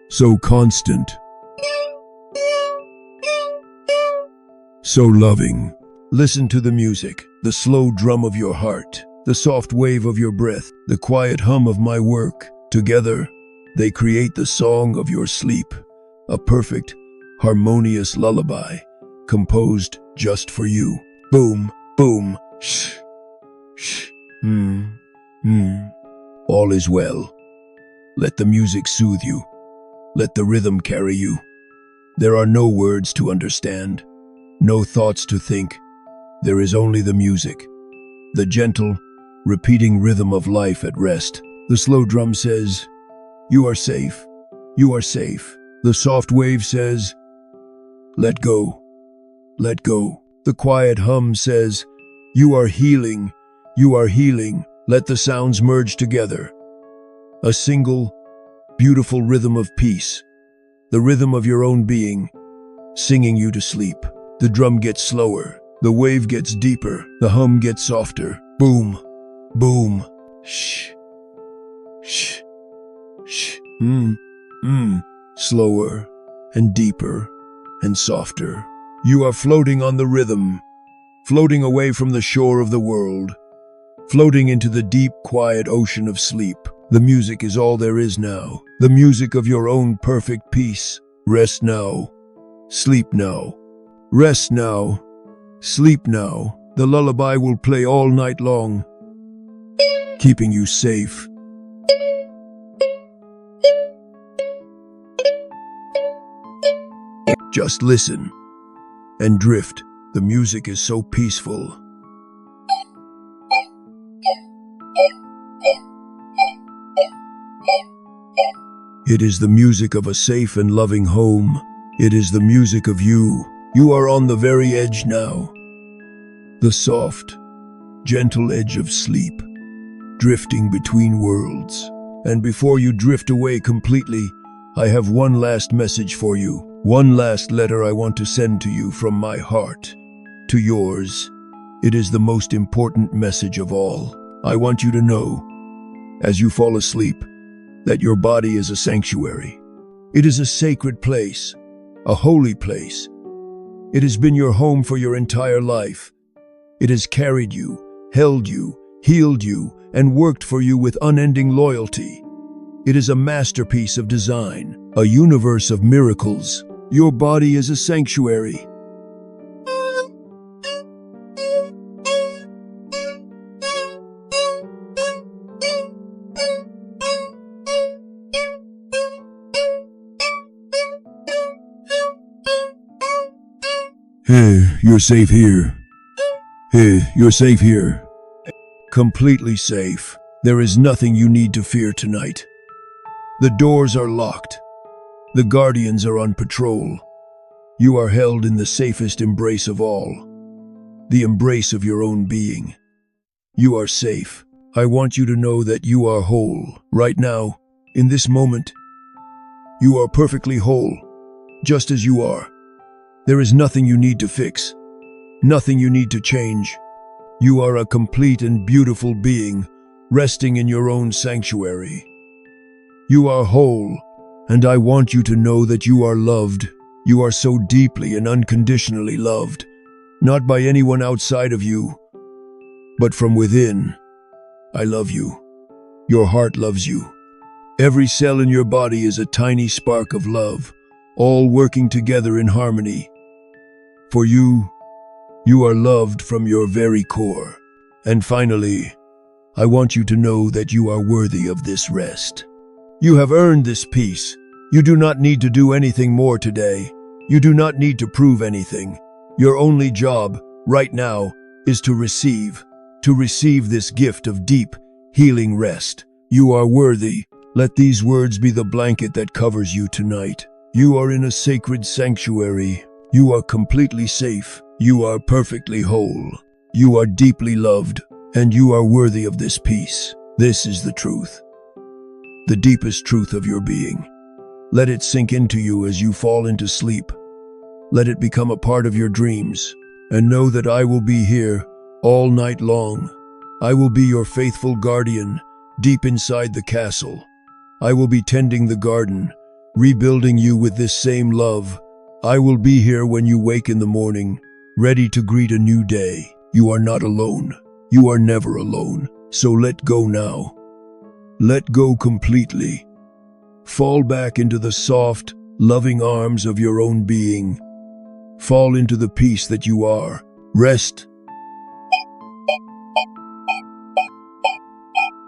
So constant, so loving. Listen to the music, the slow drum of your heart, the soft wave of your breath, the quiet hum of my work. Together, they create the song of your sleep, a perfect, harmonious lullaby, composed just for you. Boom, boom, shh, shh, All is well. Let the music soothe you. Let the rhythm carry you. There are no words to understand, no thoughts to think. There is only the music, the gentle, repeating rhythm of life at rest. The slow drum says, You are safe. You are safe. The soft wave says, let go. Let go. The quiet hum says, you are healing. You are healing. Let the sounds merge together. A single, beautiful rhythm of peace. The rhythm of your own being, singing you to sleep. The drum gets slower. The wave gets deeper. The hum gets softer. Boom. Boom. Shh. Shh. Shh. Slower and deeper and softer. You are floating on the rhythm, floating away from the shore of the world, floating into the deep, quiet ocean of sleep. The music is all there is now, the music of your own perfect peace. Rest now, sleep now, rest now, sleep now. The lullaby will play all night long, keeping you safe. Just listen and drift. The music is so peaceful. It is the music of a safe and loving home. It is the music of you. You are on the very edge now. The soft, gentle edge of sleep, drifting between worlds. And before you drift away completely, I have one last message for you. One last letter I want to send to you from my heart to yours. It is the most important message of all. I want you to know, as you fall asleep, that your body is a sanctuary. It is a sacred place, a holy place. It has been your home for your entire life. It has carried you, held you, healed you, and worked for you with unending loyalty. It is a masterpiece of design, a universe of miracles. Your body is a sanctuary. Hey, you're safe here. Hey, you're safe here. Completely safe. There is nothing you need to fear tonight. The doors are locked. The guardians are on patrol. You are held in the safest embrace of all, the embrace of your own being. You are safe. I want you to know that you are whole. Right now, in this moment, you are perfectly whole, just as you are. There is nothing you need to fix, nothing you need to change. You are a complete and beautiful being, resting in your own sanctuary. You are whole. And I want you to know that you are loved. You are so deeply and unconditionally loved, not by anyone outside of you, but from within. I love you. Your heart loves you. Every cell in your body is a tiny spark of love, all working together in harmony. For you are loved from your very core. And finally, I want you to know that you are worthy of this rest. You have earned this peace. You do not need to do anything more today. You do not need to prove anything. Your only job, right now, is to receive this gift of deep, healing rest. You are worthy. Let these words be the blanket that covers you tonight. You are in a sacred sanctuary. You are completely safe. You are perfectly whole. You are deeply loved, and you are worthy of this peace. This is the truth. The deepest truth of your being. Let it sink into you as you fall into sleep. Let it become a part of your dreams. And know that I will be here all night long. I will be your faithful guardian deep inside the castle. I will be tending the garden, rebuilding you with this same love. I will be here when you wake in the morning, ready to greet a new day. You are not alone. You are never alone. So let go now. Let go completely. Fall back into the soft, loving arms of your own being. Fall into the peace that you are. Rest.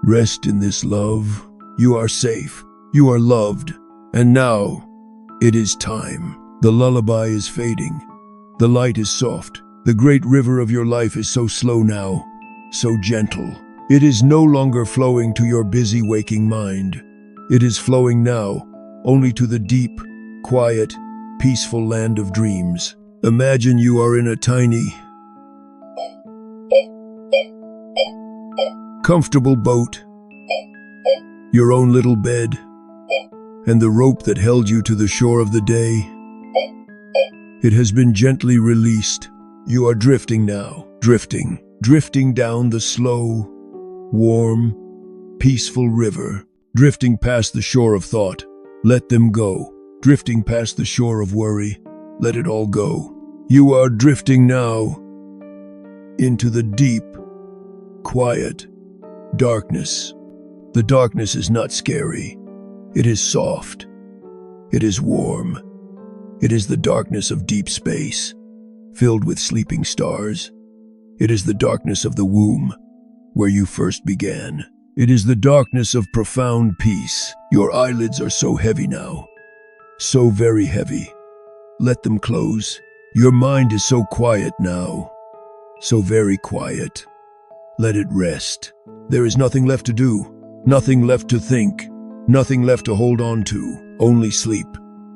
Rest in this love. You are safe. You are loved. And now, it is time. The lullaby is fading. The light is soft. The great river of your life is so slow now, so gentle. It is no longer flowing to your busy waking mind. It is flowing now, only to the deep, quiet, peaceful land of dreams. Imagine you are in a tiny, comfortable boat, your own little bed, and the rope that held you to the shore of the day. It has been gently released. You are drifting now, drifting down the slow, warm, peaceful river, drifting past the shore of thought. Let them go. Drifting past the shore of worry. Let it all go. You are drifting now into the deep, quiet darkness. The darkness is not scary. It is soft. It is warm. It is the darkness of deep space, filled with sleeping stars. It is the darkness of the womb, where you first began. It is the darkness of profound peace. Your eyelids are so heavy now, so very heavy. Let them close. Your mind is so quiet now, so very quiet. Let it rest. There is nothing left to do, nothing left to think, nothing left to hold on to. Only sleep.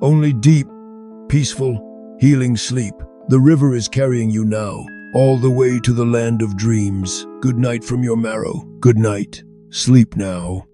Only deep, peaceful, healing sleep. The river is carrying you now, all the way to the land of dreams. Good night from your marrow. Good night. Sleep now.